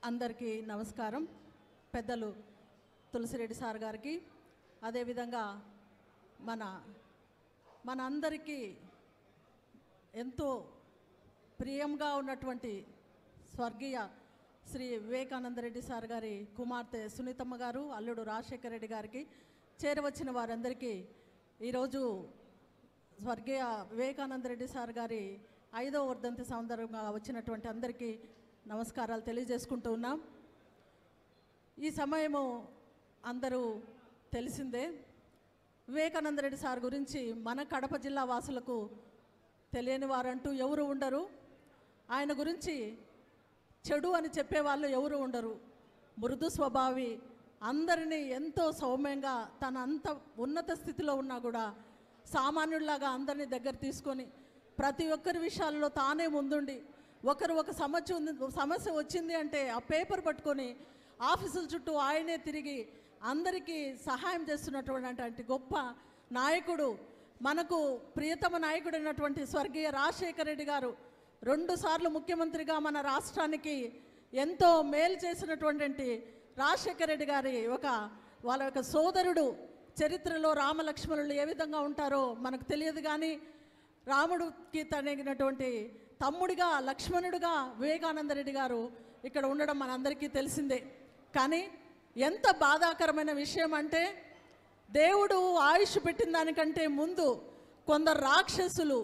అందరికీ నమస్కారం. పెద్దలు తులసిరెడ్డి సార్ గారికి, అదేవిధంగా మన అందరికీ ఎంతో ప్రియంగా ఉన్నటువంటి స్వర్గీయ శ్రీ వివేకానంద రెడ్డి సార్ గారి కుమార్తె సునీతమ్మ గారు, అల్లుడు రాజశేఖర రెడ్డి గారికి, చేరవచ్చిన వారందరికీ ఈరోజు స్వర్గీయ వివేకానంద రెడ్డి సార్ గారి 5వ వర్ధంతి సందర్భంగా వచ్చినటువంటి అందరికీ నమస్కారాలు తెలియజేసుకుంటూ ఉన్నాం. ఈ సమయము అందరూ తెలిసిందే. వివేకానంద రెడ్డి సార్ గురించి మన కడప జిల్లా వాసులకు తెలియని వారంటూ ఎవరు ఉండరు. ఆయన గురించి చెడు అని చెప్పేవాళ్ళు ఎవరు ఉండరు. మృదు స్వభావి, అందరినీ ఎంతో సౌమ్యంగా, తన అంత ఉన్నత స్థితిలో ఉన్నా కూడా సామాన్యుల్లాగా అందరినీ దగ్గర తీసుకొని ప్రతి ఒక్కరి విషయాల్లో తానే ముందుండి, ఒకరు ఒక సమస్య వచ్చింది అంటే ఆ పేపర్ పట్టుకొని ఆఫీసుల చుట్టూ ఆయనే తిరిగి అందరికీ సహాయం చేస్తున్నటువంటి గొప్ప నాయకుడు, మనకు ప్రియతమ నాయకుడు అయినటువంటి స్వర్గీయ రాజశేఖర రెడ్డి గారు 2 సార్లు ముఖ్యమంత్రిగా మన రాష్ట్రానికి ఎంతో మేలు చేసినటువంటి రాజశేఖర రెడ్డి గారి వాళ్ళ యొక్క సోదరుడు. చరిత్రలో రామలక్ష్మణులు ఏ విధంగా ఉంటారో మనకు తెలియదు, కానీ రాముడికి తగినటువంటి తమ్ముడిగా, లక్ష్మణుడిగా వివేకానంద రెడ్డి గారు ఇక్కడ ఉండడం మనందరికీ తెలిసిందే. కానీ ఎంత బాధాకరమైన విషయం అంటే, దేవుడు ఆయుష్ పెట్టిన దానికంటే ముందు కొందరు రాక్షసులు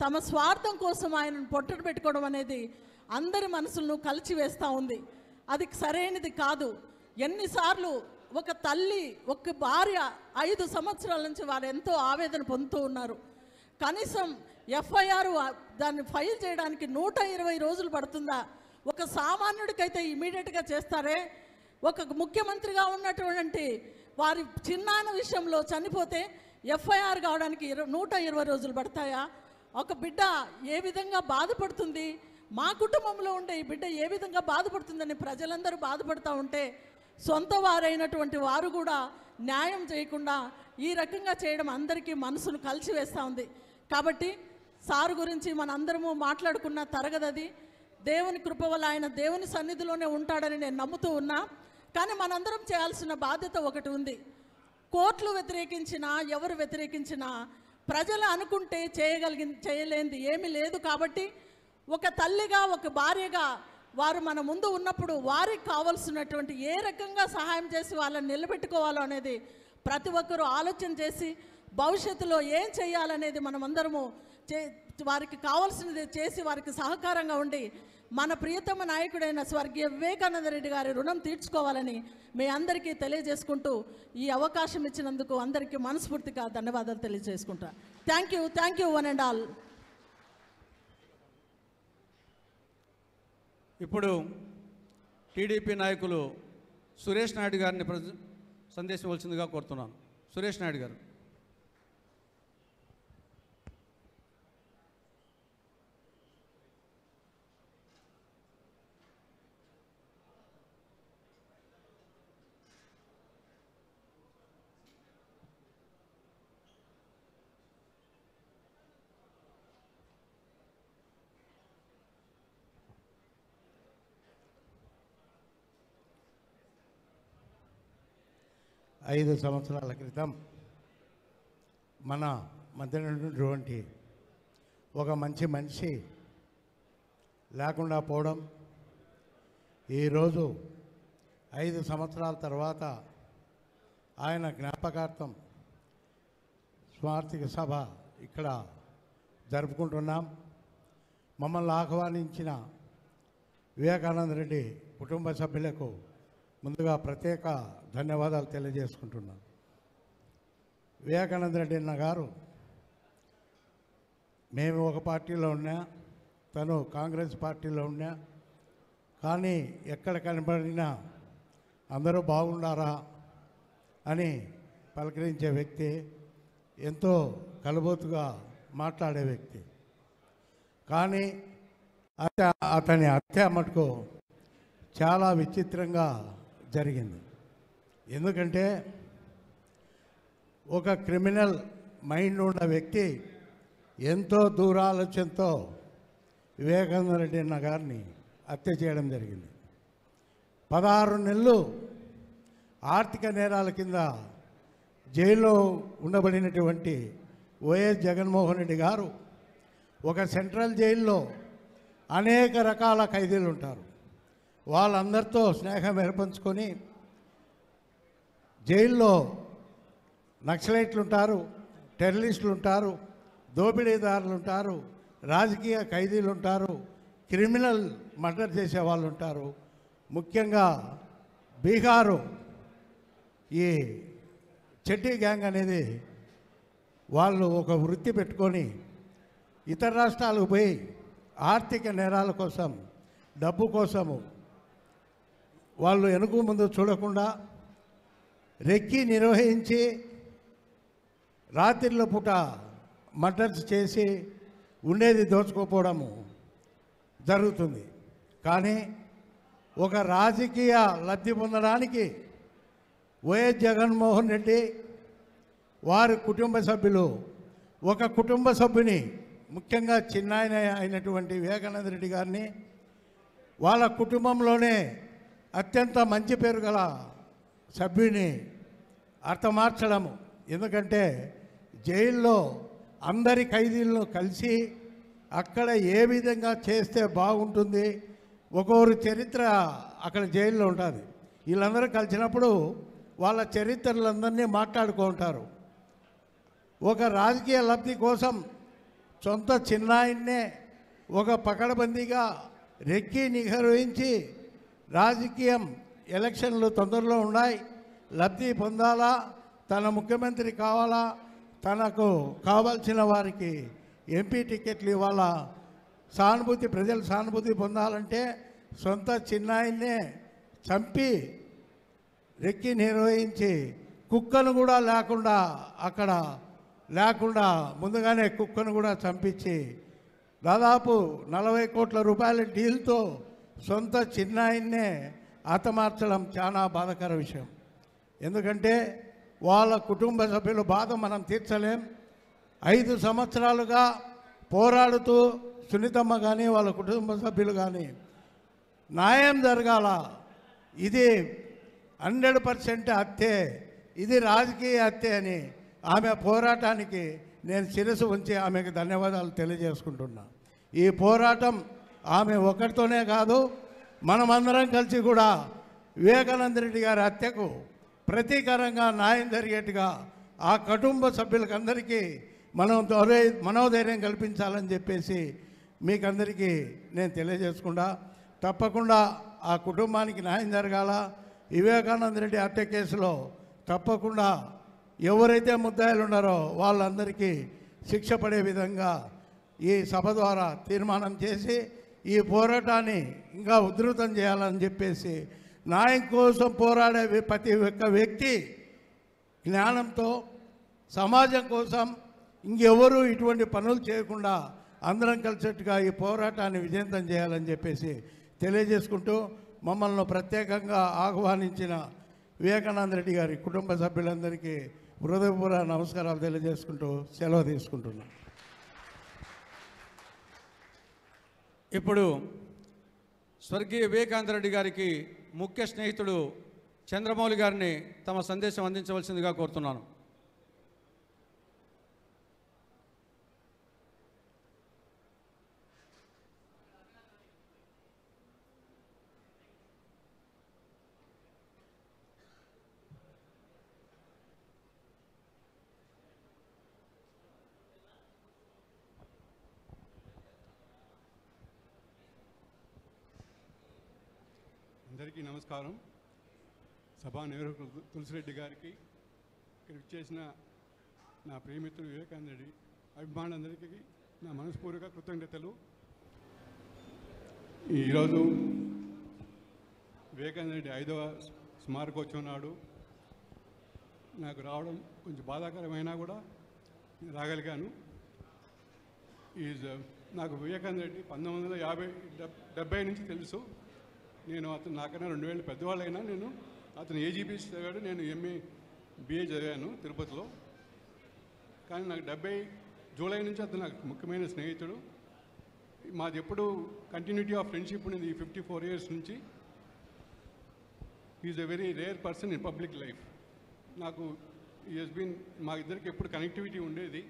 తమ స్వార్థం కోసం ఆయనను పొట్టడు పెట్టుకోవడం అనేది అందరి మనసులను కలిచివేస్తూ ఉంది. అది సరైనది కాదు. ఎన్నిసార్లు ఒక తల్లి, ఒక భార్య 5 సంవత్సరాల నుంచి వారు ఎంతో ఆవేదన పొందుతూ ఉన్నారు. కనీసం ఎఫ్ఐఆర్ దాన్ని ఫైల్ చేయడానికి 120 రోజులు పడుతుందా? ఒక సామాన్యుడికైతే ఇమీడియట్గా చేస్తారే, ఒక ముఖ్యమంత్రిగా ఉన్నటువంటి వారి చిన్నాన్న విషయంలో చనిపోతే ఎఫ్ఐఆర్ కావడానికి 120 రోజులు పడతాయా? ఒక బిడ్డ ఏ విధంగా బాధపడుతుంది, మా కుటుంబంలో ఉండే ఈ బిడ్డ ఏ విధంగా బాధపడుతుందని ప్రజలందరూ బాధపడుతూ ఉంటే, సొంత వారైనటువంటి వారు కూడా న్యాయం చేయకుండా ఈ రకంగా చేయడం అందరికీ మనసును కలిసివేస్తూ ఉంది. కాబట్టి సారు గురించి మనందరము మాట్లాడుకున్న తరగదది. దేవుని కృప వల్ల ఆయన దేవుని సన్నిధిలోనే ఉంటాడని నేను నమ్ముతూ ఉన్నా. కానీ మనందరం చేయాల్సిన బాధ్యత ఒకటి ఉంది. కోర్టులు వ్యతిరేకించినా, ఎవరు వ్యతిరేకించినా, ప్రజలు అనుకుంటే చేయలేనిది ఏమీ లేదు. కాబట్టి ఒక తల్లిగా, ఒక భార్యగా వారు మన ముందు ఉన్నప్పుడు వారికి కావాల్సినటువంటి ఏ రకంగా సహాయం చేసి వాళ్ళని నిలబెట్టుకోవాలో అనేది ప్రతి ఒక్కరూ ఆలోచన చేసి భవిష్యత్తులో ఏం చేయాలనేది మనమందరము వారికి కావాల్సినది చేసి వారికి సహకారంగా ఉండి మన ప్రియతమ నాయకుడైన స్వర్గీయ వివేకానంద రెడ్డి గారి రుణం తీర్చుకోవాలని మీ అందరికీ తెలియజేసుకుంటూ ఈ అవకాశం ఇచ్చినందుకు అందరికీ మనస్ఫూర్తిగా ధన్యవాదాలు తెలియజేసుకుంటా. Thank you one and all. ఇప్పుడు టీడీపీ నాయకులు సురేష్ నాయుడు గారిని సందేశం ఇవ్వాల్సిందిగా కోరుతున్నాను. సురేష్ నాయుడు గారు. ఐదు సంవత్సరాల క్రితం మన మధ్య ఉన్నటువంటి ఒక మంచి మనిషి లేకుండా పోవడం, ఈరోజు 5 సంవత్సరాల తర్వాత ఆయన జ్ఞాపకార్థం స్మారక సభ ఇక్కడ జరుపుకుంటున్నాం. మమ్మల్ని ఆహ్వానించిన వివేకానంద రెడ్డి కుటుంబ సభ్యులకు ముందుగా ప్రత్యేక ధన్యవాదాలు తెలియజేసుకుంటున్నాను. వివేకానంద రెడ్డి అన్న గారు, మేము ఒక పార్టీలో ఉన్నా, తను కాంగ్రెస్ పార్టీలో ఉన్నా, కానీ ఎక్కడ కనబడినా అందరూ బాగుండారా అని పలకరించే వ్యక్తి, ఎంతో కలుబోతుగా మాట్లాడే వ్యక్తి. కానీ అతని హత్య మటుకు చాలా విచిత్రంగా జరిగింది. ఎందుకంటే ఒక క్రిమినల్ మైండ్ ఉన్న వ్యక్తి ఎంతో దూరాలోచనతో వివేకానంద రెడ్డి అన్న గారిని హత్య చేయడం జరిగింది. 16 నెలలు ఆర్థిక నేరాల కింద జైల్లో ఉండబడినటువంటి వైఎస్ జగన్మోహన్ రెడ్డి గారు ఒక సెంట్రల్ జైల్లో అనేక రకాల ఖైదీలు ఉంటారు. వాళ్ళందరితో స్నేహం ఏర్పంచుకొని జైల్లో నక్సలైట్లు ఉంటారు, టెర్రరిస్టులు ఉంటారు, దోపిడీదారులు ఉంటారు, రాజకీయ ఖైదీలు ఉంటారు, క్రిమినల్ మర్డర్ చేసే వాళ్ళు ఉంటారు. ముఖ్యంగా బీహారు ఈ చెట్టి గ్యాంగ్ అనేది వాళ్ళు ఒక వృత్తి పెట్టుకొని ఇతర రాష్ట్రాలకు పోయి ఆర్థిక నేరాల కోసం, డబ్బు కోసము వాళ్ళు వెనుక ముందు చూడకుండా రెక్కి నిర్వహించి రాత్రిళ్ళ పూట మర్డర్స్ చేసి ఉండేది దోచుకోపోవడము జరుగుతుంది. కానీ ఒక రాజకీయ లబ్ధి పొందడానికి వైఎస్ జగన్మోహన్ రెడ్డి వారి కుటుంబ సభ్యులు ఒక కుటుంబ సభ్యుని, ముఖ్యంగా చిన్నాయన అయినటువంటి వివేకానంద రెడ్డి గారిని వాళ్ళ కుటుంబంలోనే అత్యంత మంచి పేరు గల సభ్యుని అర్థమార్చడము. ఎందుకంటే జైల్లో అందరి ఖైదీలను కలిసి అక్కడ ఏ విధంగా చేస్తే బాగుంటుంది, ఒక్కొక్కరు చరిత్ర అక్కడ జైల్లో ఉంటుంది. వీళ్ళందరూ కలిసినప్పుడు వాళ్ళ చరిత్రలందరినీ మాట్లాడుకుంటారు. ఒక రాజకీయ లబ్ధి కోసం సొంత చిన్నాయన్నే ఒక పకడ్బందీగా రెక్కి నిర్వహించి రాజకీయం ఎలక్షన్లు తొందరలో ఉన్నాయి, లబ్ధి పొందాలా, తన ముఖ్యమంత్రి కావాలా, తనకు కావాల్సిన వారికి ఎంపీ టికెట్లు ఇవ్వాలా, సానుభూతి ప్రజల సానుభూతి పొందాలంటే సొంత చిన్నాయన్నే చంపి రెక్కి నిర్వహించి కుక్కను కూడా లేకుండా అక్కడ లేకుండా ముందుగానే కుక్కను కూడా చంపించి దాదాపు 40 కోట్ల రూపాయల డీల్తో సొంత చిన్నాయన్నే హతమార్చడం చాలా బాధాకర విషయం. ఎందుకంటే వాళ్ళ కుటుంబ సభ్యుల బాధ మనం తీర్చలేం. 5 సంవత్సరాలుగా పోరాడుతూ సునీతమ్మ కానీ వాళ్ళ కుటుంబ సభ్యులు కానీ న్యాయం జరగాల, ఇది 100% హత్యే, ఇది రాజకీయ హత్య అని ఆమె పోరాటానికి నేను శిరస్సు ఉంచి ఆమెకు ధన్యవాదాలు తెలియజేసుకుంటున్నా. ఈ పోరాటం ఆమె ఒకరితోనే కాదు, మనమందరం కలిసి కూడా వివేకానంద రెడ్డి గారి హత్యకు ప్రతీకారంగా న్యాయం జరిగేట్టుగా ఆ కుటుంబ సభ్యులకు అందరికీ మనం మనోధైర్యం కల్పించాలని చెప్పేసి మీకందరికీ నేను తెలియజేసుకుంటా. తప్పకుండా ఆ కుటుంబానికి న్యాయం జరగాల. వివేకానంద రెడ్డి హత్య కేసులో తప్పకుండా ఎవరైతే ముద్దాయిలు ఉన్నారో వాళ్ళందరికీ శిక్ష పడే విధంగా ఈ సభ ద్వారా తీర్మానం చేసి ఈ పోరాటాన్ని ఇంకా ఉధృతం చేయాలని చెప్పేసి, న్యాయం కోసం పోరాడే ప్రతి ఒక్క వ్యక్తి జ్ఞానంతో సమాజం కోసం ఇంకెవరూ ఇటువంటి పనులు చేయకుండా అందరం కలిసేట్టుగా ఈ పోరాటాన్ని విజయవంతం చేయాలని చెప్పేసి తెలియజేసుకుంటూ, మమ్మల్ని ప్రత్యేకంగా ఆహ్వానించిన వివేకానంద రెడ్డి గారి కుటుంబ సభ్యులందరికీ హృదయపూర్వక నమస్కారాలు తెలియజేసుకుంటూ సెలవు తీసుకుంటున్నాను. ఇప్పుడు స్వర్గీయ వివేకానంద రెడ్డి గారికి ముఖ్య స్నేహితుడు చంద్రమౌళి గారిని తమ సందేశం అందించవలసిందిగా కోరుతున్నాను. అందరికీ నమస్కారం. సభా నిర్వాహకులు తులసిరెడ్డి గారికి, ఇక్కడికి చేసిన నా ప్రియమిత్రుడు వివేకానంద రెడ్డి అభిమానులందరికీ నా మనస్ఫూర్తిగా కృతజ్ఞతలు. ఈరోజు వివేకానంద రెడ్డి 5వ స్మారకోత్సవం నాడు నాకు రావడం కొంచెం బాధాకరమైనా కూడా రాగలిగాను. నాకు వివేకానంద రెడ్డి 1970 నుంచి తెలుసు. నేను అతను నాకన్నా 2000 పెద్దవాళ్ళైనా నేను అతను ఏజీబీ చదివాడు, నేను ఎంఏ బిఏ చదివాను తిరుపతిలో. కానీ నాకు 70 జూలై నుంచి అతను నాకు ముఖ్యమైన స్నేహితుడు. మాది ఎప్పుడు కంటిన్యూటీ ఆఫ్ ఫ్రెండ్షిప్ ఉండేది ఈ 54 ఇయర్స్ నుంచి. Is a very rare person in public life. నాకు ఈ హెస్ బీన్ మా ఇద్దరికి ఎప్పుడు కనెక్టివిటీ ఉండేది.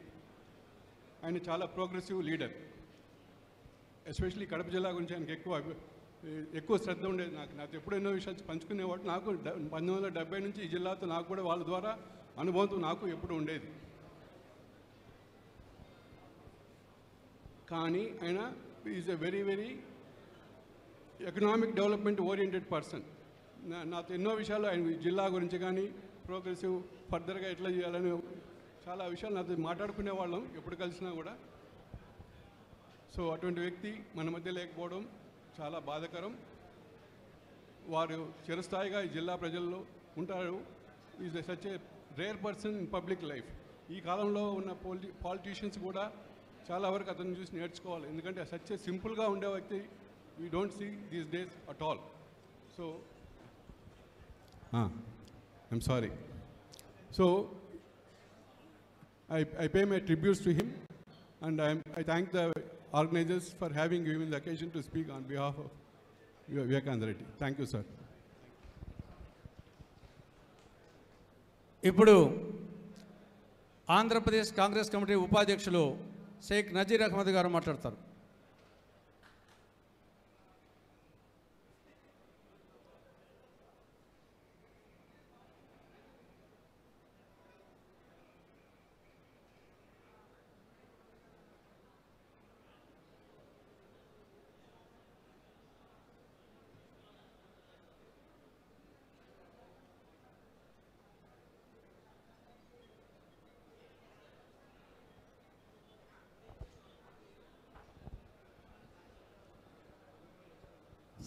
ఆయన చాలా ప్రోగ్రెసివ్ లీడర్. ఎస్పెషలీ కడప జిల్లా గురించి ఆయనకి ఎక్కువ శ్రద్ధ ఉండేది. నాతో ఎప్పుడు ఎన్నో విషయాలు పంచుకునేవాడు. నాకు 1970 నుంచి ఈ జిల్లాతో నాకు కూడా వాళ్ళ ద్వారా అనుభవంతో నాకు ఎప్పుడు ఉండేది. కానీ ఆయన is a very very economic development oriented person. నాతో ఎన్నో విషయాలు ఆయన జిల్లా గురించి కానీ ప్రోగ్రెసివ్ ఫర్దర్గా ఎట్లా చేయాలని చాలా విషయాలు నాతో మాట్లాడుకునే వాళ్ళం ఎప్పుడు కలిసినా కూడా. సో అటువంటి వ్యక్తి మన మధ్య లేకపోవడం చాలా బాధాకరం. వారు చిరస్థాయిగా ఈ జిల్లా ప్రజల్లో ఉంటారు. Is such a rare person in public life. ఈ కాలంలో ఉన్న పాలిటీషియన్స్ కూడా చాలా వరకు అతను చూసి నేర్చుకోవాలి. ఎందుకంటే సచ్ ఏ సింపుల్గా ఉండే వ్యక్తి we don't see these days at all. So I'm sorry. So I pay my tributes to him, and I thank the organizers for having given the occasion to speak on behalf of Vivekananda Reddy. Thank you, sir. ఇప్పుడు Andhra Pradesh Congress committee ఉపాధ్యక్షులు షేక్ నజీర్ అహ్మద్ గారు మాట్లాడతారు.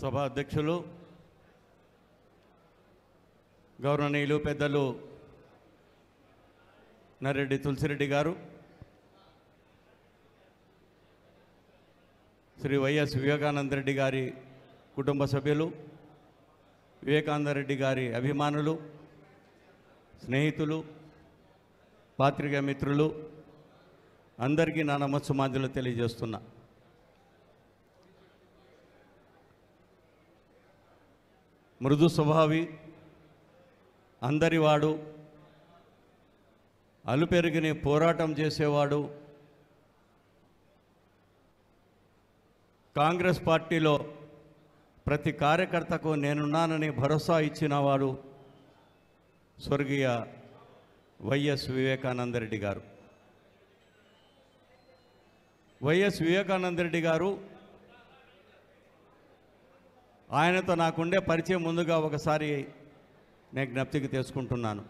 సభ అధ్యక్షులు, గౌరవనీయులు పెద్దలు నర్రెడ్డి తులసిరెడ్డి గారు, Shri YS Vivekananda Reddy గారి కుటుంబ సభ్యులు, వివేకానంద రెడ్డి గారి అభిమానులు, స్నేహితులు, పాత్రికేయ మిత్రులు అందరికీ నా నమస్సుమాంజలు తెలియజేస్తున్నా. మృదు స్వభావి, అందరివాడు, అలుపెరిగిని పోరాటం చేసేవాడు, కాంగ్రెస్ పార్టీలో ప్రతి కార్యకర్తకు నేనున్నానని భరోసా ఇచ్చినవాడు స్వర్గీయ వైఎస్ వివేకానంద రెడ్డి గారు. వైఎస్ వివేకానంద రెడ్డి గారు, ఆయనతో నాకుండే పరిచయం ముందుగా ఒకసారి నేను జ్ఞప్తికి తెచ్చుకుంటున్నాను.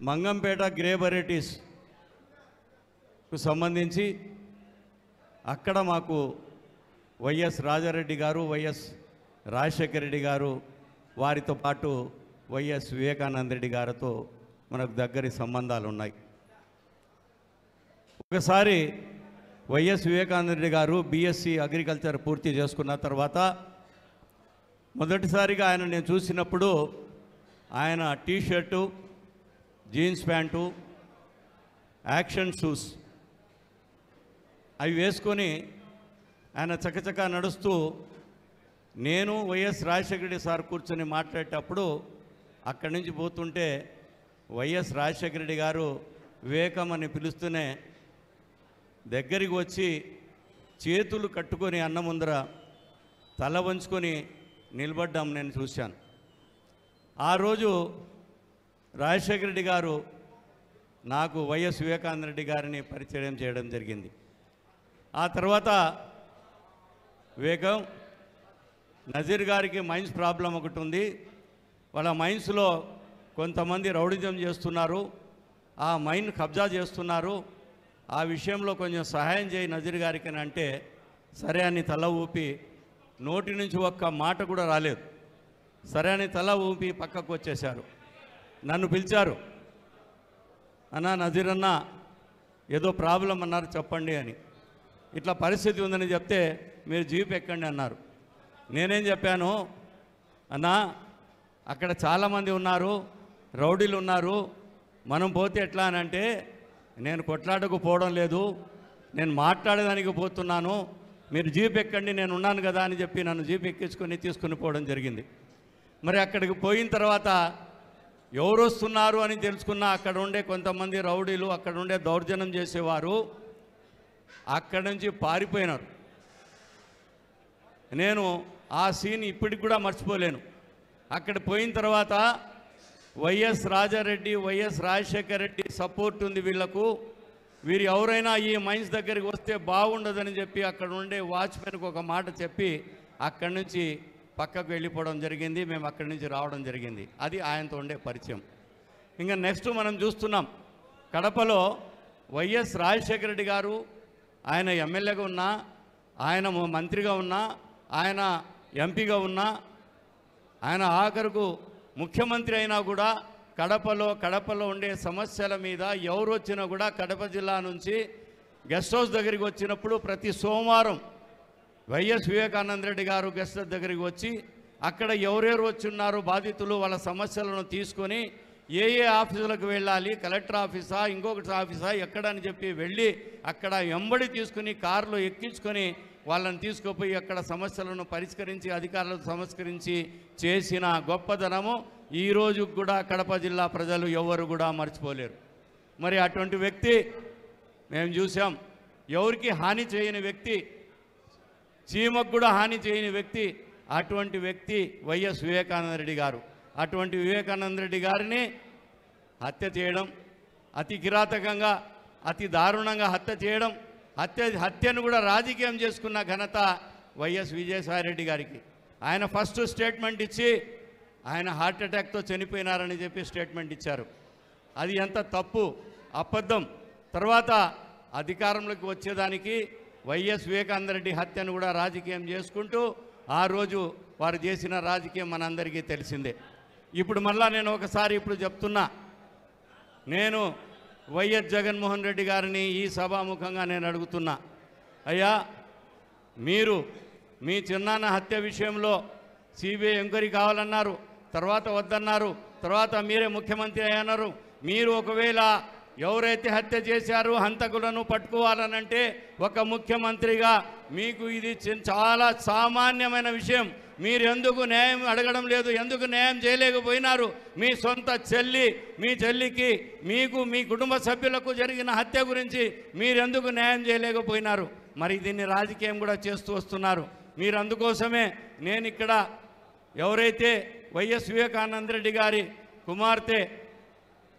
మంగంపేట గ్రే వెరైటీస్కు సంబంధించి అక్కడ మాకు వైఎస్ రాజారెడ్డి గారు, వైఎస్ రాజశేఖర రెడ్డి గారు, వారితో పాటు వైఎస్ వివేకానంద రెడ్డి గారితో మనకు దగ్గరి సంబంధాలు ఉన్నాయి. ఒకసారి వైఎస్ వివేకానంద రెడ్డి గారు బీఎస్సీ అగ్రికల్చర్ పూర్తి చేసుకున్న తర్వాత మొదటిసారిగా ఆయన నేను చూసినప్పుడు ఆయన T shirt, jeans pant, action shoes అవి వేసుకొని ఆయన చకచకా నడుస్తూ నేను వైఎస్ రాజశేఖర రెడ్డి సార్ కూర్చొని మాట్లాడేటప్పుడు అక్కడి నుంచి పోతుంటే వైఎస్ రాజశేఖర రెడ్డి గారు వివేకం అని పిలుస్తూనే దగ్గరికి వచ్చి చేతులు కట్టుకొని అన్న ముందర తల వంచుకొని నిలబడ్డాం నేను చూశాను. ఆ రోజు రాజశేఖర రెడ్డి గారు నాకు వైఎస్ వివేకానంద రెడ్డి గారిని పరిచయం చేయడం జరిగింది. ఆ తర్వాత వివేకం, నజీర్ గారికి మైన్స్ ప్రాబ్లం ఒకటి ఉంది, వాళ్ళ మైన్స్లో కొంతమంది రౌడిజం చేస్తున్నారు, ఆ మైన్ కబ్జా చేస్తున్నారు, ఆ విషయంలో కొంచెం సహాయం చేయి నజీర్ గారికి అని అంటే సరే అని తల ఊపి, నోటి నుంచి ఒక్క మాట కూడా రాలేదు, సరే అని తల ఊపి పక్కకు వచ్చేశారు. నన్ను పిలిచారు, అన్నా నజీర్ అన్న ఏదో ప్రాబ్లం అన్నారు చెప్పండి అని. ఇట్లా పరిస్థితి ఉందని చెప్తే మీరు జీప్ ఎక్కండి అన్నారు. నేనేం చెప్పాను, అన్నా అక్కడ చాలామంది ఉన్నారు, రౌడీలు ఉన్నారు, మనం పోతే ఎట్లా అని అంటే నేను కొట్లాటకు పోవడం లేదు, నేను మాట్లాడేదానికి పోతున్నాను, మీరు జీప్ ఎక్కండి, నేను ఉన్నాను కదా అని చెప్పి నన్ను జీప్ ఎక్కించుకొని తీసుకుని పోవడం జరిగింది. మరి అక్కడికి పోయిన తర్వాత ఎవరు వస్తున్నారు అని తెలుసుకున్న అక్కడ ఉండే కొంతమంది రౌడీలు, అక్కడ ఉండే దౌర్జన్యం చేసేవారు అక్కడి నుంచి పారిపోయినారు. నేను ఆ సీన్ ఇప్పటికి కూడా మర్చిపోలేను. అక్కడ పోయిన తర్వాత YS Rajareddy, YS Rajasekhara Reddy support ఉంది వీళ్లకు, వీరు ఎవరైనా ఈ మైన్స్ దగ్గరికి వస్తే బాగుండదని చెప్పి అక్కడ ఉండే వాచ్మెన్కి ఒక మాట చెప్పి అక్కడి నుంచి పక్కకు వెళ్ళిపోవడం జరిగింది. మేము అక్కడి నుంచి రావడం జరిగింది. అది ఆయనతో ఉండే పరిచయం. ఇంకా నెక్స్ట్ మనం చూస్తున్నాం, కడపలో వైఎస్ రాజశేఖర రెడ్డి గారు ఆయన ఎమ్మెల్యేగా ఉన్నా, ఆయన మంత్రిగా ఉన్నా, ఆయన ఎంపీగా ఉన్నా, ఆయన ఆఖరుకు ముఖ్యమంత్రి అయినా కూడా కడపలో ఉండే సమస్యల మీద ఎవరు వచ్చినా కూడా కడప జిల్లా నుంచి గెస్ట్ హౌస్ దగ్గరికి వచ్చినప్పుడు ప్రతి సోమవారం వైఎస్ వివేకానంద రెడ్డి గారు గెస్ట్ హౌస్ దగ్గరికి వచ్చి అక్కడ ఎవరెవరు వచ్చి ఉన్నారో బాధితులు వాళ్ళ సమస్యలను తీసుకొని ఏ ఆఫీసులకు వెళ్ళాలి, కలెక్టర్ ఆఫీసా, ఇంకొకటి ఆఫీసా, ఎక్కడని చెప్పి వెళ్ళి అక్కడ వెంబడి తీసుకుని కారులో ఎక్కించుకొని వాళ్ళని తీసుకుపోయి అక్కడ సమస్యలను పరిష్కరించి అధికారులకు సంస్కరించి చేసిన గొప్పదనము ఈరోజు కూడా కడప జిల్లా ప్రజలు ఎవరు కూడా మర్చిపోలేరు. మరి అటువంటి వ్యక్తి మేము చూసాం. ఎవరికి హాని చేయని వ్యక్తి, చీమకు కూడా హాని చేయని వ్యక్తి, అటువంటి వ్యక్తి వైఎస్ వివేకానంద రెడ్డి గారు. అటువంటి వివేకానంద రెడ్డి గారిని హత్య చేయడం, అతి కిరాతకంగా అతి దారుణంగా హత్య చేయడం, హత్యను కూడా రాజకీయం చేసుకున్న ఘనత వైఎస్ విజయసాయిరెడ్డి గారికి. ఆయన ఫస్ట్ స్టేట్మెంట్ ఇచ్చి ఆయన హార్ట్ అటాక్తో చనిపోయినారని చెప్పి స్టేట్మెంట్ ఇచ్చారు. అది ఎంత తప్పు, అబద్ధం. తర్వాత అధికారంలోకి వచ్చేదానికి వైఎస్ వివేకానంద రెడ్డి హత్యను కూడా రాజకీయం చేసుకుంటూ ఆ రోజు వారు చేసిన రాజకీయం మనందరికీ తెలిసిందే. ఇప్పుడు మళ్ళా నేను ఒకసారి ఇప్పుడు చెప్తున్నా, నేను వైఎస్ జగన్మోహన్ రెడ్డి గారిని ఈ సభాముఖంగా నేను అడుగుతున్నా, అయ్యా మీరు మీ చిన్నాన్న హత్య విషయంలో సిబిఐ ఎంక్వైరీ కావాలన్నారు, తర్వాత వద్దన్నారు, తర్వాత మీరే ముఖ్యమంత్రి అయ్యన్నారు. మీరు ఒకవేళ ఎవరైతే హత్య చేశారో హంతకులను పట్టుకోవాలనంటే ఒక ముఖ్యమంత్రిగా మీకు ఇది చాలా సామాన్యమైన విషయం. మీరు ఎందుకు న్యాయం అడగడం లేదు, ఎందుకు న్యాయం చేయలేకపోయినారు? మీ సొంత మీ చెల్లికి, మీకు, మీ కుటుంబ సభ్యులకు జరిగిన హత్య గురించి మీరెందుకు న్యాయం చేయలేకపోయినారు? మరి దీన్ని రాజకీయం కూడా చేస్తూ వస్తున్నారు మీరు. అందుకోసమే నేను ఇక్కడ ఎవరైతే వైఎస్ వివేకానంద రెడ్డి గారి కుమార్తె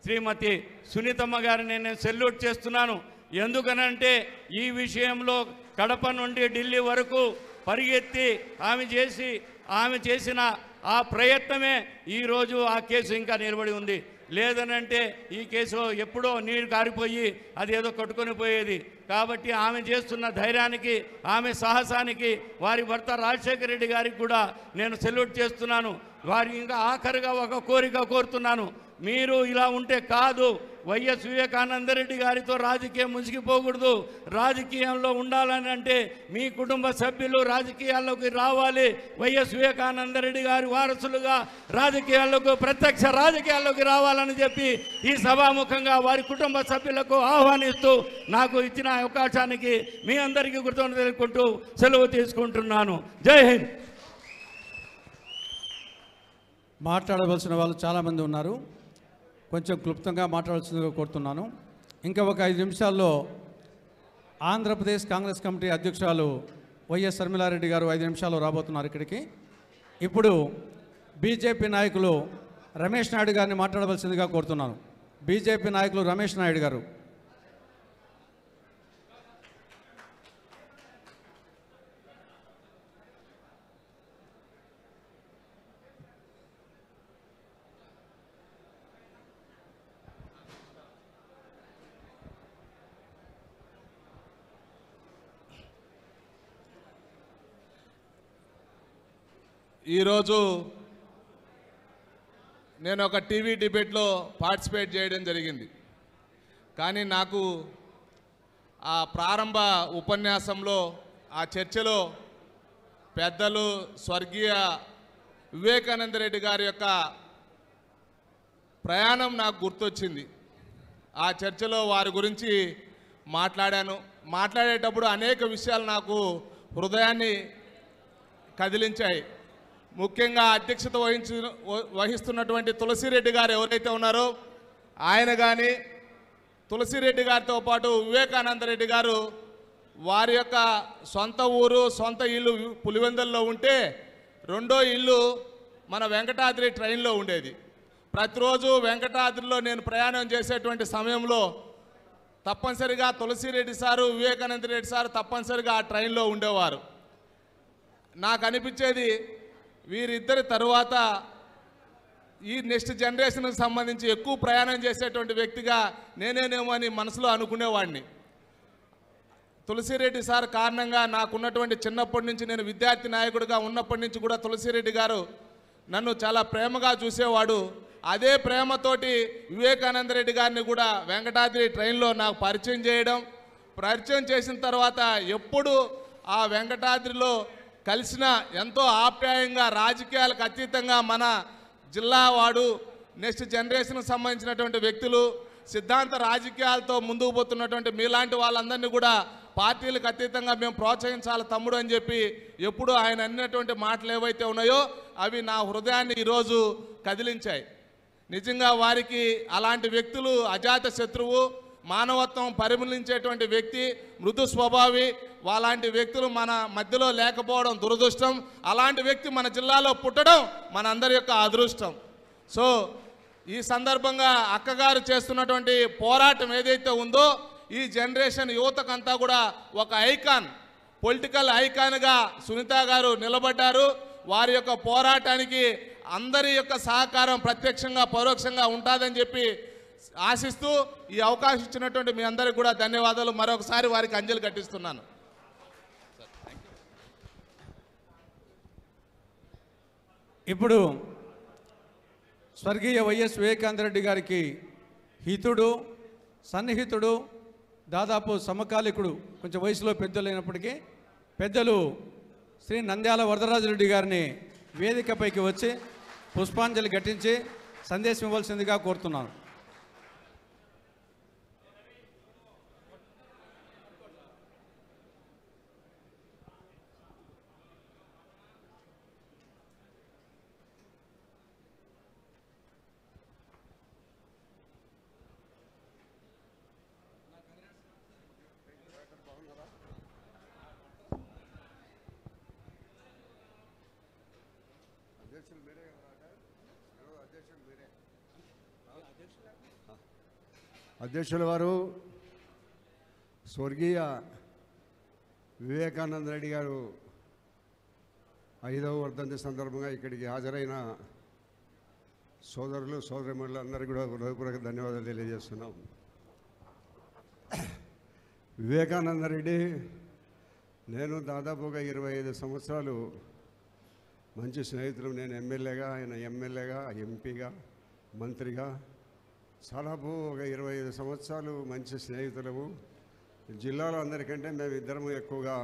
శ్రీమతి సునీతమ్మ గారిని నేను సెల్యూట్ చేస్తున్నాను. ఎందుకనంటే ఈ విషయంలో కడప నుండి ఢిల్లీ వరకు పరిగెత్తి ఆమె చేసిన ఆ ప్రయత్నమే ఈరోజు ఆ కేసు ఇంకా నిలబడి ఉంది. లేదనంటే ఈ కేసు ఎప్పుడో నీరు కారిపోయి అది ఏదో కొట్టుకొని పోయేది. కాబట్టి ఆమె చేస్తున్న ధైర్యానికి, ఆమె సాహసానికి వారి భర్త రాజశేఖర రెడ్డి గారికి కూడా నేను సెల్యూట్ చేస్తున్నాను. వారి ఇంకా ఆఖరిగా ఒక కోరిక కోరుతున్నాను, మీరు ఇలా ఉంటే కాదు. వైఎస్ వివేకానంద రెడ్డి గారితో రాజకీయం మునిగిపోకూడదు. రాజకీయంలో ఉండాలని అంటే మీ కుటుంబ సభ్యులు రాజకీయాల్లోకి రావాలి. వైఎస్ వివేకానంద రెడ్డి గారి వారసులుగా ప్రత్యక్ష రాజకీయాల్లోకి రావాలని చెప్పి ఈ సభాముఖంగా వారి కుటుంబ సభ్యులకు ఆహ్వానిస్తూ నాకు ఇచ్చిన అవకాశానికి మీ అందరికీ కృతజ్ఞతలు తెలుపుకుంటూ సెలవు తీసుకుంటున్నాను. జై హింద్. మాట్లాడవలసిన వాళ్ళు చాలామంది ఉన్నారు, కొంచెం క్లుప్తంగా మాట్లాడాల్సిందిగా కోరుతున్నాను. ఇంకా ఒక 5 నిమిషాల్లో ఆంధ్రప్రదేశ్ కాంగ్రెస్ కమిటీ అధ్యక్షురాలు వైఎస్ శర్మిలారెడ్డి గారు 5 నిమిషాల్లో రాబోతున్నారు ఇక్కడికి. ఇప్పుడు బీజేపీ నాయకులు రమేష్ నాయుడు గారిని మాట్లాడవలసిందిగా కోరుతున్నాను. బీజేపీ నాయకులు రమేష్ నాయుడు గారు. ఈరోజు నేను ఒక టీవీ డిబేట్లో పార్టిసిపేట్ చేయడం జరిగింది. కానీ నాకు ఆ ప్రారంభ ఉపన్యాసంలో, ఆ చర్చలో పెద్దలు స్వర్గీయ వివేకానంద రెడ్డి గారి యొక్క ప్రయాణం నాకు గుర్తొచ్చింది. ఆ చర్చలో వారి గురించి మాట్లాడాను. మాట్లాడేటప్పుడు అనేక విషయాలు నాకు హృదయాన్ని కదిలించాయి. ముఖ్యంగా అధ్యక్షత వహిస్తున్నటువంటి తులసిరెడ్డి గారు ఎవరైతే ఉన్నారో ఆయన కానీ, తులసిరెడ్డి గారితో పాటు వివేకానందరెడ్డి గారు వారి యొక్క సొంత ఊరు, సొంత ఇల్లు పులివెందుల్లో ఉంటే రెండో ఇల్లు మన వెంకటాద్రి ట్రైన్లో ఉండేది. ప్రతిరోజు వెంకటాద్రిలో నేను ప్రయాణం చేసేటువంటి సమయంలో తప్పనిసరిగా తులసిరెడ్డి సారు, వివేకానంద రెడ్డి సారు తప్పనిసరిగా ఆ ట్రైన్లో ఉండేవారు. నాకు అనిపించేది వీరిద్దరి తరువాత ఈ నెక్స్ట్ జనరేషన్కి సంబంధించి ఎక్కువ ప్రయాణం చేసేటువంటి వ్యక్తిగా నేనేనేమో అని మనసులో అనుకునేవాడిని. తులసిరెడ్డి సార్ కారణంగా నాకున్నటువంటి చిన్నప్పటి నుంచి, నేను విద్యార్థి నాయకుడిగా ఉన్నప్పటి నుంచి కూడా తులసిరెడ్డి గారు నన్ను చాలా ప్రేమగా చూసేవాడు. అదే ప్రేమతోటి వివేకానంద రెడ్డి గారిని కూడా వెంకటాద్రి ట్రైన్లో నాకు పరిచయం చేసిన తర్వాత ఎప్పుడు ఆ వెంకటాద్రిలో కలిసిన ఎంతో ఆప్యాయంగా, రాజకీయాలకు అతీతంగా మన జిల్లా వాడు, నెక్స్ట్ జనరేషన్కి సంబంధించినటువంటి వ్యక్తులు, సిద్ధాంత రాజకీయాలతో ముందుకు పోతున్నటువంటి మీలాంటి వాళ్ళందరినీ కూడా పార్టీలకు అతీతంగా మేము ప్రోత్సహించాలి తమ్ముడు అని చెప్పి ఎప్పుడు ఆయన అన్నటువంటి మాటలు ఏవైతే ఉన్నాయో అవి నా హృదయాన్ని ఈరోజు కదిలించాయి. నిజంగా వారికి అలాంటి వ్యక్తులు అజాత శత్రువు, మానవత్వం పరిమళించేటువంటి వ్యక్తి, మృదు స్వభావి, అలాంటి వ్యక్తులు మన మధ్యలో లేకపోవడం దురదృష్టం. అలాంటి వ్యక్తి మన జిల్లాలో పుట్టడం మనందరి యొక్క అదృష్టం. సో ఈ సందర్భంగా అక్కగారు చేస్తున్నటువంటి పోరాటం ఏదైతే ఉందో ఈ జనరేషన్ యువతకంతా కూడా ఒక ఐకాన్, పొలిటికల్ ఐకాన్గా సునీత గారు నిలబడ్డారు. వారి యొక్క పోరాటానికి అందరి యొక్క సహకారం ప్రత్యక్షంగా పరోక్షంగా ఉంటుందని చెప్పి ఆశిస్తూ ఈ అవకాశం ఇచ్చినటువంటి మీ అందరికీ కూడా ధన్యవాదాలు. మరొకసారి వారికి అంజలి ఘటిస్తున్నాను. ఇప్పుడు స్వర్గీయ వైఎస్ వివేకానందరెడ్డి గారికి హితుడు, సన్నిహితుడు, దాదాపు సమకాలికుడు, కొంచెం వయసులో పెద్దలైనప్పటికీ పెద్దలు శ్రీ నంద్యాల వరదరాజరెడ్డి గారిని వేదికపైకి వచ్చి పుష్పాంజలి ఘటించి సందేశం ఇవ్వాల్సిందిగా కోరుతున్నాను. అధ్యక్షుల వారు, స్వర్గీయ వివేకానంద రెడ్డి గారు 5వ వర్ధంతి సందర్భంగా ఇక్కడికి హాజరైన సోదరులు, సోదరిమణులు అందరికీ కూడా హృదయపూర్వక ధన్యవాదాలు తెలియజేస్తున్నాం. వివేకానంద రెడ్డి నేను దాదాపుగా 25 సంవత్సరాలు మంచి స్నేహితులు. నేను ఎమ్మెల్యేగా, ఆయన ఎమ్మెల్యేగా, ఎంపీగా, మంత్రిగా చాలాపు ఒక 25 సంవత్సరాలు మంచి స్నేహితులము. జిల్లాలో అందరికంటే మేము ఇద్దరము ఎక్కువగా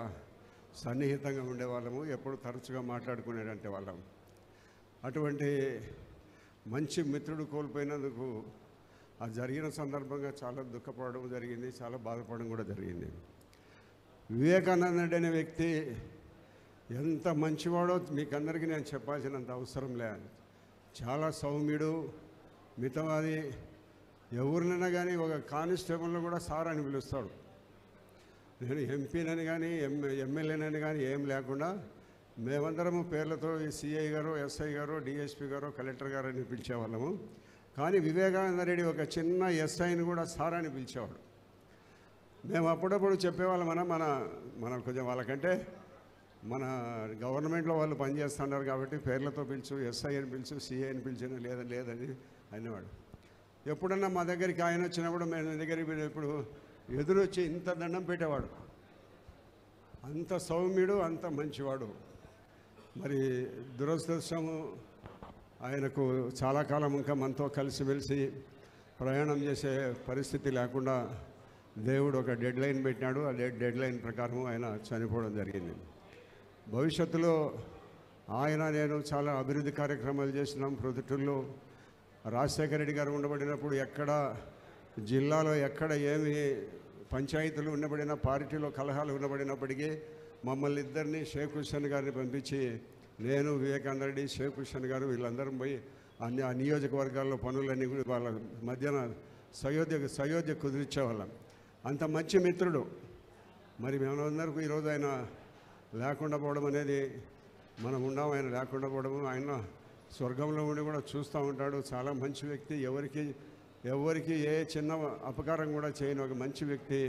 సన్నిహితంగా ఉండేవాళ్ళము, ఎప్పుడు తరచుగా మాట్లాడుకునేటంటే వాళ్ళం. అటువంటి మంచి మిత్రుడు కోల్పోయినందుకు ఆ జరిగిన సందర్భంగా చాలా దుఃఖపడడం జరిగింది, చాలా బాధపడడం కూడా జరిగింది. వివేకానంద అనే వ్యక్తి ఎంత మంచివాడో మీకందరికీ నేను చెప్పాల్సినంత అవసరం లేదు. చాలా సౌమ్యుడు, మితవాది. ఎవరినైనా కానీ ఒక కానిస్టేబుల్ని కూడా సార్ అని పిలుస్తాడు. నేను ఎంపీనని కానీ ఎమ్మెల్యేనని కానీ ఏం లేకుండా మేమందరము పేర్లతో సిఐ గారు, ఎస్ఐ గారు, డిఎస్పీ గారు, కలెక్టర్ గారు అని పిలిచేవాళ్ళము. కానీ వివేకానంద రెడ్డి ఒక చిన్న ఎస్ఐని కూడా సార్ అని పిలిచేవాడు. మేము అప్పుడప్పుడు చెప్పేవాళ్ళం, మన కొంచెం వాళ్ళకంటే మన గవర్నమెంట్లో వాళ్ళు పనిచేస్తున్నారు కాబట్టి పేర్లతో పిలుచు, ఎస్ఐ అని పిలుచు, సిఐ అని పిలిచిన లేదని అనేవాడు. ఎప్పుడన్నా మా దగ్గరికి ఆయన వచ్చినప్పుడు మేము దగ్గరికి ఇప్పుడు ఎదురొచ్చి ఇంత దండం పెట్టేవాడు. అంత సౌమ్యుడు, అంత మంచివాడు. మరి దురదృష్టము ఆయనకు చాలా కాలం ఇంకా మనతో కలిసిమెలిసి ప్రయాణం చేసే పరిస్థితి లేకుండా దేవుడు ఒక డెడ్ లైన్ పెట్టినాడు. ఆ డెడ్ లైన్ ప్రకారం ఆయన చనిపోవడం జరిగింది. భవిష్యత్తులో ఆయన నేను చాలా అభివృద్ధి కార్యక్రమాలు చేసినాం. ప్రొద్దుటూరులో రాజశేఖర రెడ్డి గారు ఉండబడినప్పుడు ఎక్కడ జిల్లాలో ఎక్కడ ఏమి పంచాయతీలు ఉండబడినా, పార్టీలో కలహాలు ఉండబడినప్పటికీ మమ్మల్ని ఇద్దరిని షేక్ హుస్సేన్ గారిని పంపించి నేను వివేకానంద రెడ్డి షేక్ హుస్సేన్ గారు వీళ్ళందరం పోయి ఆ నియోజకవర్గాల్లో పనులన్నీ కూడా వాళ్ళ మధ్యన సయోధ్య కుదిరించేవాళ్ళం. అంత మంచి మిత్రుడు. మరి మేమందరికీ ఈరోజు ఆయన లేకుండా పోవడం అనేది మనం ఉన్నాం. ఆయన లేకుండా పోవడము, ఆయన స్వర్గంలో ఉండి కూడా చూస్తూ ఉంటాడు. చాలా మంచి వ్యక్తి. ఎవరికి ఏ చిన్న అపకారం కూడా చేయని ఒక మంచి వ్యక్తి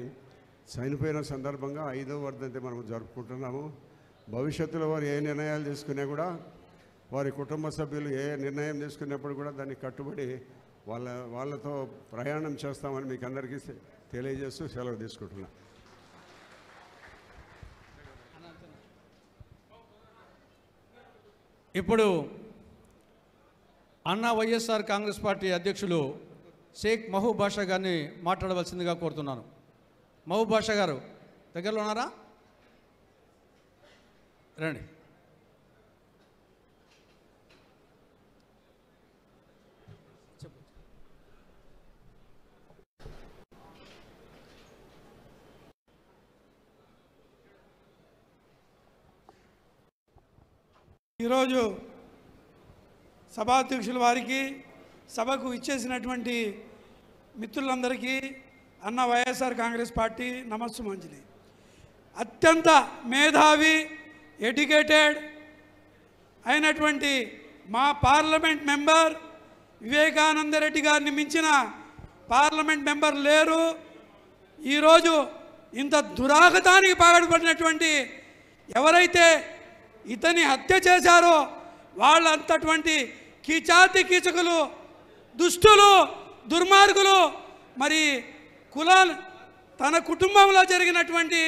చనిపోయిన సందర్భంగా 5వ వర్ధంతి మనం జరుపుకుంటున్నాము. భవిష్యత్తులో వారు ఏ నిర్ణయాలు తీసుకున్నా కూడా వారి కుటుంబ సభ్యులు ఏ నిర్ణయం తీసుకున్నప్పుడు కూడా దాన్ని కట్టుబడి వాళ్ళతో ప్రయాణం చేస్తామని మీకు అందరికీ తెలియజేస్తూ సెలవు తీసుకుంటున్నాను. ఇప్పుడు అన్నా వైఎస్ఆర్ కాంగ్రెస్ పార్టీ అధ్యక్షులు షేక్ మహబూబ్ బాషా గారిని మాట్లాడవలసిందిగా కోరుతున్నాను. మహబూబ్ బాషా గారు దగ్గరలో ఉన్నారా? రండి. ఈరోజు సభాధ్యక్షుల వారికి, సభకు ఇచ్చేసినటువంటి మిత్రులందరికీ అన్న వైఎస్ఆర్ కాంగ్రెస్ పార్టీ నమస్సుమంజలి. అత్యంత మేధావి, ఎడ్యుకేటెడ్ అయినటువంటి మా పార్లమెంట్ మెంబర్ వివేకానంద రెడ్డి గారిని మించిన పార్లమెంట్ మెంబర్ లేరు. ఈరోజు ఇంత దురాగతానికి పాల్పడినటువంటి ఎవరైతే ఇతని హత్య చేశారో వాళ్ళంతటువంటి కీచాతి కీచకులు, దుష్టులు, దుర్మార్గులు. మరి తన కుటుంబంలో జరిగినటువంటి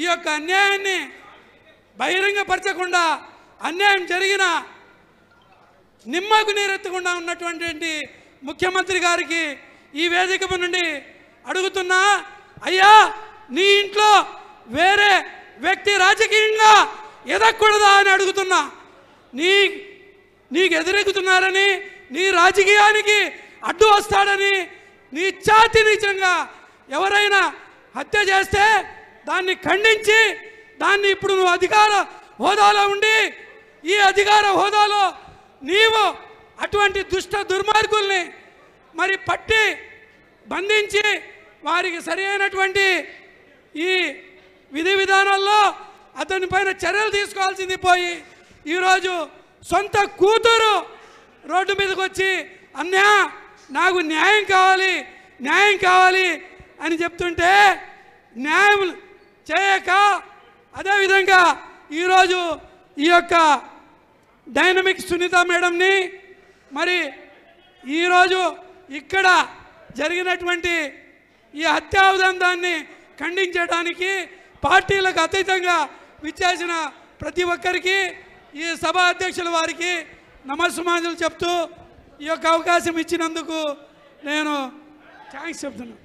ఈ యొక్క అన్యాయాన్ని బహిరంగపరచకుండా, అన్యాయం జరిగిన నిమ్మకు నీరెత్తకుండా ఉన్నటువంటి ముఖ్యమంత్రి గారికి ఈ వేదిక నుండి అడుగుతున్నా, అయ్యా నీ ఇంట్లో వేరే వ్యక్తి రాజకీయంగా ఎదగకూడదా అని అడుగుతున్నా. నీకు ఎదురెగుతున్నారని, నీ రాజకీయానికి అడ్డు వస్తాడని, నీ ఛాతి నీచంగా ఎవరైనా హత్య చేస్తే దాన్ని ఖండించి, దాన్ని ఇప్పుడు నువ్వు అధికార హోదాలో ఉండి, ఈ అధికార హోదాలో నీవు అటువంటి దుష్ట దుర్మార్గుల్ని మరి పట్టి బంధించి వారికి సరి అయినటువంటి ఈ విధి విధానాల్లో అతని పైన చర్యలు తీసుకోవాల్సింది పోయి ఈరోజు సొంత కూతురు రోడ్డు మీదకి వచ్చి అన్నయ్య నాకు న్యాయం కావాలి అని చెప్తుంటే న్యాయం చేయక, అదేవిధంగా ఈరోజు ఈ యొక్క డైనమిక్ సునీత మేడంని మరి ఈరోజు ఇక్కడ జరిగినటువంటి ఈ హత్యా ఉదంతాన్ని ఖండించడానికి పార్టీలకు అతీతంగా విచ్చేసిన ప్రతి ఒక్కరికి, ఈ సభ అధ్యక్షుల వారికి నమస్సుమాంజలు చెప్తూ ఈ యొక్క అవకాశం ఇచ్చినందుకు నేను థ్యాంక్స్ చెప్తున్నాను.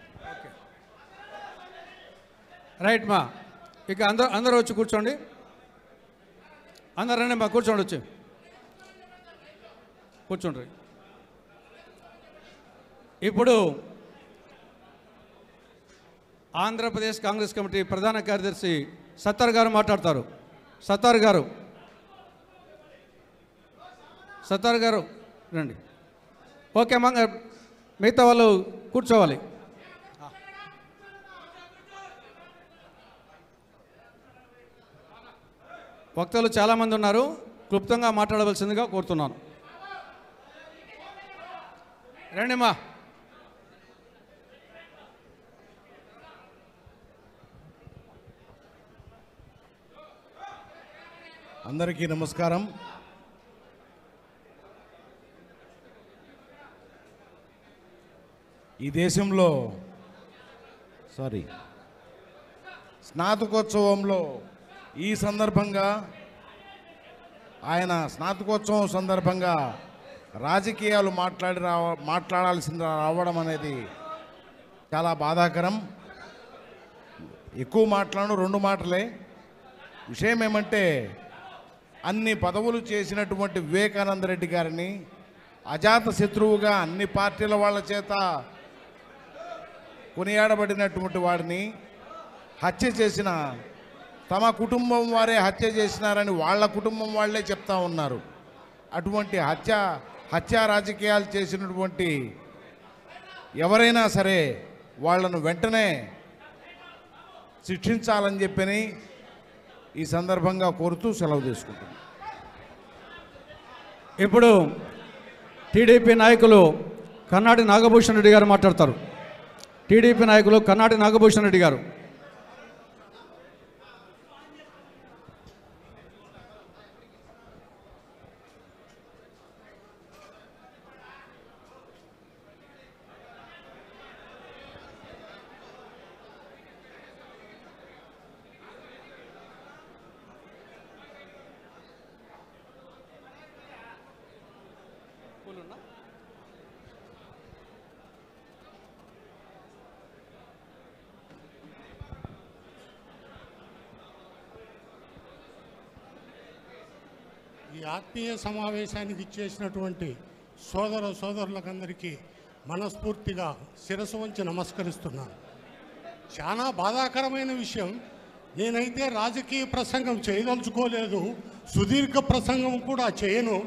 రైట్ మా, ఇక అందరూ వచ్చి కూర్చోండి. అందరు రండి మా, కూర్చోండి, వచ్చి కూర్చోండి. ఇప్పుడు ఆంధ్రప్రదేశ్ కాంగ్రెస్ కమిటీ ప్రధాన కార్యదర్శి సత్తార్ గారు మాట్లాడతారు. సత్తార్ గారు రండి. ఓకే అమ్మా, మిగతా వాళ్ళు కూర్చోవాలి. వక్తలు చాలామంది ఉన్నారు, క్లుప్తంగా మాట్లాడవలసిందిగా కోరుతున్నాను. రండి అమ్మా. అందరికీ నమస్కారం. ఈ దేశంలో స్నాతకోత్సవంలో ఈ సందర్భంగా ఆయన స్నాతకోత్సవం సందర్భంగా రాజకీయాలు మాట్లాడాల్సింది రావడం అనేది చాలా బాధాకరం. ఎక్కువ మాట్లాడను, 2 మాటలే. విషయం ఏమంటే, అన్ని పదవులు చేసినటువంటి వివేకానంద రెడ్డి గారిని అజాత శత్రువుగా అన్ని పార్టీల వాళ్ళ చేత కొనియాడబడినటువంటి వాడిని హత్య చేసిన తమ కుటుంబం వారే హత్య చేసినారని వాళ్ళ కుటుంబం వాళ్ళే చెప్తా ఉన్నారు. అటువంటి హత్యా రాజకీయాలు చేసినటువంటి ఎవరైనా సరే వాళ్ళను వెంటనే శిక్షించాలని చెప్పని ఈ సందర్భంగా కోరుతూ సెలవు తీసుకుంటున్నాను. ఇప్పుడు టీడీపీ నాయకులు కన్నాటి నాగభూషణ్ రెడ్డి గారు మాట్లాడతారు. టీడీపీ నాయకులు కన్నాటి నాగభూషణ్ రెడ్డి గారు. ఈ ఆత్మీయ సమావేశానికి ఇచ్చేసినటువంటి సోదరులకందరికీ మనస్ఫూర్తిగా శిరస్సు వంచి నమస్కరిస్తున్నాను. చాలా బాధాకరమైన విషయం. నేనైతే రాజకీయ ప్రసంగం చేయదలుచుకోలేదు, సుదీర్ఘ ప్రసంగం కూడా చేయను.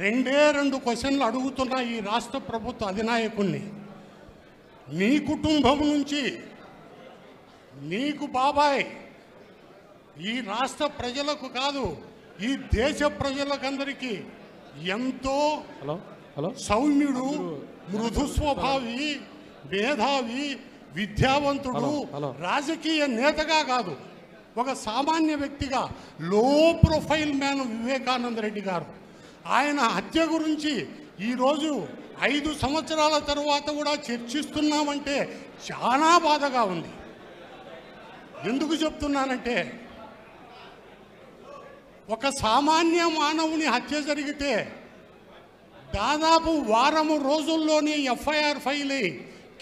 2 క్వశ్చన్లు అడుగుతున్నా ఈ రాష్ట్ర ప్రభుత్వ అధినాయకుణ్ణి. నీ కుటుంబం నుంచి నీకు బాబాయ్ ఈ రాష్ట్ర ప్రజలకు కాదు, ఈ దేశ ప్రజలకందరికీ ఎంతో సౌమ్యుడు, మృదు స్వభావి, మేధావి, విద్యావంతుడు, రాజకీయ నేతగా కాదు, ఒక సామాన్య వ్యక్తిగా లో ప్రొఫైల్ మ్యాన్ వివేకానంద రెడ్డి గారు. ఆయన హత్య గురించి ఈరోజు 5 సంవత్సరాల తరువాత కూడా చర్చిస్తున్నామంటే చాలా బాధగా ఉంది. ఎందుకు చెప్తున్నానంటే, ఒక సామాన్య మానవుని హత్య జరిగితే దాదాపు వారము రోజుల్లోనే ఎఫ్ఐఆర్ ఫైల్ అయ్యి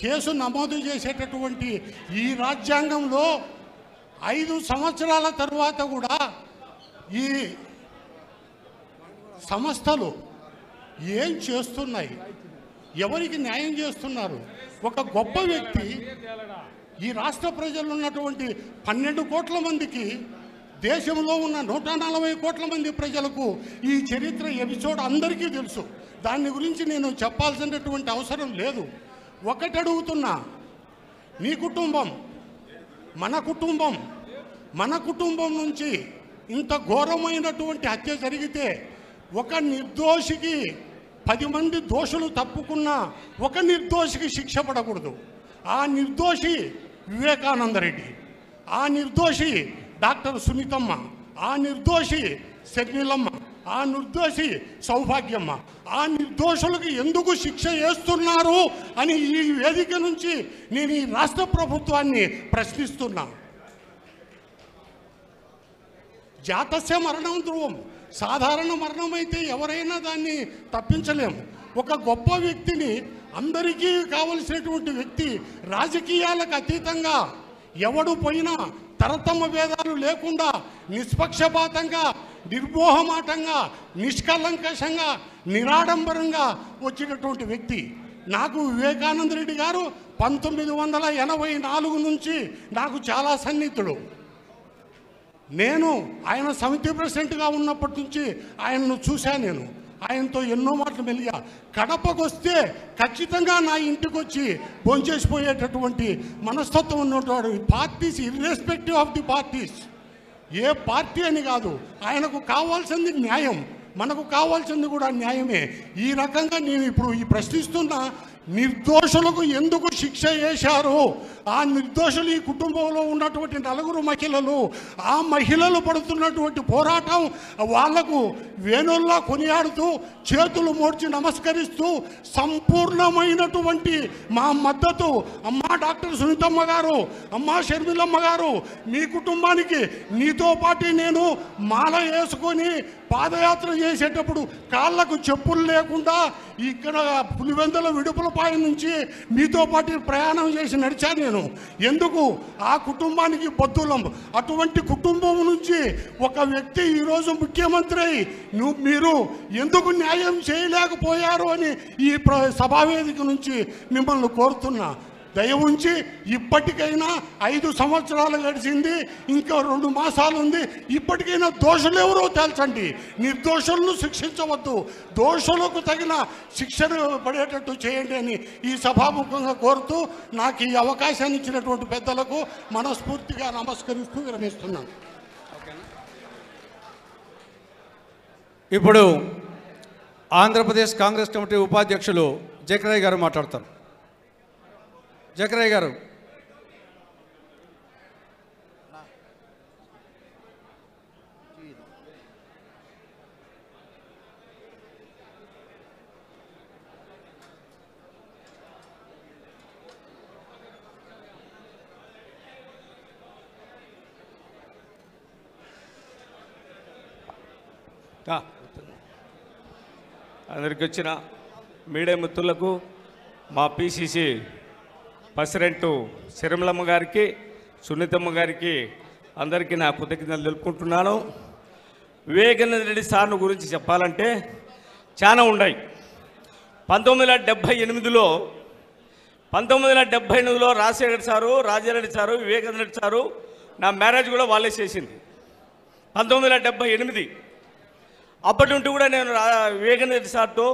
కేసు నమోదు చేసేటటువంటి ఈ రాజ్యాంగంలో 5 సంవత్సరాల తరువాత కూడా ఈ సంస్థలు ఏం చేస్తున్నాయి, ఎవరికి న్యాయం చేస్తున్నారు? ఒక గొప్ప వ్యక్తి ఈ రాష్ట్ర ప్రజలు ఉన్నటువంటి 12 కోట్ల మందికి, దేశంలో ఉన్న 140 కోట్ల మంది ప్రజలకు ఈ చరిత్ర ఎపిసోడ్ అందరికీ తెలుసు. దాని గురించి నేను చెప్పాల్సినటువంటి అవసరం లేదు. ఒకటి అడుగుతున్నా, నీ కుటుంబం, మన కుటుంబం నుంచి ఇంత ఘోరమైనటువంటి హత్య జరిగితే ఒక నిర్దోషికి 10 మంది దోషులు తప్పుకున్నా ఒక నిర్దోషికి శిక్ష పడకూడదు. ఆ నిర్దోషి వివేకానందరెడ్డి, ఆ నిర్దోషి డాక్టర్ సునీతమ్మ, ఆ నిర్దోషి శర్మిలమ్మ, ఆ నిర్దోషి సౌభాగ్యమ్మ. ఆ నిర్దోషులకు ఎందుకు శిక్ష వేస్తున్నారు అని ఈ వేదిక నుంచి నేను ఈ రాష్ట్ర ప్రభుత్వాన్ని ప్రశ్నిస్తున్నా. జాతస్య మరణం ధ్రువం. సాధారణ మరణం అయితే ఎవరైనా దాన్ని తప్పించలేము. ఒక గొప్ప వ్యక్తిని, అందరికీ కావలసినటువంటి వ్యక్తి, రాజకీయాలకు అతీతంగా ఎవడు పోయినా తరతమ భేదాలు లేకుండా నిష్పక్షపాతంగా, నిర్మోహమాటంగా, నిష్కలంకషంగా, నిరాడంబరంగా వచ్చినటువంటి వ్యక్తి. నాకు వివేకానంద రెడ్డి గారు 1984 నుంచి నాకు చాలా సన్నిహితుడు. నేను ఆయన సమితి ప్రెసిడెంట్గా ఉన్నప్పటి నుంచి ఆయనను చూశాను. నేను ఆయనతో ఎన్నో మాటలు మెలిగా. కడపకు వస్తే ఖచ్చితంగా నా ఇంటికి వచ్చి భోంచేసిపోయేటటువంటి మనస్తత్వం ఉన్నవాడు. Parties irrespective of the parties, A party అని కాదు, ఆయనకు కావాల్సింది న్యాయం, మనకు కావాల్సింది కూడా న్యాయమే. ఈ రకంగా నేను ఇప్పుడు ఈ ప్రశ్నిస్తున్న నిర్దోషులకు ఎందుకు శిక్ష వేశారు? ఆ నిర్దోషులు ఈ కుటుంబంలో ఉన్నటువంటి 4 మహిళలు, ఆ మహిళలు పడుతున్నటువంటి పోరాటం వాళ్లకు వేణుల్లా కొనియాడుతూ, చేతులు మోడ్చి నమస్కరిస్తూ, సంపూర్ణమైనటువంటి మా మద్దతు. అమ్మా డాక్టర్ సునీతమ్మ గారు, అమ్మా షర్మిలమ్మ గారు, మీ కుటుంబానికి నీతో పాటు నేను మాల వేసుకొని పాదయాత్ర చేసేటప్పుడు కాళ్ళకు చెప్పులు లేకుండా ఇక్కడ పులివెందుల విడుపులపాయ నుంచి మీతో పాటు ప్రయాణం చేసి నడిచాను నేను. ఎందుకు? ఆ కుటుంబానికి బద్దులం. అటువంటి కుటుంబం నుంచి ఒక వ్యక్తి ఈరోజు ముఖ్యమంత్రి మీరు ఎందుకు న్యాయం చేయలేకపోయారు అని ఈ సభావేదిక నుంచి మిమ్మల్ని కోరుతున్నా. దయ ఉంచి ఇప్పటికైనా 5 సంవత్సరాలు గడిచింది, ఇంకా 2 మాసాలు ఉంది, ఇప్పటికైనా దోషులు ఎవరో తేల్చండి. నిర్దోషులను శిక్షించవద్దు, దోషులకు తగిన శిక్షణ పడేటట్టు చేయండి అని ఈ సభాముఖంగా కోరుతూ నాకు ఈ అవకాశాన్ని ఇచ్చినటువంటి పెద్దలకు మనస్ఫూర్తిగా నమస్కరిస్తూ విరమిస్తున్నాను. ఇప్పుడు ఆంధ్రప్రదేశ్ కాంగ్రెస్ కమిటీ ఉపాధ్యక్షులు జకరయ్య గారు మాట్లాడతారు. జకరయ్య గారు. అందరికి వచ్చిన మీడియా మిత్రులకు, మా పిసిసి ప్రెసిడెంట్ శర్మిలమ్మ గారికి, సునీతమ్మ గారికి అందరికీ నా కృతజ్ఞతలు తెలుపుకుంటున్నాను. వివేకానంద రెడ్డి సార్ను గురించి చెప్పాలంటే చాలా ఉన్నాయి. 1978లో Rajasekhara sir, Raja Reddy sir, Vivekananda Reddy sir నా మ్యారేజ్ కూడా వాళ్ళే చేసింది 1978. అప్పటి నుండి కూడా నేను వివేకానంద రెడ్డి సార్తో,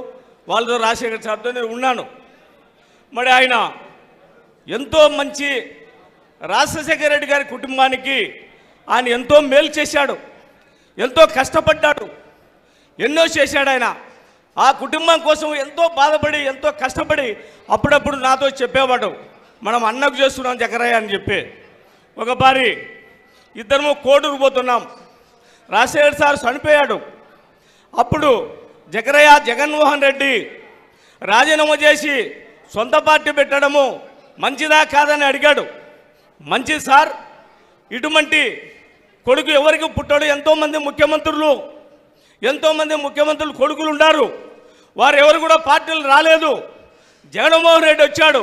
వాళ్ళతో, రాజశేఖర సార్తో నేను ఉన్నాను. మరి ఆయన ఎంతో మంచి రాజశేఖర రెడ్డి గారి కుటుంబానికి ఆయన ఎంతో మేలు చేశాడు, ఎంతో కష్టపడ్డాడు, ఎన్నో చేశాడు. ఆయన ఆ కుటుంబం కోసం ఎంతో బాధపడి, ఎంతో కష్టపడి అప్పుడప్పుడు నాతో చెప్పేవాడు, మనం అన్నకు చేస్తున్నాం జకరయ్య అని చెప్పి. ఒకసారి ఇద్దరము కోటూరు పోతున్నాం, రాజశేఖర సార్ చనిపోయాడు. అప్పుడు జకరయ్య జగన్మోహన్ రెడ్డి రాజీనామా చేసి సొంత పార్టీ పెట్టడము మంచిదా కాదని అడిగాడు. మంచిది సార్, ఇటువంటి కొడుకు ఎవరికి పుట్టాడు? ఎంతోమంది ముఖ్యమంత్రులు కొడుకులు ఉన్నారు, వారు ఎవరు కూడా పార్టీలు రాలేదు. జగన్మోహన్ రెడ్డి వచ్చాడు,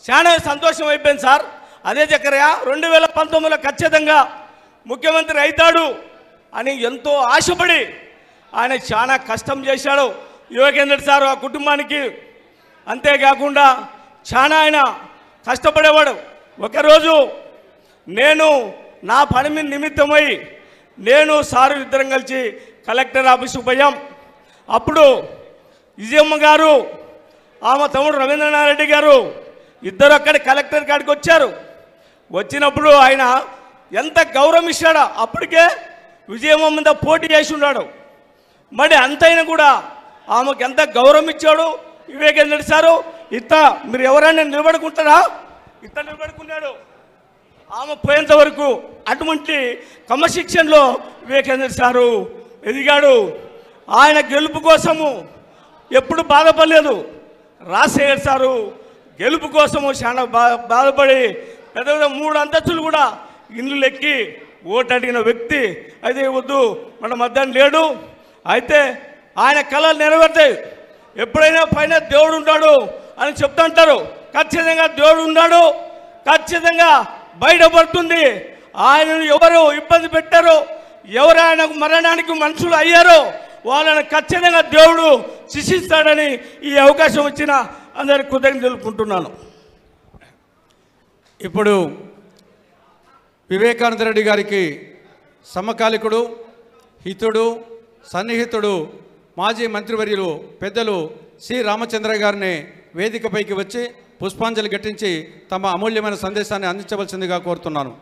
చాలా సంతోషం అయిపోయింది సార్. అదే జకరయ్య 2019లో ఖచ్చితంగా ముఖ్యమంత్రి అవుతాడు అని ఎంతో ఆశపడి ఆయన చాలా కష్టం చేశాడు వివేకానంద సార్ ఆ కుటుంబానికి. అంతేకాకుండా చాలా ఆయన కష్టపడేవాడు. ఒకరోజు నేను నా పని మీద నిమిత్తమై నేను సారు ఇద్దరం కలిసి కలెక్టర్ ఆఫీసుకు పోయాం. అప్పుడు విజయమ్మ గారు, ఆమె తమ్ముడు రవీంద్రనాథ్ రెడ్డి గారు ఇద్దరు అక్కడ కలెక్టర్ కాడికి వచ్చారు. వచ్చినప్పుడు ఆయన ఎంత గౌరవం ఇచ్చాడో, అప్పటికే విజయమ్మ మీద పోటీ చేసి ఉన్నాడు. మరి అంతైనా కూడా ఆమెకు ఎంత గౌరవం ఇచ్చాడు వివేకానంద సారు. మీరు ఎవరైనా నిలబడుకుంటారా? నిలబడుకున్నాడు ఆమె పోయేంత వరకు. అటువంటి క్రమశిక్షణలో వివేకానంద సారు ఎదిగాడు. ఆయన గెలుపు కోసము ఎప్పుడు బాధపడలేదు. రాజశేఖర్ సారు గెలుపు కోసము చాలా బాధపడి పెద్ద 3 అంతస్తులు కూడా ఇండ్లు ఎక్కి ఓటు అడిగిన వ్యక్తి. అయితే వద్దు, మన మధ్యాహ్నం లేడు. అయితే ఆయన కళలు నెరవేరుతాయి. ఎప్పుడైనా పైన దేవుడు ఉన్నాడు అని చెప్తుంటారు. ఖచ్చితంగా దేవుడు ఉన్నాడు, ఖచ్చితంగా బయటపడుతుంది. ఆయనను ఎవరు ఇబ్బంది పెట్టారో, ఎవరు ఆయనకు మరణానికి మనుషులు అయ్యారో వాళ్ళని ఖచ్చితంగా దేవుడు శిక్షిస్తాడని ఈ అవకాశం వచ్చిన అందరికి కృతజ్ఞతలు తెలుపుకుంటున్నాను. ఇప్పుడు వివేకానంద రెడ్డి గారికి సమకాలికుడు, హితుడు, సన్నిహితుడు, మాజీ మంత్రివర్యులు పెద్దలు సి రామచంద్రయ్య గారిని వేదికపైకి వచ్చి పుష్పాంజలి ఘటించి తమ అమూల్యమైన సందేశాన్ని అందించవలసిందిగా కోరుతున్నాను.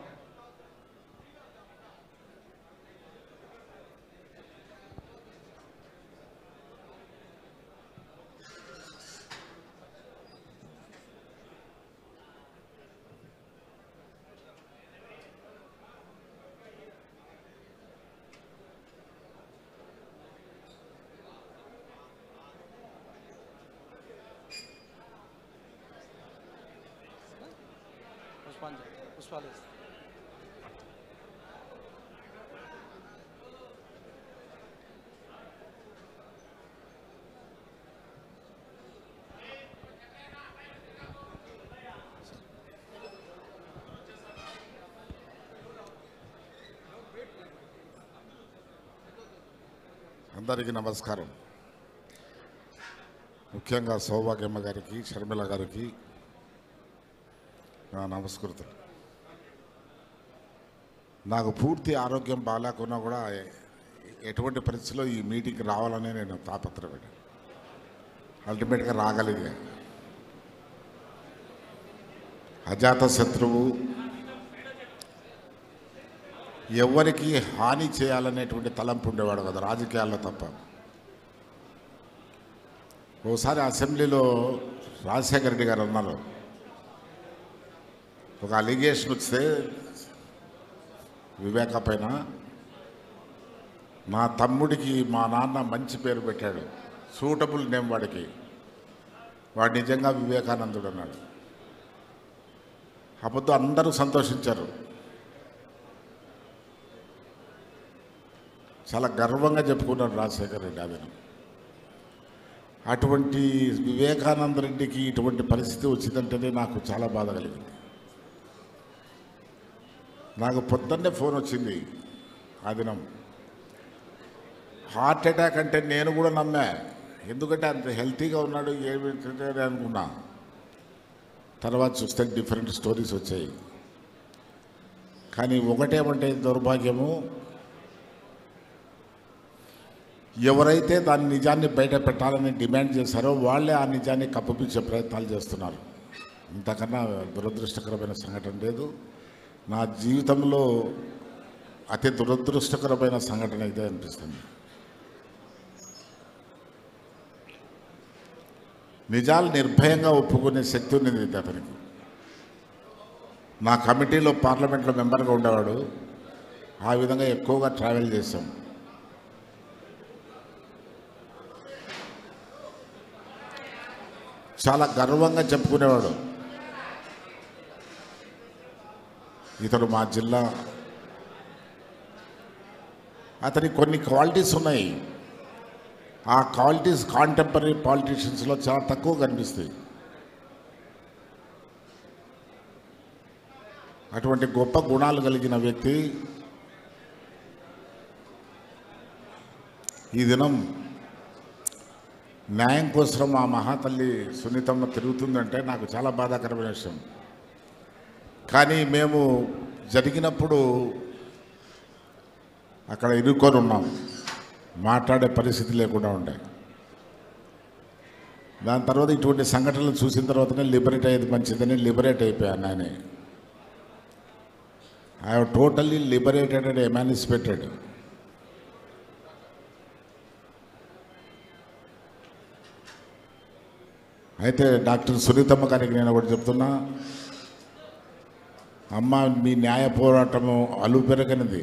అందరికీ నమస్కారం. ముఖ్యంగా సౌభాగ్యమ్మ గారికి, షర్మిల గారికి, నమస్కృతం. నాకు పూర్తి ఆరోగ్యం బాగాలేకున్నా కూడా ఎటువంటి పరిస్థితుల్లో ఈ మీటింగ్కి రావాలని నేను తాపత్రపడ్డాను. అల్టిమేట్గా రాగలిగా. అజాత శత్రువు, ఎవరికి హాని చేయాలనేటువంటి తలంపు ఉండేవాడు కదా రాజకీయాల్లో తప్ప. ఓసారి అసెంబ్లీలో రాజశేఖర రెడ్డి గారు అన్నారు, ఒక అలిగేషన్ వస్తే వివేక పైన, మా తమ్ముడికి మా నాన్న మంచి పేరు పెట్టాడు, సూటబుల్ నేమ్ వాడికి, వాడు నిజంగా వివేకానందుడు అన్నాడు. అప్పుడు అందరూ సంతోషించారు. చాలా గర్వంగా చెప్పుకున్నాడు రాజశేఖర రెడ్డి ఆ దినం. అటువంటి వివేకానంద రెడ్డికి ఇటువంటి పరిస్థితి వచ్చిందంటేనే నాకు చాలా బాధ కలిగింది. నాకు పొద్దున్నే ఫోన్ వచ్చింది ఆ దినం. హార్ట్ అటాక్ అంటే నేను కూడా నమ్మా, ఎందుకంటే అంత హెల్తీగా ఉన్నాడు ఏమి అనుకున్నా. తర్వాత చూస్తే డిఫరెంట్ స్టోరీస్ వచ్చాయి. కానీ ఒకటేమంటే దౌర్భాగ్యము, ఎవరైతే దాని నిజాన్ని బయట పెట్టాలని డిమాండ్ చేశారో వాళ్ళే ఆ నిజాన్ని కప్పిపించే ప్రయత్నాలు చేస్తున్నారు. ఇంతకన్నా దురదృష్టకరమైన సంఘటన లేదు. నా జీవితంలో అతి దురదృష్టకరమైన సంఘటన ఇదే అనిపిస్తుంది. నిజాలు నిర్భయంగా ఒప్పుకునే శక్తి ఉంది అతనికి. నా కమిటీలో పార్లమెంట్లో మెంబర్గా ఉండేవాడు. ఆ విధంగా ఎక్కువగా ట్రావెల్ చేశాం. చాలా గర్వంగా చెప్పుకునేవాడు, ఇతడు మా జిల్లా. అతనికి కొన్ని క్వాలిటీస్ ఉన్నాయి. ఆ క్వాలిటీస్ కాంటెంపరీ పాలిటీషియన్స్లో చాలా తక్కువ కనిపిస్తాయి. అటువంటి గొప్ప గుణాలు కలిగిన వ్యక్తి ఈ దినం న్యాయం కోసం ఆ మహాతల్లి సునీతమ్మ తిరుగుతుందంటే నాకు చాలా బాధాకరమైన విషయం. కానీ మేము జరిగినప్పుడు అక్కడ ఇరుక్కొని ఉన్నాం, మాట్లాడే పరిస్థితి లేకుండా ఉండే. దాని తర్వాత ఇటువంటి సంఘటనలు చూసిన తర్వాతనే లిబరేట్ అయ్యేది మంచిదని లిబరేట్ అయిపోయాను. ఆయన I have totally liberated and emancipated. అయితే డాక్టర్ సునీతమ్మ గారికి నేను ఒకటి చెప్తున్నా, అమ్మ మీ న్యాయ పోరాటము అలుపెరగనిది,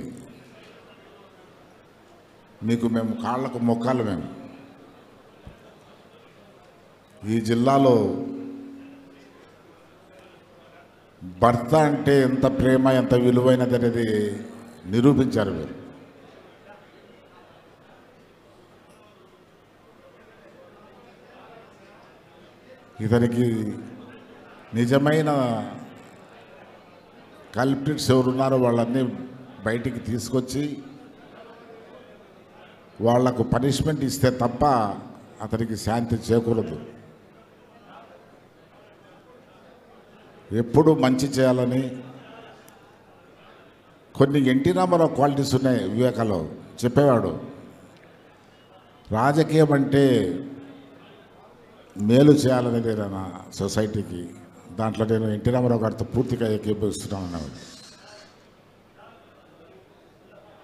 మీకు మేము కాళ్ళకు మొక్కాలు. మేము ఈ జిల్లాలో భర్త అంటే ఎంత ప్రేమ, ఎంత విలువైనది అనేది నిరూపించారు మీరు. ఇతనికి నిజమైన కల్ప్రిట్స్ ఎవరున్నారో వాళ్ళన్నీ బయటికి తీసుకొచ్చి వాళ్లకు పనిష్మెంట్ ఇస్తే తప్ప అతనికి శాంతి చేకూరదు. ఎప్పుడు మంచి చేయాలని కొన్ని ఎన్టీ రామారావు క్వాలిటీస్ ఉన్నాయి. వివేకాలో చెప్పేవాడు, రాజకీయం అంటే మేలు చేయాలనేది నా సొసైటీకి. దాంట్లో నేను ఎన్టీ రామారావు గారితో పూర్తిగా ఏకీభవిస్తున్నాను అన్నాడు.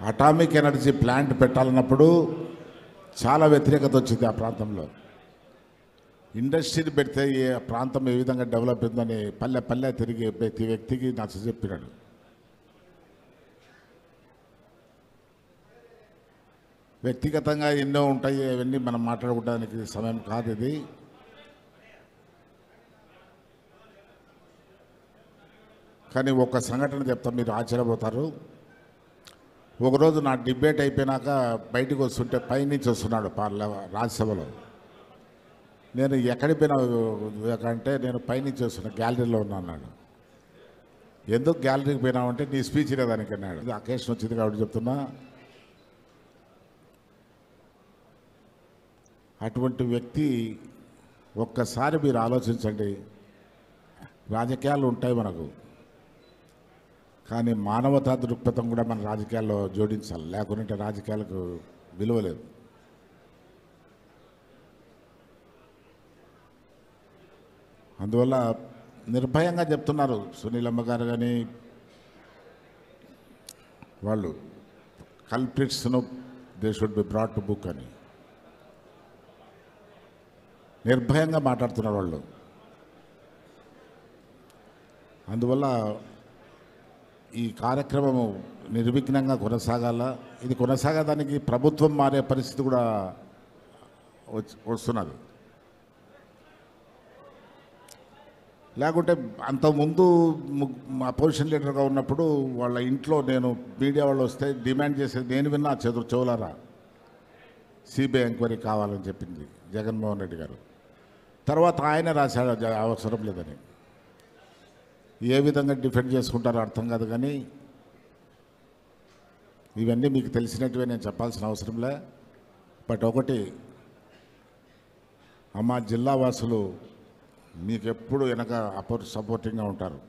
అటామిక్ ఎనర్జీ ప్లాంట్ పెట్టాలన్నప్పుడు చాలా వ్యతిరేకత వచ్చింది ఆ ప్రాంతంలో. ఇండస్ట్రీని పెడితే ఏ ప్రాంతం ఏ విధంగా డెవలప్ అయిందని పల్లె పల్లె తిరిగి ప్రతి వ్యక్తికి నచ్చ చెప్పినాడు. వ్యక్తిగతంగా ఎన్నో ఉంటాయి, అవన్నీ మనం మాట్లాడుకోవడానికి సమయం కాదు ఇది. కానీ ఒక సంఘటన చెప్తా, మీరు ఆశ్చర్యపోతారు. ఒకరోజు నా డిబేట్ అయిపోయినాక బయటకు వస్తుంటే పైనుంచి వస్తున్నాడు రాజ్యసభలో. నేను ఎక్కడికి పోయినా అంటే నేను పైనుంచి వస్తున్నా, గ్యాలరీలో ఉన్నా అన్నాడు. ఎందుకు గ్యాలరీకి పోయినామంటే నీ స్పీచ్ లేదానికి అన్నాడు. అకేషన్ వచ్చింది కాబట్టి చెప్తున్నా. అటువంటి వ్యక్తి ఒక్కసారి మీరు ఆలోచించండి, రాజకీయాలు ఉంటాయి మనకు, కానీ మానవతా దృక్పథం కూడా మన రాజకీయాల్లో జోడించాలి, లేకుంటే రాజకీయాలకు విలువ లేదు. అందువల్ల నిర్భయంగా చెప్తున్నారు సునీలమ్మ గారు కానీ వాళ్ళు, కల్ప్రిట్స్ను they should be brought to book అని నిర్భయంగా మాట్లాడుతున్నారు వాళ్ళు. అందువల్ల ఈ కార్యక్రమము నిర్విఘ్నంగా కొనసాగాల. ఇది కొనసాగడానికి ప్రభుత్వం మారే పరిస్థితి కూడా వస్తున్నది. లేకుంటే అంతకుముందు అపోజిషన్ లీడర్గా ఉన్నప్పుడు వాళ్ళ ఇంట్లో నేను మీడియా వాళ్ళు వస్తే డిమాండ్ చేసేది నేను విన్నా చెవులారా, సిబిఐ ఎంక్వైరీ కావాలని చెప్పింది జగన్మోహన్ రెడ్డి గారు. తర్వాత ఆయన రాశాడు అవసరం లేదని. ఏ విధంగా డిఫెండ్ చేసుకుంటారో అర్థం కాదు, కానీ ఇవన్నీ మీకు తెలిసినట్టువే, నేను చెప్పాల్సిన అవసరంలే. బట్ ఒకటి అమ్మ, జిల్లా వాసులు మీకు ఎప్పుడు వెనక సపోర్టింగ్గా ఉంటారు.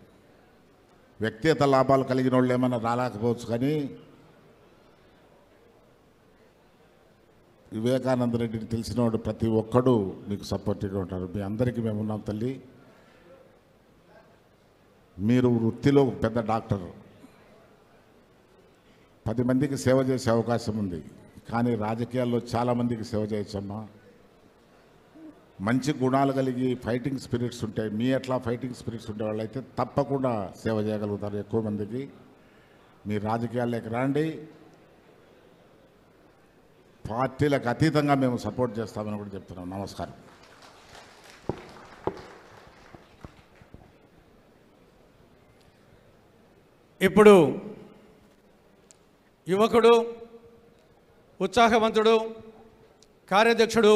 వ్యక్తిగత లాభాలు కలిగిన వాళ్ళు ఏమైనా రాలేకపోవచ్చు, కానీ వివేకానంద రెడ్డిని తెలిసినవాడు ప్రతి ఒక్కడు మీకు సపోర్టివ్గా ఉంటారు. మీ అందరికీ మేము ఉన్నాం తల్లి. మీరు వృత్తిలో పెద్ద డాక్టర్, 10 మందికి సేవ చేసే అవకాశం ఉంది, కానీ రాజకీయాల్లో చాలామందికి సేవ చేయొచ్చమ్మా. మంచి గుణాలు కలిగి ఫైటింగ్ స్పిరిట్స్ ఉంటాయి. మీ ఎట్లా ఫైటింగ్ స్పిరిట్స్ ఉండే వాళ్ళైతే తప్పకుండా సేవ చేయగలుగుతారు ఎక్కువ మందికి. మీ రాజకీయాల్లోకి రండి, పార్టీలకు అతీతంగా మేము సపోర్ట్ చేస్తామని కూడా చెప్తున్నాం. నమస్కారం. ఇప్పుడు యువకుడు, ఉత్సాహవంతుడు, కార్యాధ్యక్షుడు,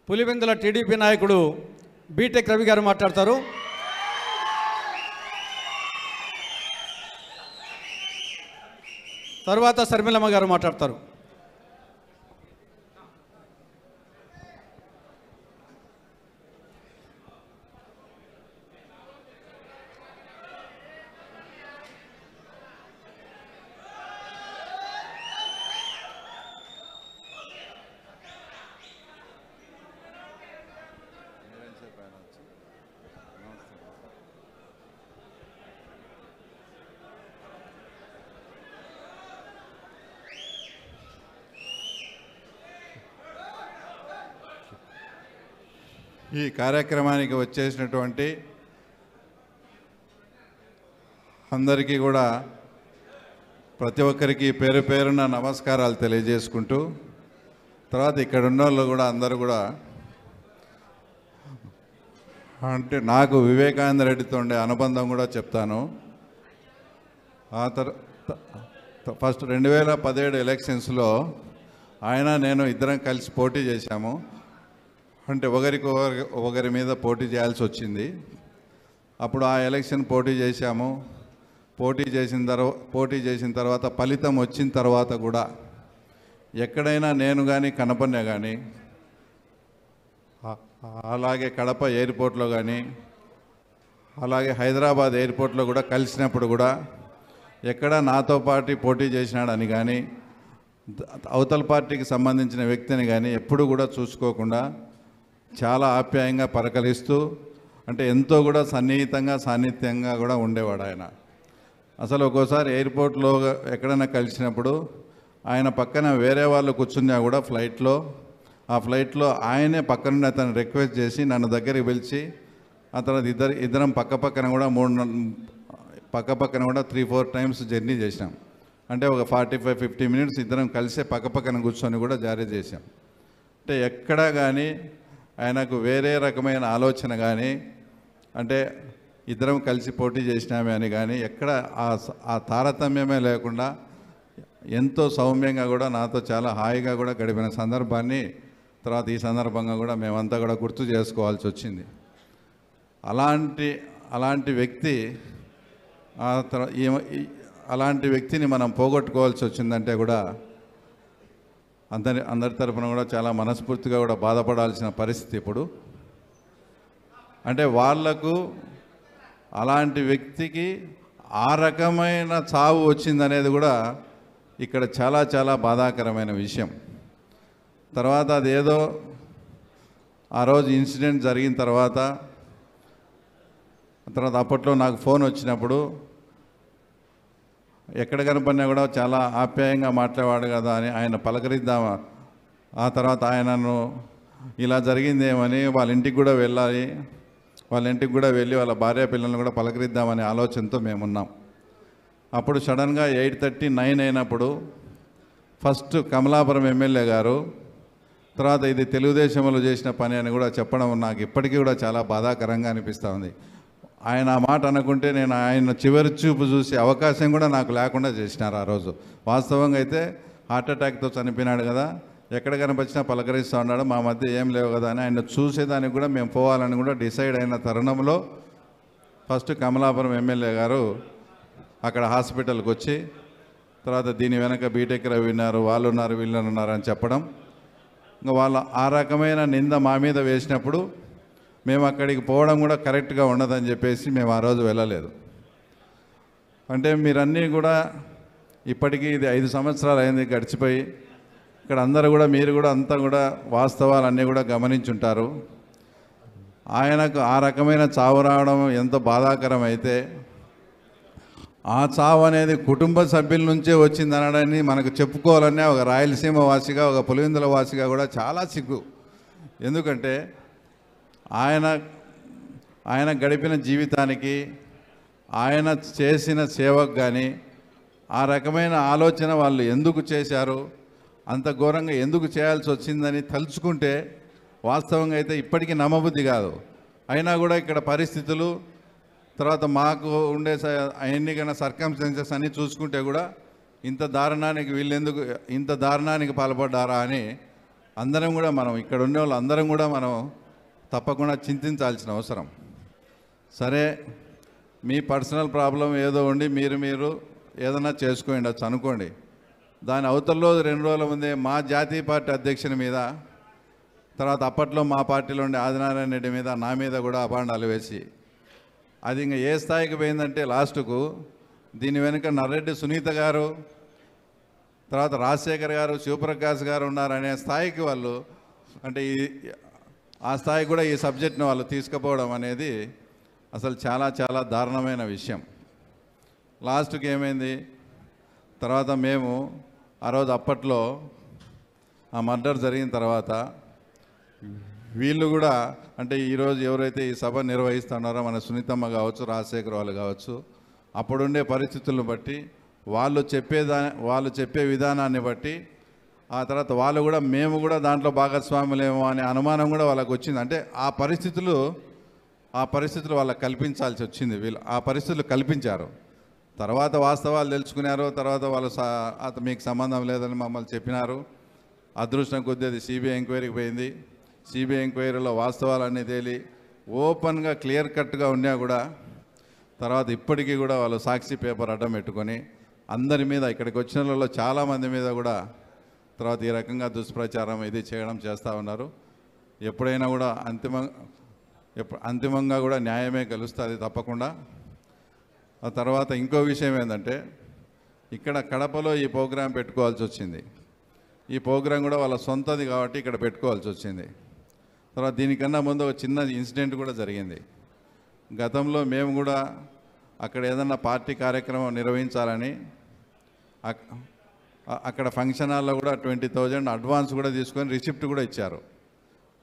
పులివెందుల టీడీపీ నాయకుడు బీటెక్ రవి గారు మాట్లాడతారు. తర్వాత శర్మిలమ్మ గారు మాట్లాడతారు. ఈ కార్యక్రమానికి వచ్చేసినటువంటి అందరికీ కూడా ప్రతి ఒక్కరికి పేరు పేరున నమస్కారాలు తెలియజేసుకుంటూ, తర్వాత ఇక్కడ ఉన్న వాళ్ళు కూడా అందరూ కూడా, అంటే నాకు వివేకానంద రెడ్డితో ఉండే అనుబంధం కూడా చెప్తాను. ఆ ఫస్ట్ 2017 ఎలక్షన్స్లో ఆయన నేను ఇద్దరం కలిసి పోటీ చేశాము. అంటే ఒకరి మీద పోటీ చేయాల్సి వచ్చింది. అప్పుడు ఆ ఎలక్షన్ పోటీ చేశాము. పోటీ చేసిన తర్వాత ఫలితం వచ్చిన తర్వాత కూడా ఎక్కడైనా నేను కానీ కనపడినా కానీ, అలాగే కడప ఎయిర్పోర్ట్లో కానీ, అలాగే హైదరాబాద్ ఎయిర్పోర్ట్లో కూడా కలిసినప్పుడు కూడా ఎక్కడ నాతో పాటు పోటీ చేసినాడని కానీ, అవతల పార్టీకి సంబంధించిన వ్యక్తిని కానీ ఎప్పుడు కూడా చూసుకోకుండా చాలా ఆప్యాయంగా పలకరిస్తూ, అంటే ఎంతో కూడా సన్నిహితంగా సాన్నిధ్యంగా కూడా ఉండేవాడు ఆయన. అసలు ఒక్కోసారి ఎయిర్పోర్ట్లో ఎక్కడైనా కలిసినప్పుడు ఆయన పక్కన వేరే వాళ్ళు కూర్చున్నా కూడా ఆ ఫ్లైట్లో ఆయనే పక్కన అతను రిక్వెస్ట్ చేసి నన్ను దగ్గరికి పిలిచి, ఆ తర్వాత ఇద్దరం పక్కపక్కన కూడా 3-4 టైమ్స్ జర్నీ చేసినాం. అంటే ఒక 45-50 మినిట్స్ ఇద్దరం కలిసే పక్కపక్కన కూర్చొని కూడా జారీ చేశాం. అంటే ఎక్కడా కానీ ఆయనకు వేరే రకమైన ఆలోచన కానీ, అంటే ఇద్దరం కలిసి పోటీ చేసినామే అని కానీ ఎక్కడ ఆ తారతమ్యమే లేకుండా ఎంతో సౌమ్యంగా కూడా నాతో చాలా హాయిగా కూడా గడిపిన సందర్భాన్ని తర్వాత ఈ సందర్భంగా కూడా మేమంతా కూడా గుర్తు చేసుకోవాల్సి వచ్చింది. అలాంటి వ్యక్తి అలాంటి వ్యక్తిని మనం పోగొట్టుకోవాల్సి వచ్చిందంటే కూడా అందరి తరఫున కూడా చాలా మనస్ఫూర్తిగా కూడా బాధపడాల్సిన పరిస్థితి. ఇప్పుడు అంటే వాళ్లకు అలాంటి వ్యక్తికి ఆ రకమైన చావు వచ్చిందనేది కూడా ఇక్కడ చాలా చాలా బాధాకరమైన విషయం. తర్వాత అదేదో ఆ రోజు ఇన్సిడెంట్ జరిగిన తర్వాత అప్పట్లో నాకు ఫోన్ వచ్చినప్పుడు ఎక్కడ కనపడినా కూడా చాలా ఆప్యాయంగా మాట్లాడేవాడు కదా అని ఆయన పలకరిద్దామా. ఆ తర్వాత ఆయనను ఇలా జరిగిందేమని వాళ్ళ ఇంటికి కూడా వెళ్ళాలి, వాళ్ళ ఇంటికి కూడా వెళ్ళి వాళ్ళ భార్య పిల్లల్ని కూడా పలకరిద్దామనే ఆలోచనతో మేమున్నాం. అప్పుడు సడన్గా 8:39 అయినప్పుడు ఫస్ట్ కమలాపురం ఎమ్మెల్యే గారు, తర్వాత ఇది తెలుగుదేశంలో చేసిన పని అని కూడా చెప్పడం నాకు ఇప్పటికీ కూడా చాలా బాధాకరంగా అనిపిస్తూ ఉంది. ఆయన ఆ మాట అనుకుంటే నేను ఆయన చివరి చూపు చూసే అవకాశం కూడా నాకు లేకుండా చేసినారు ఆ రోజు. వాస్తవంగా అయితే హార్ట్ అటాక్తో చనిపోయినాడు కదా, ఎక్కడ కనిపించినా పలకరిస్తూ ఉన్నాడు, మా మధ్య ఏం లేవు కదా అని ఆయన చూసేదానికి కూడా మేము పోవాలని కూడా డిసైడ్ అయిన తరుణంలో ఫస్ట్ కమలాపురం ఎమ్మెల్యే గారు అక్కడ హాస్పిటల్కి వచ్చి, తర్వాత దీని వెనక బీటెక్ రవి ఉన్నారు, వాళ్ళు ఉన్నారు, వీళ్ళు ఉన్నారు అని చెప్పడం, ఇంకా వాళ్ళ ఆ రకమైన నింద మా మీద వేసినప్పుడు మేము అక్కడికి పోవడం కూడా కరెక్ట్గా ఉండదని చెప్పేసి మేము ఆ రోజు వెళ్ళలేదు. అంటే మీరన్నీ కూడా ఇప్పటికీ ఇది 5 సంవత్సరాలు అయింది గడిచిపోయి, ఇక్కడ అందరూ కూడా మీరు కూడా అంతా కూడా వాస్తవాలన్నీ కూడా గమనించుంటారు. ఆయనకు ఆ రకమైన చావు రావడం ఎంతో బాధాకరం అయితే, ఆ చావు అనేది కుటుంబ సభ్యుల నుంచే వచ్చిందనడాన్ని మనకు చెప్పుకోవాలనే ఒక రాయలసీమ వాసిగా, ఒక పులివెందుల వాసిగా కూడా చాలా సిగ్గు. ఎందుకంటే ఆయన గడిపిన జీవితానికి, ఆయన చేసిన సేవకు కానీ ఆ రకమైన ఆలోచన వాళ్ళు ఎందుకు చేశారు, అంత ఘోరంగా ఎందుకు చేయాల్సి వచ్చిందని తలుచుకుంటే వాస్తవంగా అయితే ఇప్పటికీ నమ్మబుద్ధి కాదు. అయినా కూడా ఇక్కడ పరిస్థితులు, తర్వాత మాకు ఉండే ఎన్నికైన సర్కమ్స్టెన్సెస్ అన్నీ చూసుకుంటే కూడా ఇంత దారుణానికి పాల్పడ్డారా అని అందరం కూడా మనం ఇక్కడ ఉండే వాళ్ళు అందరం కూడా మనం తప్పకుండా చింతించాల్సిన అవసరం. సరే, మీ పర్సనల్ ప్రాబ్లం ఏదో ఉండి మీరు ఏదైనా చేసుకోండి అనుకోండి. దాని అవతల్లో 2 రోజుల ముందే మా జాతీయ పార్టీ అధ్యక్షుని మీద, తర్వాత అప్పట్లో మా పార్టీలో ఉండే ఆదినారాయణ రెడ్డి మీద, నా మీద కూడా అపాండాలు వేసి, అది ఇంకా ఏ స్థాయికి పోయిందంటే లాస్ట్కు దీని వెనుక నర్రెడ్డి సునీత గారు, తర్వాత రాజశేఖర్ గారు, శివప్రకాష్ గారు ఉన్నారనే స్థాయికి వాళ్ళు, అంటే ఆ స్థాయికి కూడా ఈ సబ్జెక్ట్ని వాళ్ళు తీసుకుపోవడం అనేది అసలు చాలా చాలా దారుణమైన విషయం. లాస్ట్కి ఏమైంది, తర్వాత మేము ఆ రోజు అప్పట్లో ఆ మర్డర్ జరిగిన తర్వాత వీళ్ళు కూడా, అంటే ఈరోజు ఎవరైతే ఈ సభ నిర్వహిస్తున్నారో మన సునీతమ్మ కావచ్చు, రాజశేఖర్ వాళ్ళు కావచ్చు, అప్పుడుండే పరిస్థితులను బట్టి వాళ్ళు చెప్పే విధానాన్ని బట్టి ఆ తర్వాత వాళ్ళు కూడా మేము కూడా దాంట్లో భాగస్వాములేమో అనే అనుమానం కూడా వాళ్ళకు వచ్చింది. అంటే ఆ పరిస్థితులు వాళ్ళకి కల్పించాల్సి వచ్చింది. వీళ్ళు ఆ పరిస్థితులు కల్పించారు. తర్వాత వాస్తవాలు తెలుసుకున్నారు. తర్వాత వాళ్ళు మీకు సంబంధం లేదని మమ్మల్ని చెప్పినారు. అదృష్టం కొద్దీ అది సిబిఐ ఎంక్వైరీకి పోయింది. సిబిఐ ఎంక్వైరీలో వాస్తవాలన్నీ తేలి ఓపెన్గా క్లియర్ కట్గా ఉన్నా కూడా తర్వాత ఇప్పటికీ కూడా వాళ్ళు సాక్షి పేపర్ అడ్డం పెట్టుకొని అందరి మీద, ఇక్కడికి వచ్చిన వాళ్ళలో చాలామంది మీద కూడా తర్వాత ఈ రకంగా దుష్ప్రచారం ఇది చేయడం చేస్తూ ఉన్నారు. ఎప్పుడైనా కూడా అంతిమంగా కూడా న్యాయమే గెలుస్తుంది తప్పకుండా. ఆ తర్వాత ఇంకో విషయం ఏంటంటే, ఇక్కడ కడపలో ఈ ప్రోగ్రాం పెట్టుకోవాల్సి వచ్చింది. ఈ ప్రోగ్రాం కూడా వాళ్ళ సొంతది కాబట్టి ఇక్కడ పెట్టుకోవాల్సి వచ్చింది. తర్వాత దీనికన్నా ముందు ఒక చిన్న ఇన్సిడెంట్ కూడా జరిగింది. గతంలో మేము కూడా అక్కడ ఏదన్నా పార్టీ కార్యక్రమం నిర్వహించాలని అక్కడ ఫంక్షన్ హాల్లో కూడా 20,000 అడ్వాన్స్ కూడా తీసుకొని రిసిప్ట్ కూడా ఇచ్చారు.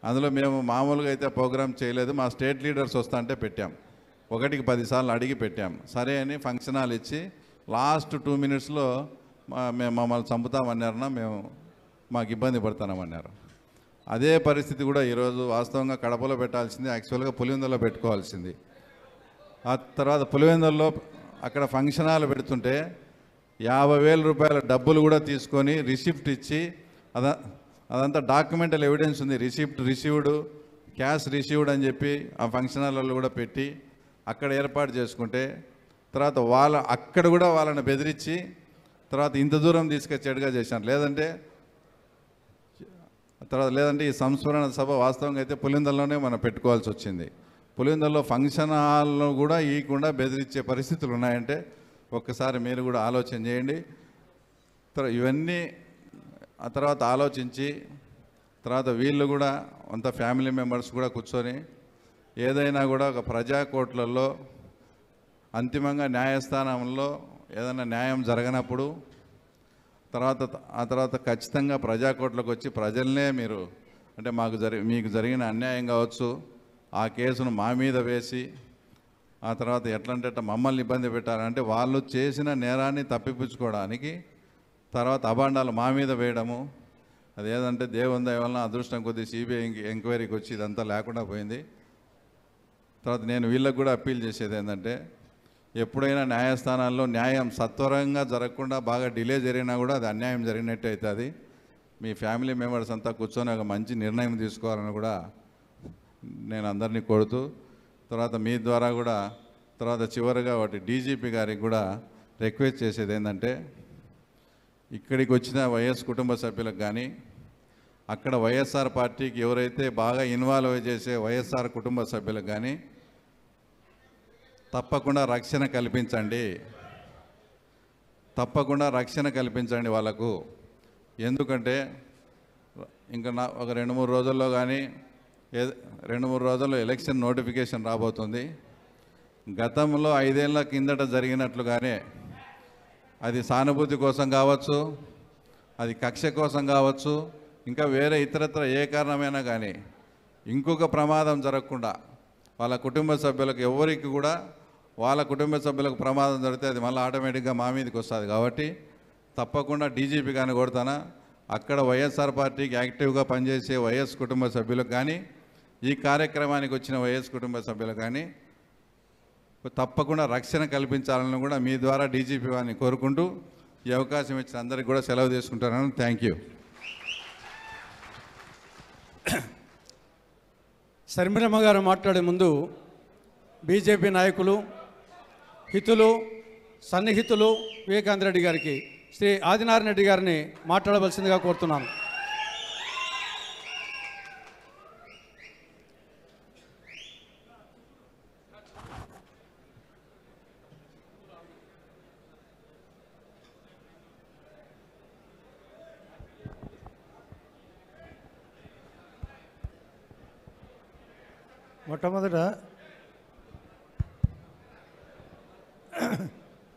అందులో మేము మామూలుగా అయితే ప్రోగ్రామ్ చేయలేదు, మా స్టేట్ లీడర్స్ వస్తా అంటే పెట్టాం. 1కి 10 సార్లు అడిగి పెట్టాం. సరే అని ఫంక్షన్ హాల్ ఇచ్చి లాస్ట్ 2 మినిట్స్లో మేము మమ్మల్ని చంపుతామన్నారన్నా, మాకు ఇబ్బంది పడతామన్నారు. అదే పరిస్థితి కూడా ఈరోజు వాస్తవంగా కడపలో పెట్టాల్సింది, యాక్చువల్గా పులివెందులో పెట్టుకోవాల్సింది. ఆ తర్వాత పులివెందుల్లో అక్కడ ఫంక్షన్ హాల్ పెడుతుంటే 50,000 రూపాయల డబ్బులు కూడా తీసుకొని రిసిప్ట్ ఇచ్చి, అదంతా డాక్యుమెంటల్ ఎవిడెన్స్ ఉంది, రిసిప్ట్ రిసీవ్డ్, క్యాష్ రిసీవ్డ్ అని చెప్పి ఆ ఫంక్షన్ హాల్లో కూడా పెట్టి అక్కడ ఏర్పాటు చేసుకుంటే, తర్వాత అక్కడ కూడా వాళ్ళని బెదిరించి తర్వాత ఇంత దూరం తీసుకొచ్చేట్టుగా చేశారు. లేదంటే ఈ సంస్మరణ సభ వాస్తవంగా అయితే పులివెందుల్లోనే మనం పెట్టుకోవాల్సి వచ్చింది. పులివెందులలో ఫంక్షన్ హాల్లో కూడా ఇవ్వకుండా బెదిరించే పరిస్థితులు ఉన్నాయంటే ఒక్కసారి మీరు కూడా ఆలోచన చేయండి. ఇవన్నీ ఆ తర్వాత ఆలోచించి తర్వాత వీళ్ళు కూడా అంత ఫ్యామిలీ మెంబర్స్ కూడా కూర్చొని ఏదైనా కూడా ఒక ప్రజా కోర్టులలో అంతిమంగా న్యాయస్థానంలో ఏదైనా న్యాయం జరగనప్పుడు ఆ తర్వాత ఖచ్చితంగా ప్రజా కోర్టులకు వచ్చి ప్రజలనే మీరు అంటే మీకు జరిగిన అన్యాయం కావచ్చు ఆ కేసును మా మీద వేసి ఆ తర్వాత ఎట్లంటే మమ్మల్ని ఇబ్బంది పెట్టారంటే వాళ్ళు చేసిన నేరాన్ని తప్పిపుచ్చుకోవడానికి తర్వాత అభాండాలు మా మీద వేయడము అదేదంటే దేవుని దయ వలన అదృష్టం కొద్ది సిబిఐ ఎంక్వైరీకి వచ్చి ఇదంతా లేకుండా పోయింది. తర్వాత నేను వీళ్ళకు కూడా అప్పీల్ చేసేది ఏంటంటే ఎప్పుడైనా న్యాయస్థానాల్లో న్యాయం సత్వరంగా జరగకుండా బాగా డిలే జరిగినా కూడా అది అన్యాయం జరిగినట్టు అవుతుంది. మీ ఫ్యామిలీ మెంబర్స్ అంతా కూర్చొని ఒక మంచి నిర్ణయం తీసుకోవాలని కూడా నేను అందరినీ కోరుతూ తర్వాత మీ ద్వారా కూడా తర్వాత చివరిగా ఒకటి డీజీపీ గారికి కూడా రిక్వెస్ట్ చేసేది ఏంటంటే ఇక్కడికి వచ్చిన వైఎస్ కుటుంబ సభ్యులకు కానీ అక్కడ వైఎస్ఆర్ పార్టీకి ఎవరైతే బాగా ఇన్వాల్వ్ చేసే వైఎస్ఆర్ కుటుంబ సభ్యులకు కానీ తప్పకుండా రక్షణ కల్పించండి వాళ్ళకు. ఎందుకంటే ఇంకా ఒక 2-3 రోజుల్లో కానీ 2-3 రోజుల్లో ఎలక్షన్ నోటిఫికేషన్ రాబోతుంది. గతంలో 5 ఏళ్ల కిందట జరిగినట్లుగానే అది సానుభూతి కోసం కావచ్చు, అది కక్ష కోసం కావచ్చు, ఇంకా వేరే ఇతరత్ర ఏ కారణమైనా కానీ ఇంకొక ప్రమాదం జరగకుండా వాళ్ళ కుటుంబ సభ్యులకు ఎవరికి కూడా వాళ్ళ కుటుంబ సభ్యులకు ప్రమాదం జరిగితే అది మళ్ళీ ఆటోమేటిక్గా మా మీదకి వస్తుంది. కాబట్టి తప్పకుండా డీజీపీ కానీ కొడతానా అక్కడ వైఎస్ఆర్ పార్టీకి యాక్టివ్గా పనిచేసే వైఎస్ కుటుంబ సభ్యులకు కానీ ఈ కార్యక్రమానికి వచ్చిన వైఎస్ కుటుంబ సభ్యులకు కానీ తప్పకుండా రక్షణ కల్పించాలని కూడా మీ ద్వారా డీజీపీ వారిని కోరుకుంటూ ఈ అవకాశం ఇచ్చిన అందరికీ కూడా సెలవు తీసుకుంటున్నాను. Thank you. శర్మిలమ్మ గారు మాట్లాడే ముందు బీజేపీ నాయకులు హితులు సన్నిహితులు వివేకానంద రెడ్డి గారికి శ్రీ ఆదినారాయణ రెడ్డి గారిని మాట్లాడవలసిందిగా కోరుతున్నాను.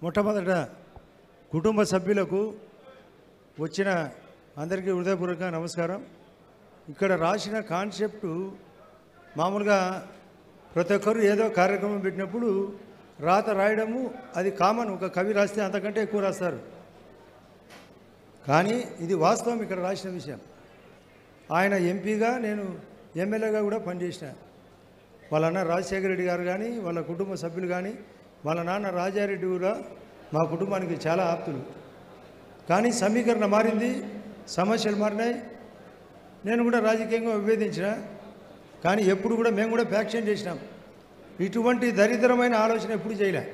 మొట్టమొదట కుటుంబ సభ్యులకు వచ్చిన అందరికీ హృదయపూర్వక నమస్కారం. ఇక్కడ రాసిన కాన్సెప్టు మామూలుగా ప్రతి ఒక్కరు ఏదో కార్యక్రమం పెట్టినప్పుడు రాత రాయడము అది కామన్. ఒక కవి రాస్తే అంతకంటే ఎక్కువ రాస్తారు. కానీ ఇది వాస్తవం ఇక్కడ రాసిన విషయం. ఆయన ఎంపీగా నేను ఎమ్మెల్యేగా కూడా పనిచేసిన. వాళ్ళ అన్న రాజశేఖర రెడ్డి గారు కానీ వాళ్ళ కుటుంబ సభ్యులు కానీ వాళ్ళ నాన్న రాజారెడ్డి కూడా మా కుటుంబానికి చాలా ఆప్తులు. కానీ సమీకరణ మారింది, సమస్యలు మారినాయి. నేను కూడా రాజకీయంగా విభేదించిన, కానీ ఎప్పుడు కూడా మేము కూడా ఫ్యాక్షన్ చేసినాం. ఇటువంటి దరిద్రమైన ఆలోచన ఎప్పుడు చేయలే.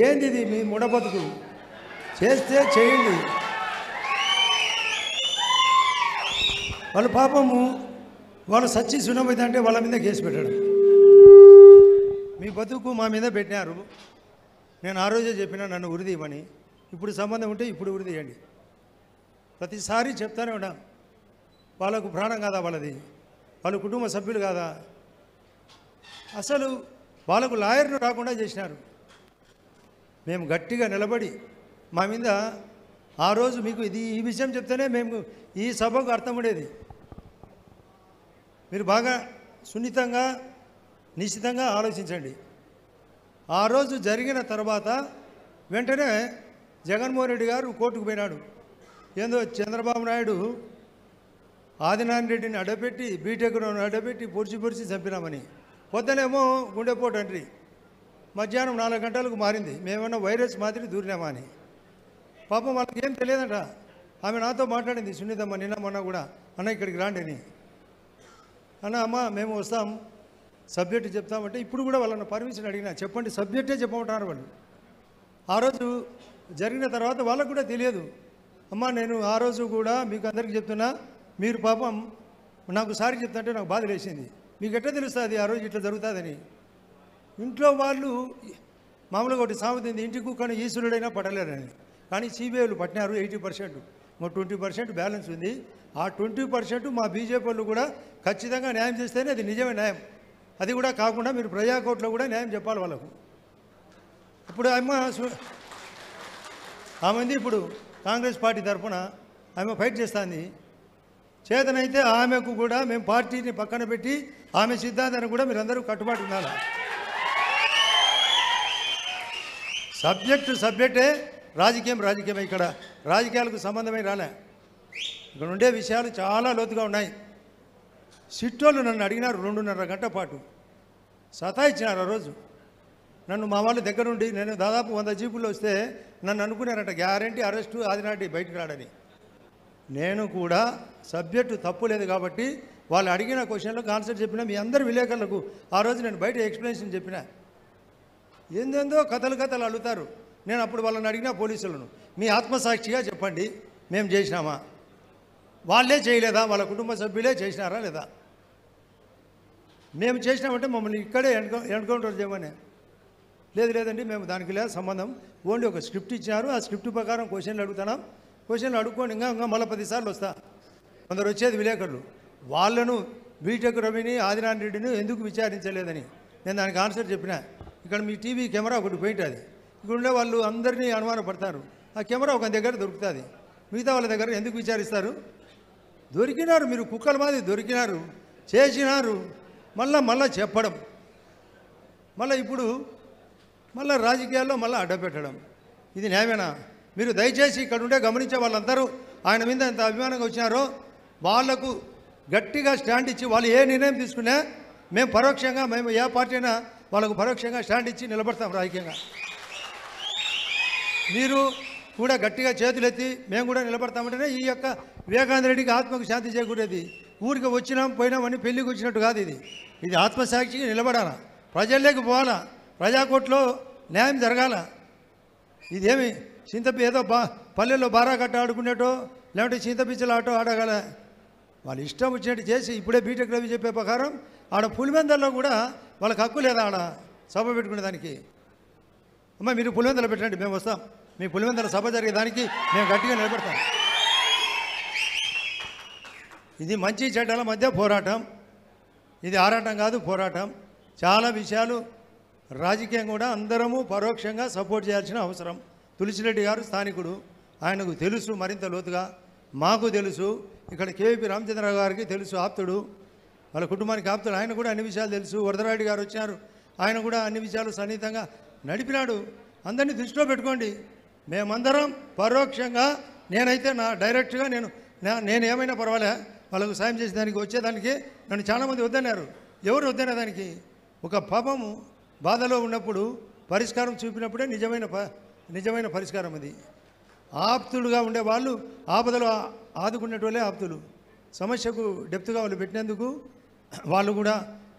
ఏంది ఇది మీ ముడబతుకు? చేస్తే చేయండి. వాళ్ళ పాపము వాళ్ళు సచ్చి సున్నమైతే అంటే వాళ్ళ మీద కేసు పెట్టడం. మీ బతుకు మా మీద పెట్టినారు. నేను ఆ రోజే చెప్పినా నన్ను ఉరిదీయమని. ఇప్పుడు సంబంధం ఉంటే ఇప్పుడు ఉరిదీయండి. ప్రతిసారి చెప్తానే ఉన్నా, వాళ్ళకు ప్రాణం కాదా వాళ్ళది? వాళ్ళ కుటుంబ సభ్యులు కాదా? అసలు వాళ్ళకు లాయర్ను రాకుండా చేసినారు. మేము గట్టిగా నిలబడి మా మీద ఆ రోజు మీకు ఈ విషయం చెప్తేనే మేము ఈ సభకు అర్థం ఉండేది. మీరు బాగా సున్నితంగా నిశ్చితంగా ఆలోచించండి. ఆ రోజు జరిగిన తర్వాత వెంటనే జగన్మోహన్ రెడ్డి గారు కోర్టుకు పోయినాడు. ఏందో చంద్రబాబు నాయుడు ఆదినారాయణ రెడ్డిని అడ్డపెట్టి బీటెక్ను అడ్డపెట్టి పొడిచి చంపినామని. పొద్దునేమో గుండెపోటు అంట్రీ, మధ్యాహ్నం 4 గంటలకు మారింది. మేమన్నా వైరస్ మాదిరి దూరినామా అని. పాపం వాళ్ళకి ఏం తెలియదంట. ఆమె నాతో మాట్లాడింది సునీతమ్మ నిన్న మొన్న కూడా, అన్న ఇక్కడికి రాండి అని. అన్న అమ్మ మేము వస్తాం, సబ్జెక్టు చెప్తామంటే ఇప్పుడు కూడా వాళ్ళని పర్మిషన్ అడిగినా, చెప్పండి సబ్జెక్టే చెప్పమంటున్నారు వాళ్ళు. ఆ రోజు జరిగిన తర్వాత వాళ్ళకు కూడా తెలియదు. అమ్మ నేను ఆ రోజు కూడా మీకు అందరికీ చెప్తున్నా, మీరు పాపం నాకు సారి చెప్తుంటే నాకు బాధ లేచింది. మీకు ఎట్లా తెలుస్తుంది ఆ రోజు ఇట్లా జరుగుతుందని? ఇంట్లో వాళ్ళు మామూలుగా ఒకటి సామెత ఉంది, ఇంటి కుక్కను ఈశ్వరుడైనా పడలేరని. కానీ సిబిఐలు పట్టినారు 80%, ఇంకో 20% బ్యాలెన్స్ ఉంది. ఆ 20% మా బీజేపీ వాళ్ళు కూడా ఖచ్చితంగా న్యాయం చేస్తేనే అది నిజమే న్యాయం. అది కూడా కాకుండా మీరు ప్రజాకోర్టులో కూడా న్యాయం చెప్పాలి వాళ్ళకు. ఇప్పుడు ఆమె ఇప్పుడు కాంగ్రెస్ పార్టీ తరఫున ఆమె ఫైట్ చేస్తుంది. చేతనైతే ఆమెకు కూడా మేము పార్టీని పక్కన పెట్టి ఆమె సిద్ధాంతాన్ని కూడా మీరందరూ కట్టుబాటు ఉండాలి. సబ్జెక్టే, రాజకీయమే. ఇక్కడ రాజకీయాలకు సంబంధమై రాలే. ఇక్కడ ఉండే విషయాలు చాలా లోతుగా ఉన్నాయి. సిట్టోళ్ళు నన్ను అడిగినారు 2.5 గంట పాటు సతాయిచ్చినారు. ఆ రోజు నన్ను మా వాళ్ళ దగ్గరుండి నేను దాదాపు 100 జీపుల్లో వస్తే నన్ను అనుకున్నారంట గ్యారంటీ అరెస్టు ఆదినాటి బయటకు రాడని. నేను కూడా సబ్జెక్టు తప్పు లేదు కాబట్టి వాళ్ళు అడిగిన క్వశ్చన్లకు ఆన్సర్ చెప్పిన మీ అందరి విలేకరులకు ఆ రోజు నేను బయట ఎక్స్ప్లెనేషన్ చెప్పిన. ఏందేందో కథలు అడుగుతారు. నేను అప్పుడు వాళ్ళని అడిగిన పోలీసులను, మీ ఆత్మసాక్షిగా చెప్పండి మేము చేసినామా, వాళ్ళే చేయలేదా, వాళ్ళ కుటుంబ సభ్యులే చేసినారా లేదా? మేము చేసినామంటే మమ్మల్ని ఇక్కడే ఎన్కౌంటర్ చేయమని. లేదండి మేము దానికి లేదు సంబంధం, ఓన్లీ ఒక స్క్రిప్ట్ ఇచ్చినారు, ఆ స్క్రిప్ట్ ప్రకారం క్వశ్చన్లు అడుగుతున్నాం, క్వశ్చన్లు అడుక్కోండి ఇంకా మళ్ళీ 10 సార్లు వస్తా. కొందరు వచ్చేది విలేకరులు, వాళ్ళను బీటెక్ రవిని ఆదినారాయణ రెడ్డిని ఎందుకు విచారించలేదని నేను దానికి ఆన్సర్ చెప్పిన. ఇక్కడ మీ టీవీ కెమెరా ఒకటి పోయింట్, అది ఇక్కడ ఉండే వాళ్ళు అందరినీ అనుమానపడతారు. ఆ కెమెరా ఒక దగ్గర దొరుకుతుంది, మిగతా వాళ్ళ దగ్గర ఎందుకు విచారిస్తారు? దొరికినారు, మీరు కుక్కల మాది దొరికినారు, చేసినారు, మళ్ళా చెప్పడం, ఇప్పుడు రాజకీయాల్లో అడ్డపెట్టడం, ఇది న్యాయమేనా? మీరు దయచేసి ఇక్కడ ఉండే గమనించే వాళ్ళందరూ ఆయన మీద ఎంత అభిమానంగా వచ్చినారో వాళ్లకు గట్టిగా స్టాండ్ ఇచ్చి వాళ్ళు ఏ నిర్ణయం తీసుకున్నా మేము పరోక్షంగా, మేము ఏ పార్టీ అయినా వాళ్ళకు పరోక్షంగా స్టాండ్ ఇచ్చి నిలబడతాం రాజకీయంగా. మీరు కూడా గట్టిగా చేతులెత్తి మేము కూడా నిలబడతామంటేనే ఈ యొక్క వివేకానంద రెడ్డికి ఆత్మకు శాంతి చేకూరేది. ఊరికి వచ్చినాం పోయినామని పెళ్ళికి వచ్చినట్టు కాదు. ఇది ఆత్మసాక్షిగా నిలబడాలా, ప్రజల్లోకి పోవాలా, ప్రజాకోర్టులో న్యాయం జరగాల. ఇదేమి ఏదో పల్లెల్లో బారా కట్ట ఆడుకునేటో లేదంటే చింతపిచ్చల ఆటో ఆడగల, వాళ్ళు ఇష్టం వచ్చినట్టు చేసి ఇప్పుడే బీటెక్ రవి చెప్పే ప్రకారం ఆడ పులివెందల్లో కూడా వాళ్ళకి హక్కు లేదా ఆడ సభ పెట్టుకునే దానికి. అమ్మ మీరు పులివెందలు పెట్టండి, మేము వస్తాం, మీ పులివెందల సభ జరిగేదానికి మేము గట్టిగా నిలబెడతాం. ఇది మంచి చెడ్డల మధ్య పోరాటం, ఇది ఆరాటం కాదు పోరాటం. చాలా విషయాలు రాజకీయం కూడా అందరము పరోక్షంగా సపోర్ట్ చేయాల్సిన అవసరం. తులసిరెడ్డి గారు స్థానికుడు, ఆయనకు తెలుసు మరింత లోతుగా, మాకు తెలుసు, ఇక్కడ కేవీపీ రామచంద్రరావు గారికి తెలుసు, ఆప్తుడు, వాళ్ళ కుటుంబానికి ఆప్తుడు, ఆయన కూడా అన్ని విషయాలు తెలుసు. వరదరాయుడు గారు వచ్చారు, ఆయన కూడా అన్ని విషయాలు సన్నిహితంగా నడిపినాడు. అందరినీ దృష్టిలో పెట్టుకోండి. మేమందరం పరోక్షంగా, నేనైతే నా డైరెక్ట్గా నేను ఏమైనా పర్వాలే వాళ్ళకు సాయం చేసేదానికి వచ్చేదానికి నన్ను చాలామంది వద్దన్నారు. ఎవరు వద్దనే దానికి? ఒక పాపము బాధలో ఉన్నప్పుడు పరిష్కారం చూపినప్పుడే నిజమైన పరిష్కారం. అది ఆప్తులుగా ఉండే వాళ్ళు ఆపదలో ఆదుకునేటోళ్ళే ఆప్తులు. సమస్యకు డెప్త్గా వాళ్ళు పెట్టినందుకు వాళ్ళు కూడా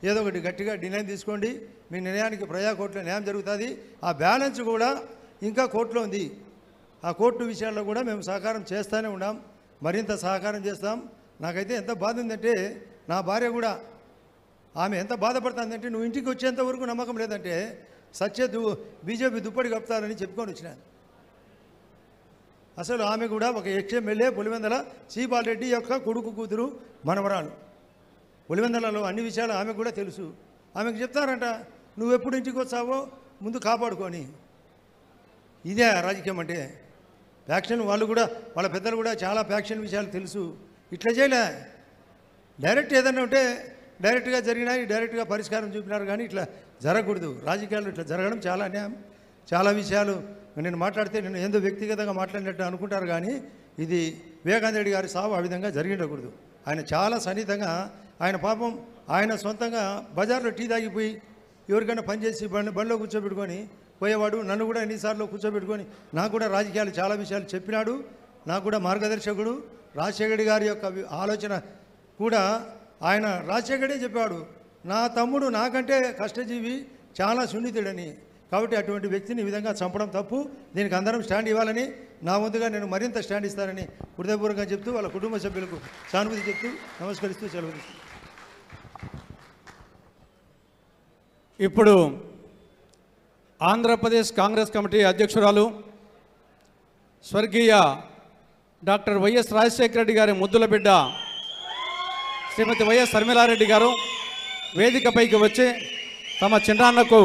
ఏదో ఒకటి గట్టిగా నిర్ణయం తీసుకోండి. మీ నిర్ణయానికి ప్రజాకోర్టులో న్యాయం జరుగుతుంది. ఆ బ్యాలెన్స్ కూడా ఇంకా కోర్టులో ఉంది. ఆ కోర్టు విషయాల్లో కూడా మేము సహకారం చేస్తూనే ఉన్నాం, మరింత సహకారం చేస్తాం. నాకైతే ఎంత బాధ ఉందంటే, నా భార్య కూడా ఆమె ఎంత బాధపడుతుందంటే, నువ్వు ఇంటికి వచ్చేంత వరకు నమ్మకం లేదంటే బీజేపీ దుప్పటి కప్పుతారని చెప్పుకొని వచ్చినాను. అసలు ఆమె కూడా ఒక ఎక్స్ఎమ్మెల్యే పులివెందల శ్రీపాల్ రెడ్డి యొక్క కొడుకు కూతురు మనవరాలు. పులివెందలలో అన్ని విషయాలు ఆమెకు కూడా తెలుసు. ఆమెకు చెప్తారంట, నువ్వు ఎప్పుడు ఇంటికి వచ్చావో ముందు కాపాడుకొని. ఇదే రాజకీయం అంటే. ఫ్యాక్షన్ వాళ్ళు కూడా, వాళ్ళ పెద్దలు కూడా చాలా ఫ్యాక్షన్ విషయాలు తెలుసు. ఇట్లా చేయలే, డైరెక్ట్ ఏదైనా ఉంటే డైరెక్ట్గా జరిగినాయి, డైరెక్ట్గా పరిష్కారం చూపినారు. కానీ ఇట్లా జరగకూడదు. రాజకీయాల్లో ఇట్లా జరగడం చాలా అన్యాయం. చాలా విషయాలు నేను మాట్లాడితే నేను ఏందో వ్యక్తిగతంగా మాట్లాడినట్టు అనుకుంటారు. కానీ ఇది వివేకానంద రెడ్డి గారి సావు ఆ విధంగా జరిగిండకూడదు. ఆయన చాలా సన్నిహితంగా, ఆయన పాపం ఆయన సొంతంగా బజార్లో టీ తాగిపోయి ఎవరికైనా పనిచేసి బండిలో కూర్చోబెట్టుకొని పోయేవాడు. నన్ను కూడా ఎన్నిసార్లు కూర్చోబెట్టుకొని నాకు కూడా రాజకీయాలు చాలా విషయాలు చెప్పినాడు. నాకు కూడా మార్గదర్శకుడు. రాజశేఖర్ గారి యొక్క ఆలోచన కూడా ఆయన రాజశేఖరే చెప్పాడు, నా తమ్ముడు నాకంటే కష్టజీవి, చాలా సున్నితుడని. కాబట్టి అటువంటి వ్యక్తిని ఈ విధంగా చంపడం తప్పు. దీనికి అందరం స్టాండ్ ఇవ్వాలని, నా వంతుగా నేను మరింత స్టాండ్ ఇస్తానని హృదయపూర్వకంగా చెప్తూ వాళ్ళ కుటుంబ సభ్యులకు సానుభూతి చెప్తూ నమస్కరిస్తూ సెలవు. ఇప్పుడు ఆంధ్రప్రదేశ్ కాంగ్రెస్ కమిటీ అధ్యక్షురాలు స్వర్గీయ డాక్టర్ వైఎస్ రాజశేఖర రెడ్డి గారి ముద్దుల బిడ్డ శ్రీమతి వైఎస్ శర్మిలారెడ్డి గారు వేదికపైకి వచ్చి తమ చిన్నాన్నకు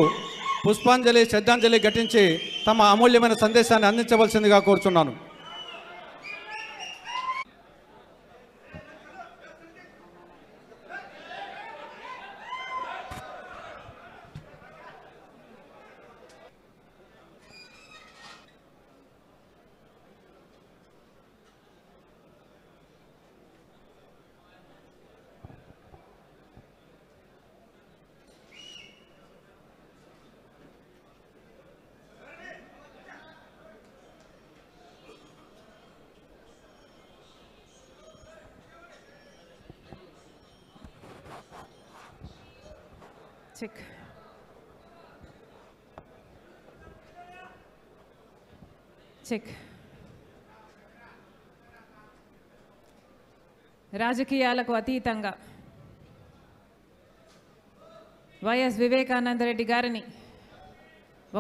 పుష్పాంజలి శ్రద్ధాంజలి ఘటించి తమ అమూల్యమైన సందేశాన్ని అందించవలసిందిగా కోరుచున్నాను. చెక్ చెక్ రాజకీయాలకు అతీతంగా వైఎస్ వివేకానందరెడ్డి గారిని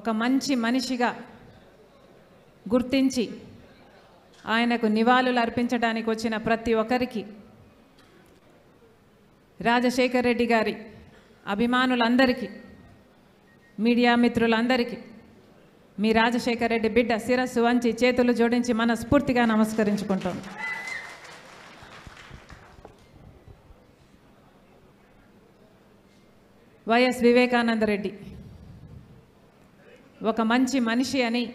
ఒక మంచి మనిషిగా గుర్తించి ఆయనకు నివాళులు అర్పించడానికి వచ్చిన ప్రతి ఒక్కరికి రాజశేఖర రెడ్డి గారి అభిమానులందరికీ మీడియా మిత్రులందరికీ మీ రాజశేఖర రెడ్డి బిడ్డ శిరస్సు వంచి చేతులు జోడించి మనస్ఫూర్తిగా నమస్కరించుకుంటాం. వైఎస్ వివేకానందరెడ్డి ఒక మంచి మనిషి అని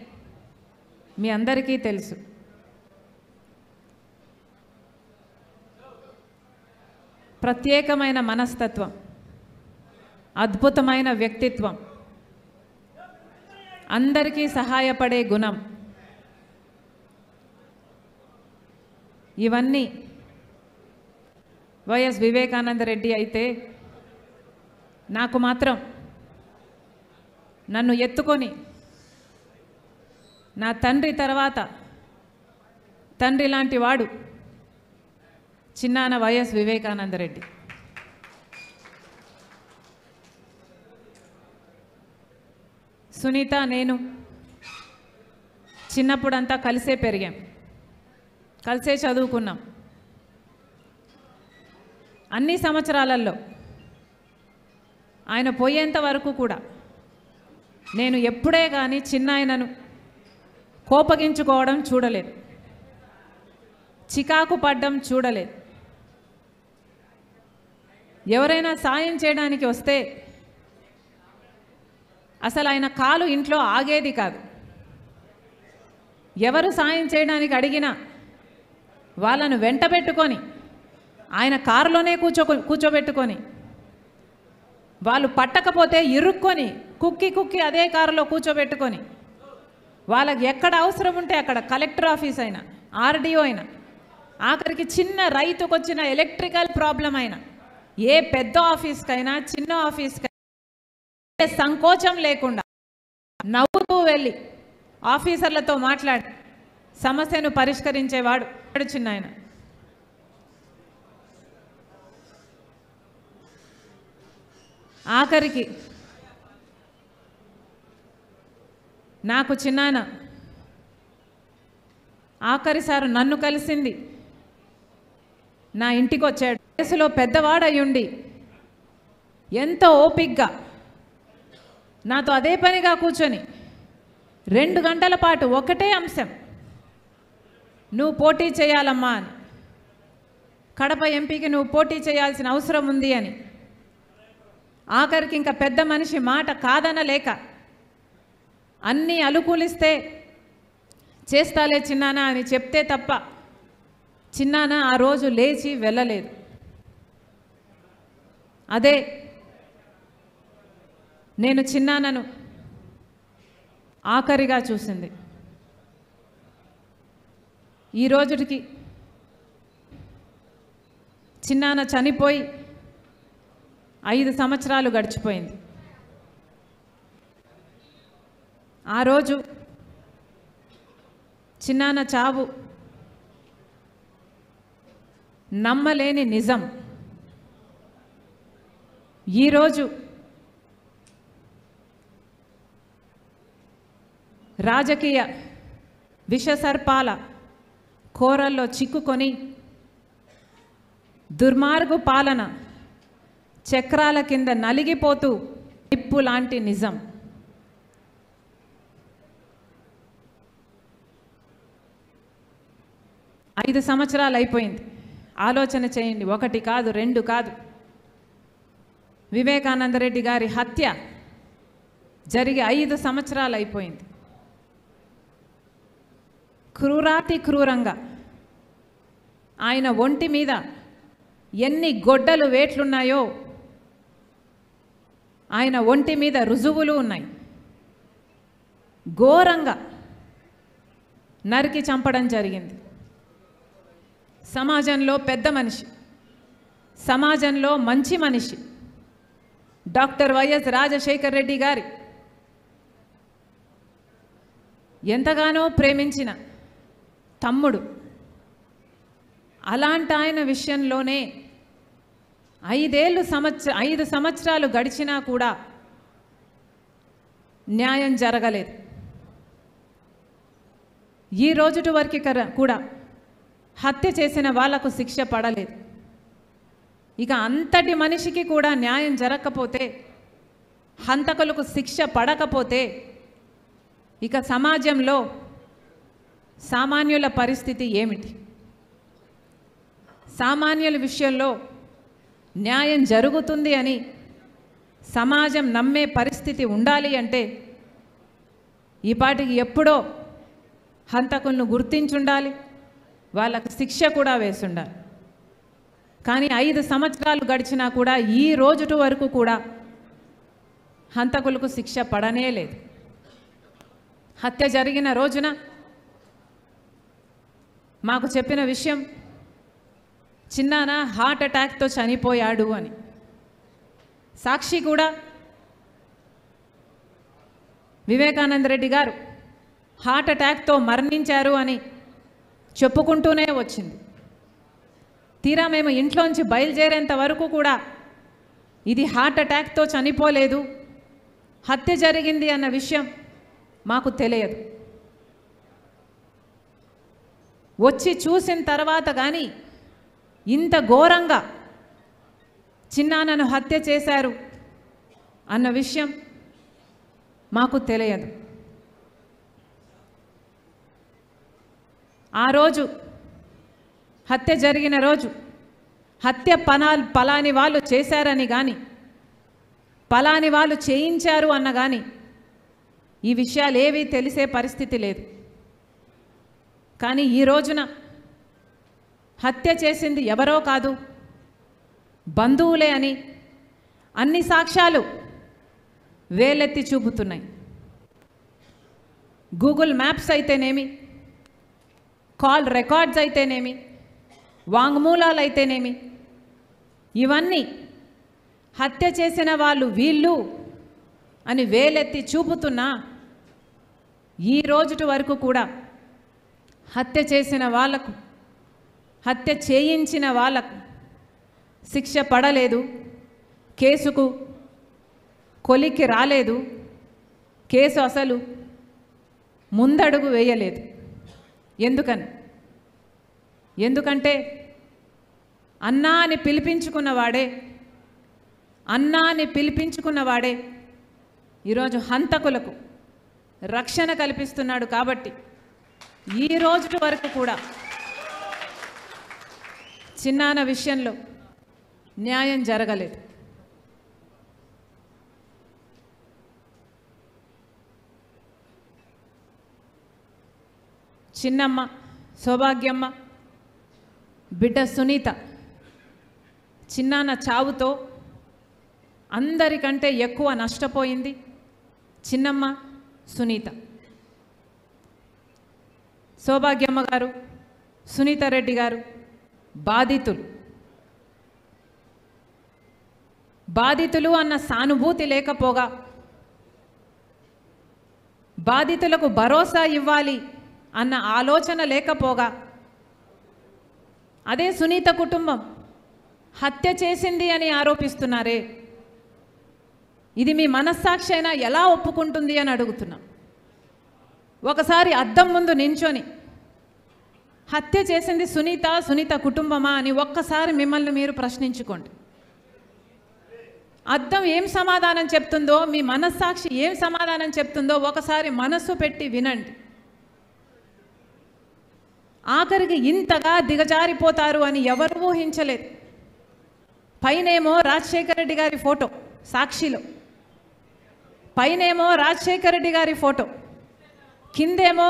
మీ అందరికీ తెలుసు. ప్రత్యేకమైన మనస్తత్వం, అద్భుతమైన వ్యక్తిత్వం, అందరికీ సహాయపడే గుణం, ఇవన్నీ వైఎస్ వివేకానందరెడ్డి అయితే నాకు మాత్రం నన్ను ఎత్తుకొని నా తండ్రి తర్వాత తండ్రి లాంటి వాడు చిన్నాన వైఎస్ వివేకానందరెడ్డి. సునీత నేను చిన్నప్పుడంతా కలిసే పెరిగాం, కలిసే చదువుకున్నాం. అన్ని సంవత్సరాలలో ఆయన పోయేంత వరకు కూడా నేను ఎప్పుడే కానీ చిన్నాయనను కోపగించుకోవడం చూడలేదు, చికాకు పడ్డం చూడలేదు. ఎవరైనా సాయం చేయడానికి వస్తే అసలు ఆయన కాలు ఇంట్లో ఆగేది కాదు. ఎవరు సాయం చేయడానికి అడిగినా వాళ్ళను వెంట పెట్టుకొని ఆయన కారులోనే కూర్చోబెట్టుకొని వాళ్ళు పట్టకపోతే ఇరుక్కొని కుక్కి అదే కారులో కూర్చోబెట్టుకొని వాళ్ళకి ఎక్కడ అవసరం ఉంటే అక్కడ కలెక్టర్ ఆఫీస్ అయినా ఆర్డీఓ అయినా ఆఖరికి చిన్న రైతుకు వచ్చిన ఎలక్ట్రికల్ ప్రాబ్లం అయినా ఏ పెద్ద ఆఫీస్కైనా చిన్న ఆఫీస్కైనా సంకోచం లేకుండా నవ్వుతూ వెళ్ళి ఆఫీసర్లతో మాట్లాడి సమస్యను పరిష్కరించేవాడు చిన్నాయన. ఆఖరికి నాకు చిన్నాయన ఆఖరిసారి నన్ను కలిసింది నా ఇంటికి వచ్చాడు. వయసులో పెద్దవాడయ్యుండి ఎంతో ఓపికగా నాతో అదే పనిగా కూర్చొని 2 గంటల పాటు ఒకటే అంశం, నువ్వు పోటీ చేయాలమ్మా అని, కడప ఎంపీకి నువ్వు పోటీ చేయాల్సిన అవసరం ఉంది అని. ఆఖరికి ఇంకా పెద్ద మనిషి మాట కాదనలేక అన్నీ అనుకూలిస్తే చేస్తాలే చిన్నానా అని చెప్తే తప్ప చిన్నానా ఆ రోజు లేచి వెళ్ళలేదు. అదే నేను చిన్నానను ఆఖరిగా చూసింది. ఈ రోజుకి చిన్నాన చనిపోయి 5 సంవత్సరాలు గడిచిపోయింది. ఆ రోజు చిన్నాన చావు నమ్మలేని నిజం. ఈరోజు రాజకీయ విషసర్పాల కోరల్లో చిక్కుకొని దుర్మార్గు పాలన చక్రాల కింద నలిగిపోతూ నిప్పు లాంటి నిజం. ఐదు సంవత్సరాలు అయిపోయింది. ఆలోచన చేయండి, 1 కాదు 2 కాదు. వివేకానందరెడ్డి గారి హత్య జరిగి 5 సంవత్సరాలు అయిపోయింది. క్రూరాతి క్రూరంగా ఆయన ఒంటి మీద ఎన్ని గొడ్డలు వేట్లున్నాయో ఆయన ఒంటి మీద రుజువులు ఉన్నాయి. ఘోరంగా నరికి చంపడం జరిగింది. సమాజంలో పెద్ద మనిషి, సమాజంలో మంచి మనిషి డాక్టర్ వైఎస్ రాజశేఖర్ రెడ్డి గారి ఎంతగానో ప్రేమించిన తమ్ముడు, అలాంటి ఆయన విషయంలోనే 5 సంవత్సరాలు గడిచినా కూడా న్యాయం జరగలేదు. ఈ రోజుటి వరకు కూడా హత్య చేసిన వాళ్లకు శిక్ష పడలేదు. ఇక అంతటి మనిషికి కూడా న్యాయం జరగకపోతే, హంతకులకు శిక్ష పడకపోతే ఇక సమాజంలో సామాన్యుల పరిస్థితి ఏమిటి? సామాన్యుల విషయంలో న్యాయం జరుగుతుంది అని సమాజం నమ్మే పరిస్థితి ఉండాలి అంటే ఈ పాటికి ఎప్పుడో హంతకులను గుర్తించుండాలి, వాళ్ళకు శిక్ష కూడా వేసుండాలి. కానీ 5 సంవత్సరాలు గడిచినా కూడా ఈ రోజు వరకు కూడా హంతకులకు శిక్ష పడనే లేదు. హత్య జరిగిన రోజున మాకు చెప్పిన విషయం, చిన్నాన హార్ట్ అటాక్తో చనిపోయాడు అని. సాక్షి కూడా వివేకానందరెడ్డి గారు హార్ట్ అటాక్తో మరణించారు అని చెప్పుకుంటూనే వచ్చింది. తీరా మేము ఇంట్లోంచి బయలుదేరేంత వరకు కూడా ఇది హార్ట్ అటాక్తో చనిపోలేదు, హత్య జరిగింది అన్న విషయం మాకు తెలియదు. వచ్చి చూసిన తర్వాత కానీ ఇంత ఘోరంగా చిన్నాన్నను హత్య చేశారు అన్న విషయం మాకు తెలియదు. ఆ రోజు హత్య జరిగిన రోజు హత్య పలాని వాళ్ళు చేశారని కానీ పలాని వాళ్ళు చేయించారు అన్న కానీ ఈ విషయాలు ఏవీ తెలిసే పరిస్థితి లేదు. కానీ ఈ రోజున హత్య చేసింది ఎవరో కాదు, బంధువులే అని అన్ని సాక్ష్యాలు వేలెత్తి చూపుతున్నాయి. గూగుల్ మ్యాప్స్ అయితేనేమి, కాల్ రికార్డ్స్ అయితేనేమి, వాంగ్మూలాలు అయితేనేమి, ఇవన్నీ హత్య చేసిన వాళ్ళు వీళ్ళు అని వేలెత్తి చూపుతున్నా ఈ రోజుటి వరకు కూడా హత్య చేసిన వాళ్లకు, హత్య చేయించిన వాళ్లకు శిక్ష పడలేదు, కేసుకు కొలికి రాలేదు, కేసు అసలు ముందడుగు వేయలేదు. ఎందుకంటే అన్నా అని పిలిపించుకున్నవాడే ఈరోజు హంతకులకు రక్షణ కల్పిస్తున్నాడు. కాబట్టి ఈ రోజు వరకు కూడా చిన్నాన్న విషయంలో న్యాయం జరగలేదు. చిన్నమ్మ సౌభాగ్యమ్మ, బిడ్డ సునీత చిన్నాన్న చావుతో అందరికంటే ఎక్కువ నష్టపోయింది చిన్నమ్మ సునీత. సౌభాగ్యమ్మ గారు, సునీత రెడ్డి గారు బాధితులు అన్న సానుభూతి లేకపోగా, బాధితులకు భరోసా ఇవ్వాలి అన్న ఆలోచన లేకపోగా, అదే సునీత కుటుంబం హత్య చేసింది అని ఆరోపిస్తున్నారే, ఇది మీ మనస్సాక్షి అయినా ఎలా ఒప్పుకుంటుంది అని అడుగుతున్నాం. ఒకసారి అద్దం ముందు నించొని హత్య చేసింది సునీత కుటుంబమా అని ఒక్కసారి మిమ్మల్ని మీరు ప్రశ్నించుకోండి. అద్దం ఏం సమాధానం చెప్తుందో, మీ మనస్సాక్షి ఏం సమాధానం చెప్తుందో ఒకసారి మనస్సు పెట్టి వినండి. ఆఖరికి ఇంతగా దిగజారిపోతారు అని ఎవరు ఊహించలేదు. పైనేమో రాజశేఖర రెడ్డి గారి ఫోటో సాక్షిలో, పైనేమో రాజశేఖర రెడ్డి గారి ఫోటో, కిందేమో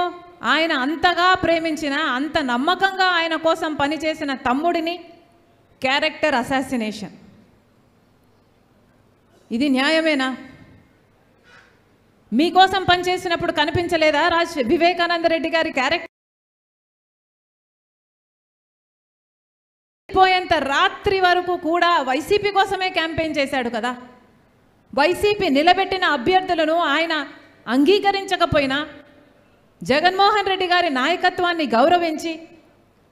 ఆయన అంతగా ప్రేమించిన, అంత నమ్మకంగా ఆయన కోసం పనిచేసిన తమ్ముడిని క్యారెక్టర్ అసాసినేషన్. ఇది న్యాయమేనా? మీకోసం పనిచేసినప్పుడు కనిపించలేదా వివేకానంద రెడ్డి గారి క్యారెక్టర్? పోయేంత రాత్రి వరకు కూడా వైసీపీ కోసమే క్యాంపెయిన్ చేశాడు కదా. వైసీపీ నిలబెట్టిన అభ్యర్థులను ఆయన అంగీకరించకపోయినా జగన్మోహన్ రెడ్డి గారి నాయకత్వాన్ని గౌరవించి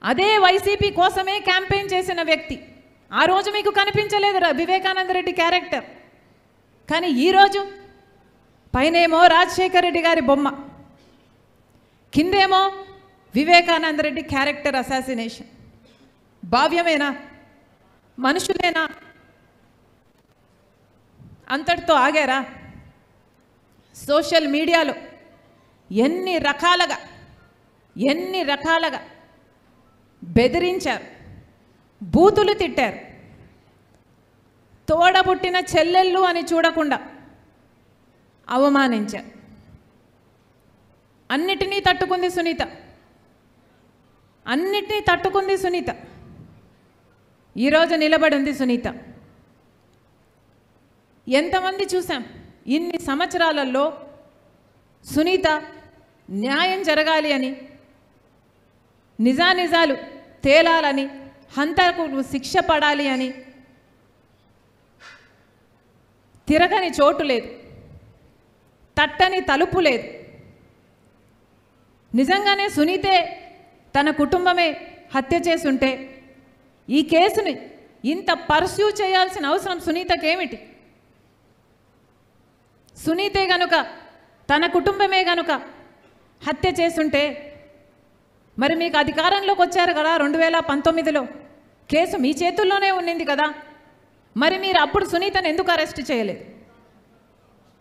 అదే వైసీపీ కోసమే క్యాంపెయిన్ చేసిన వ్యక్తి. ఆ రోజు మీకు కనిపించలేదు వివేకానంద రెడ్డి క్యారెక్టర్. కానీ ఈరోజు పైనేమో రాజశేఖర రెడ్డి గారి బొమ్మ, కిందేమో వివేకానంద రెడ్డి క్యారెక్టర్ అసాసినేషన్. భావ్యమేనా? మనుషులేనా? అంతటితో ఆగారా? సోషల్ మీడియాలో ఎన్ని రకాలుగా బెదిరించారు, బూతులు తిట్టారు. తోడబుట్టిన చెల్లెళ్ళు అని చూడకుండా అవమానించారు. అన్నిటినీ తట్టుకుంది సునీత. ఈరోజు నిలబడి ఉంది సునీత. ఎంతమంది చూసాం ఇన్ని సంవత్సరాలలో సునీత న్యాయం జరగాలి అని, నిజాలు తేలాలని, హంతకులు శిక్ష పడాలి అని తిరగని చోటు లేదు, తట్టని తలుపు లేదు. నిజంగానే సునీతే తన కుటుంబమే హత్య చేసుంటే ఈ కేసుని ఇంత పర్స్యూ చేయాల్సిన అవసరం సునీతకేమిటి? సునీతే గనుక, తన కుటుంబమే గనుక హత్య చేసుంటే మరి మీకు అధికారంలోకి వచ్చారు కదా 2019లో, కేసు మీ చేతుల్లోనే ఉండింది కదా. మరి మీరు అప్పుడు సునీతను ఎందుకు అరెస్ట్ చేయలేదు?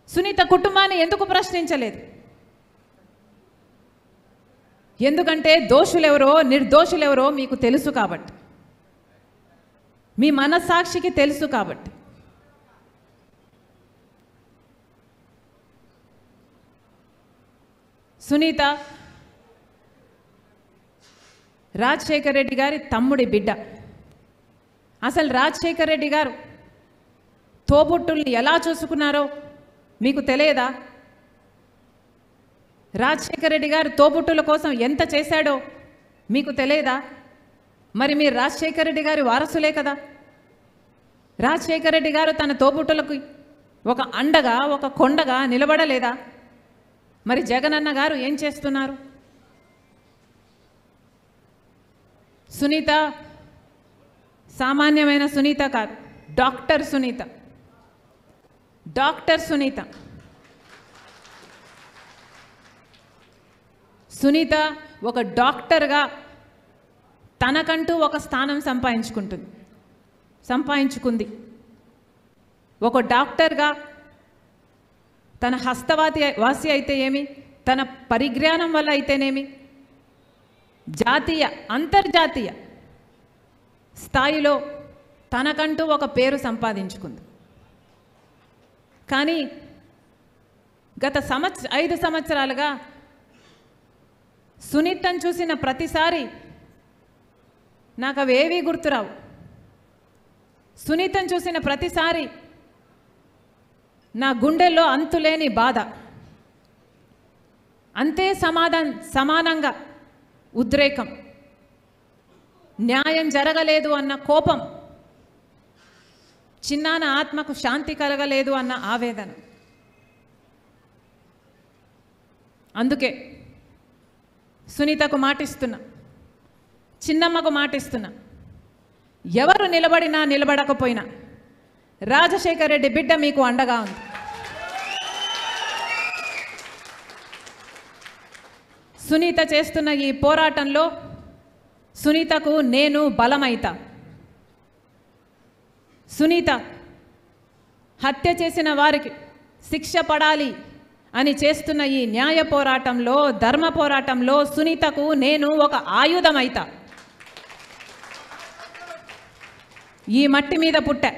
సునీత కుటుంబాన్ని ఎందుకు ప్రశ్నించలేదు? ఎందుకంటే దోషులెవరో నిర్దోషులెవరో మీకు తెలుసు కాబట్టి, మీ మనస్సాక్షికి తెలుసు కాబట్టి. సునీత రాజశేఖర రెడ్డి గారి తమ్ముడి బిడ్డ. అసలు రాజశేఖర రెడ్డి గారు తోబుట్టుల్ని ఎలా చూసుకున్నారో మీకు తెలియదా? రాజశేఖర రెడ్డి గారు తోబుట్టుల కోసం ఎంత చేశాడో మీకు తెలియదా? మరి మీరు రాజశేఖర రెడ్డి గారి వారసులే కదా. రాజశేఖర రెడ్డి గారు తన తోబుట్టులకు ఒక అండగా, ఒక కొండగా నిలబడలేదా? మరి జగనన్న గారు ఏం చేస్తున్నారు? సునీత సామాన్యమైన సునీత కాదు, డాక్టర్ సునీత. సునీత ఒక డాక్టర్గా తనకంటూ ఒక స్థానం సంపాదించుకుంది. ఒక డాక్టర్గా తన వాసి అయితే ఏమి, తన పరిజ్ఞానం వల్ల అయితేనేమి, జాతీయ అంతర్జాతీయ స్థాయిలో తనకంటూ ఒక పేరు సంపాదించుకుంది. కానీ గత 5 సంవత్సరాలుగా సునీతను చూసిన ప్రతిసారి నాకు అవేవీ గుర్తురావు. సునీతను చూసిన ప్రతిసారి నా గుండెల్లో అంతులేని బాధ, అంతే సమానంగా ఉద్రేకం, న్యాయం జరగలేదు అన్న కోపం, చిన్నాన ఆత్మకు శాంతి కలగలేదు అన్న ఆవేదన. అందుకే సునీతకు మాటిస్తున్నా, చిన్నమ్మకు మాటిస్తున్నా, ఎవరు నిలబడినా నిలబడకపోయినా రాజశేఖర రెడ్డి బిడ్డ మీకు అండగా ఉంది. సునీత చేస్తున్న ఈ పోరాటంలో సునీతకు నేను బలమైతా. సునీత హత్య చేసిన వారికి శిక్ష పడాలి అని చేస్తున్న ఈ న్యాయ పోరాటంలో, ధర్మ పోరాటంలో సునీతకు నేను ఒక ఆయుధమైతా. ఈ మట్టి మీద పుట్టా,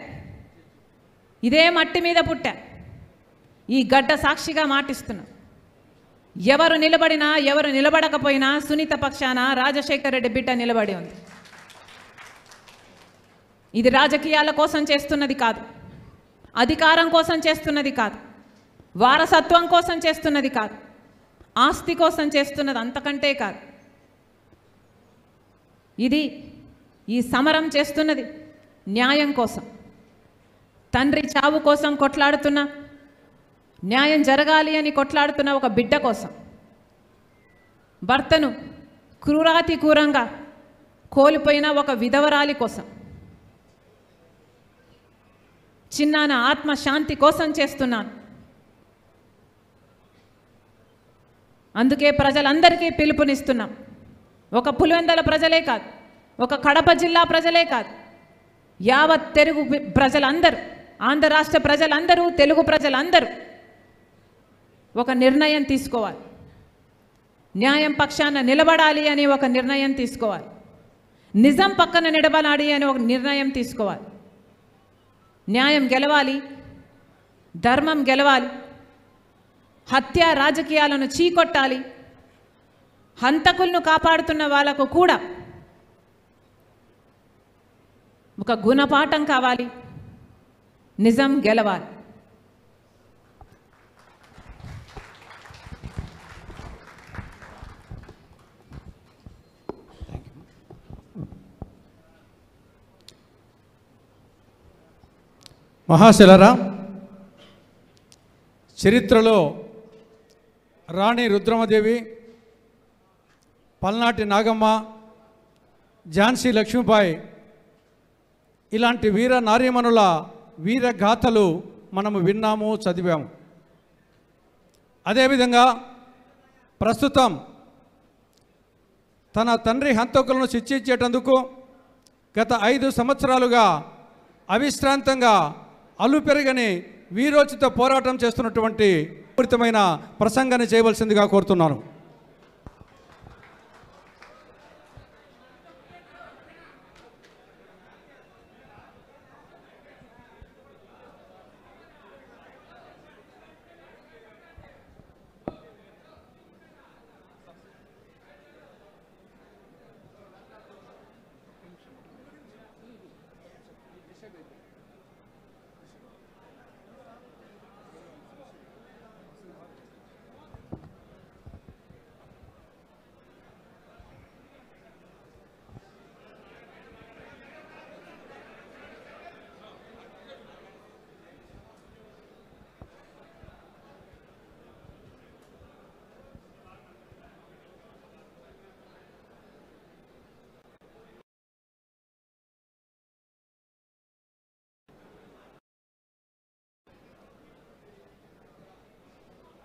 ఇదే మట్టి మీద పుట్టా, ఈ గడ్డ సాక్షిగా మాటిస్తున్నా. ఎవరు నిలబడినా ఎవరు నిలబడకపోయినా సునీత పక్షాన రాజశేఖర్ రెడ్డి బిడ్డ నిలబడి ఉంది. ఇది రాజకీయాల కోసం చేస్తున్నది కాదు, అధికారం కోసం చేస్తున్నది కాదు, వారసత్వం కోసం చేస్తున్నది కాదు, ఆస్తి కోసం చేస్తున్నది అంతకంటే కాదు. ఇది ఈ సమరం చేస్తున్నది న్యాయం కోసం. తండ్రి చావు కోసం కొట్లాడుతున్న, న్యాయం జరగాలి అని కొట్లాడుతున్న ఒక బిడ్డ కోసం, భర్తను క్రూరాతి క్రూరంగా కోల్పోయిన ఒక విధవరాలి కోసం, చిన్నాన ఆత్మశాంతి కోసం చేస్తున్నాను. అందుకే ప్రజలందరికీ పిలుపునిస్తున్నాం. ఒక పులివెందుల ప్రజలే కాదు, ఒక కడప జిల్లా ప్రజలే కాదు, యావత్ తెలుగు ప్రజలందరూ, ఆంధ్ర రాష్ట్ర ప్రజలందరూ, తెలుగు ప్రజలందరూ ఒక నిర్ణయం తీసుకోవాలి. న్యాయం పక్షాన నిలబడాలి అని ఒక నిర్ణయం తీసుకోవాలి. నిజం పక్కన నిలబడాలి అని ఒక నిర్ణయం తీసుకోవాలి. న్యాయం గెలవాలి, ధర్మం గెలవాలి, హత్య రాజకీయాలను చీకొట్టాలి, హంతకులను కాపాడుతున్న వాళ్ళకు కూడా ఒక గుణపాఠం కావాలి, నిజం గెలవాలి. మహాశిలరా, చరిత్రలో రాణి రుద్రమదేవి, పల్నాటి నాగమ్మ, ఝాన్సీ లక్ష్మీబాయి ఇలాంటి వీర నారీమణుల వీర గాథలు మనము విన్నాము, చదివాము. అదేవిధంగా ప్రస్తుతం తన తండ్రి హంతకులను శిక్షించేటందుకు గత 5 సంవత్సరాలుగా అవిశ్రాంతంగా అలుపెరగని వీరోచిత పోరాటం చేస్తున్నటువంటి పూరితమైన ప్రసంగాన్ని చేయవలసిందిగా కోరుతున్నాను.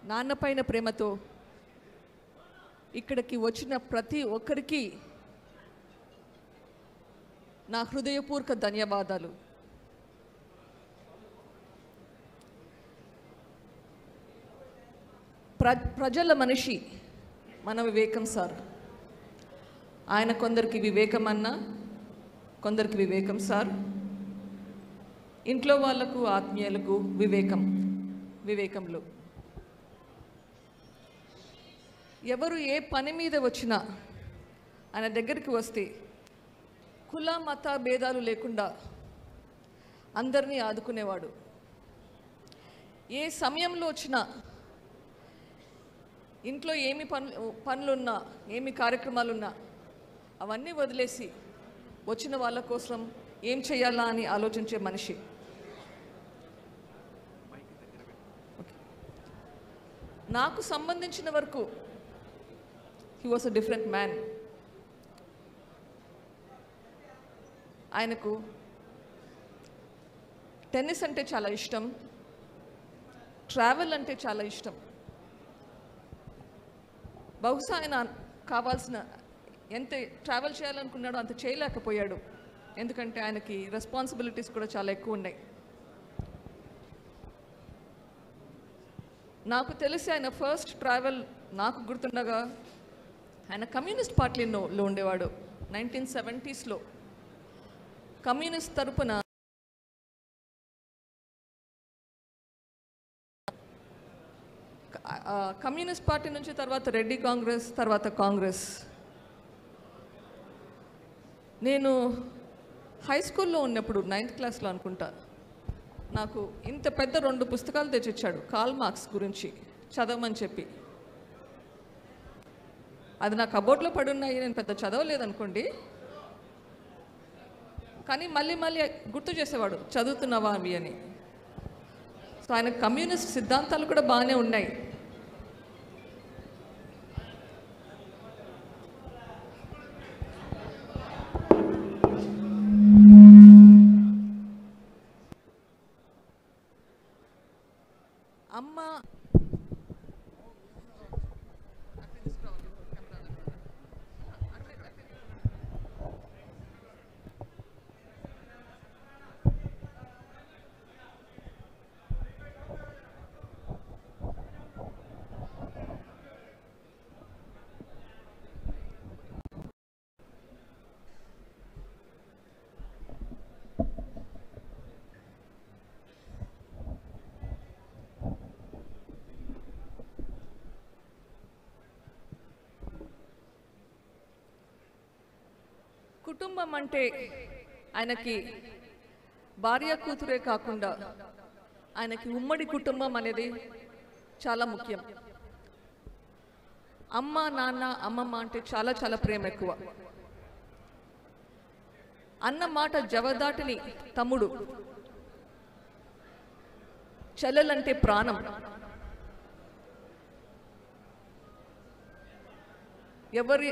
నాన్నపైన ప్రేమతో ఇక్కడికి వచ్చిన ప్రతి ఒక్కరికి నా హృదయపూర్వక ధన్యవాదాలు. ప్రజల మనిషి మన వివేకం సార్. ఆయన కొందరికి వివేకం అన్నా, కొందరికి వివేకం సార్. ఇంట్లో వాళ్లకు, ఆత్మీయులకు వివేకంలో ఎవరు ఏ పని మీద వచ్చినా ఆయన దగ్గరికి వస్తే కుల మత భేదాలు లేకుండా అందరినీ ఆదుకునేవాడు. ఏ సమయంలో వచ్చినా, ఇంట్లో ఏమి పనులున్నా, ఏమి కార్యక్రమాలున్నా అవన్నీ వదిలేసి వచ్చిన వాళ్ళ కోసం ఏం చేయాలా అని ఆలోచించే మనిషి. నాకు సంబంధించిన వరకు he was a different man. ఆయనకు టెన్నిస్ అంటే చాలా ఇష్టం, ట్రావెల్ అంటే చాలా ఇష్టం. బహుశా ఆయన కావాల్సిన ఎంత ట్రావెల్ చేయాలనుకున్నాడో అంత చేయలేకపోయాడు, ఎందుకంటే ఆయనకి రెస్పాన్సిబిలిటీస్ కూడా చాలా ఎక్కువ ఉన్నాయి. నాకు తెలిసి ఆయన ఫస్ట్ ట్రావెల్ నాకు గుర్తుండగా ఆయన కమ్యూనిస్ట్ పార్టీలో ఉండేవాడు. 1970s కమ్యూనిస్ట్ తరపున కమ్యూనిస్ట్ పార్టీ నుంచి తర్వాత రెడ్డి కాంగ్రెస్, తర్వాత కాంగ్రెస్. నేను హై స్కూల్లో ఉన్నప్పుడు 9th క్లాస్లో అనుకుంటా, నాకు ఇంత పెద్ద 2 పుస్తకాలు తెచ్చిచ్చాడు కార్ల్ మార్క్స్ గురించి చదవమని చెప్పి. అది నా కబోర్డ్లో పడున్నాయి, నేను పెద్ద చదవలేదనుకోండి, కానీ మళ్ళీ మళ్ళీ గుర్తు చేసేవాడు చదువుతున్నావా అవి అని. సో ఆయన కమ్యూనిస్ట్ సిద్ధాంతాలు కూడా బాగానే ఉన్నాయి. అమ్మ కుటుంబం అంటే ఆయనకి భార్య కూతురే కాకుండా ఆయనకి ఉమ్మడి కుటుంబం అనేది చాలా ముఖ్యం. అమ్మ, నాన్న, అమ్మమ్మ అంటే చాలా చాలా ప్రేమ ఎక్కువ. అన్న మాట జవదాటిని తమ్ముడు, చెల్లెలంటే ప్రాణం. ఎవరి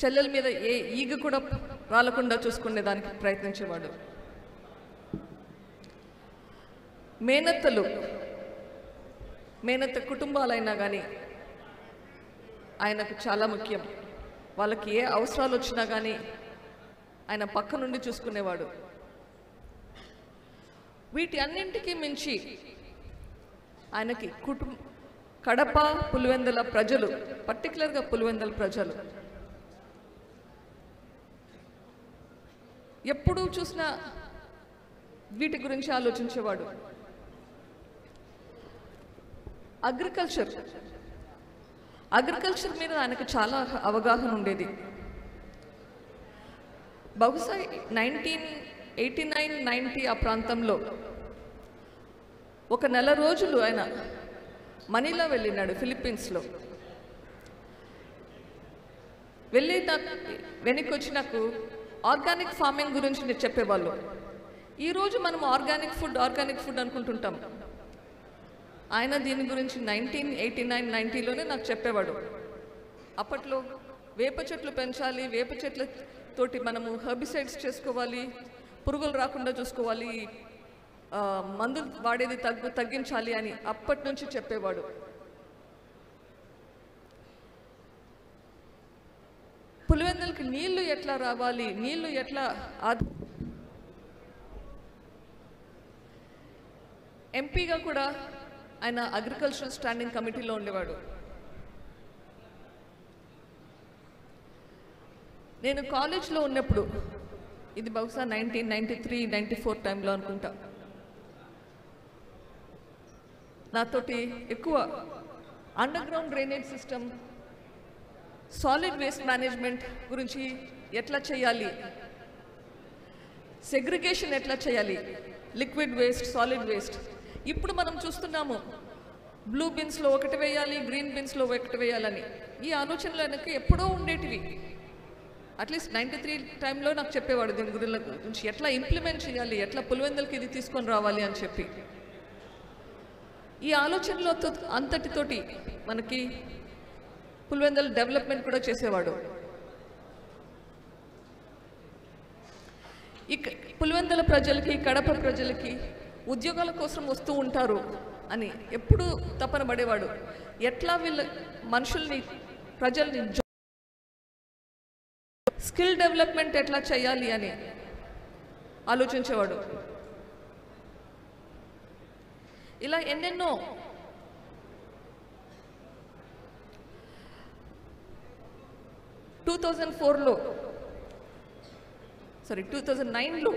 చెల్లెల మీద ఏ ఈగ కూడా రాలకుండా చూసుకునే దానికి ప్రయత్నించేవాడు. మేనత్త కుటుంబాలైనా కానీ ఆయనకు చాలా ముఖ్యం. వాళ్ళకి ఏ అవసరాలు వచ్చినా కానీ ఆయన పక్క నుండి చూసుకునేవాడు. వీటి అన్నింటికీ మించి ఆయనకి కడప, పులివెందుల ప్రజలు, పర్టికులర్గా పులివెందుల ప్రజలు ఎప్పుడూ చూసినా వీటి గురించి ఆలోచించేవాడు. అగ్రికల్చర్ మీద ఆయనకు చాలా అవగాహన ఉండేది. బహుశా 1989-90 ఆ ప్రాంతంలో ఒక నెల రోజులు ఆయన మనీలా వెళ్ళినాడు, ఫిలిప్పీన్స్లో. వెళ్ళి వెనక్కి వచ్చి నాకు ఆర్గానిక్ ఫార్మింగ్ గురించి నేను చెప్పేవాళ్ళు. ఈరోజు మనం ఆర్గానిక్ ఫుడ్ అనుకుంటుంటాం. ఆయన దీని గురించి 1989-90లోనే నాకు చెప్పేవాడు. అప్పట్లో వేప చెట్లు పెంచాలి, వేప చెట్లతోటి మనము హెర్బిసైడ్స్ చేసుకోవాలి, పురుగులు రాకుండా చూసుకోవాలి, మందులు వాడేది తగ్గించాలి అని అప్పటి నుంచి చెప్పేవాడు. పులివెందులకి నీళ్లు ఎట్లా రావాలి, నీళ్లు ఎట్లా ఎంపీగా కూడా ఆయన అగ్రికల్చరల్ స్టాండింగ్ కమిటీలో ఉండేవాడు. నేను కాలేజ్లో ఉన్నప్పుడు, ఇది బహుశా 1993-94 టైంలో అనుకుంటా, నాతోటి ఎక్కువ under ground drainage system, solid waste management గురించి ఎట్లా చేయాలి, సెగ్రిగేషన్ ఎట్లా చేయాలి, లిక్విడ్ వేస్ట్, సాలిడ్ వేస్ట్. ఇప్పుడు మనం చూస్తున్నాము బ్లూ బిన్స్లో ఒకటి వేయాలి, గ్రీన్ బిన్స్లో ఒకటి వేయాలని. ఈ ఆలోచనలు ఆయనకి ఎప్పుడో ఉండేటివి. అట్లీస్ట్ 93 టైంలో నాకు చెప్పేవాడు దీని గురించి ఎట్లా ఇంప్లిమెంట్ చేయాలి, ఎట్లా పులివెందులకి ఇది తీసుకొని రావాలి అని చెప్పి. ఈ ఆలోచనలో అంతటితోటి మనకి పులివెందుల డెవలప్మెంట్ కూడా చేసేవాడు. పులివెందుల ప్రజలకి, కడప ప్రజలకి ఉద్యోగాల కోసం వస్తూ ఉంటారు అని ఎప్పుడూ తపన పడేవాడు. ఎట్లా వీళ్ళ మనుషుల్ని ప్రజల్ని స్కిల్ డెవలప్మెంట్ ఎట్లా చేయాలి అని ఆలోచించేవాడు. ఇలా ఎన్నెన్నో టూ 2009లో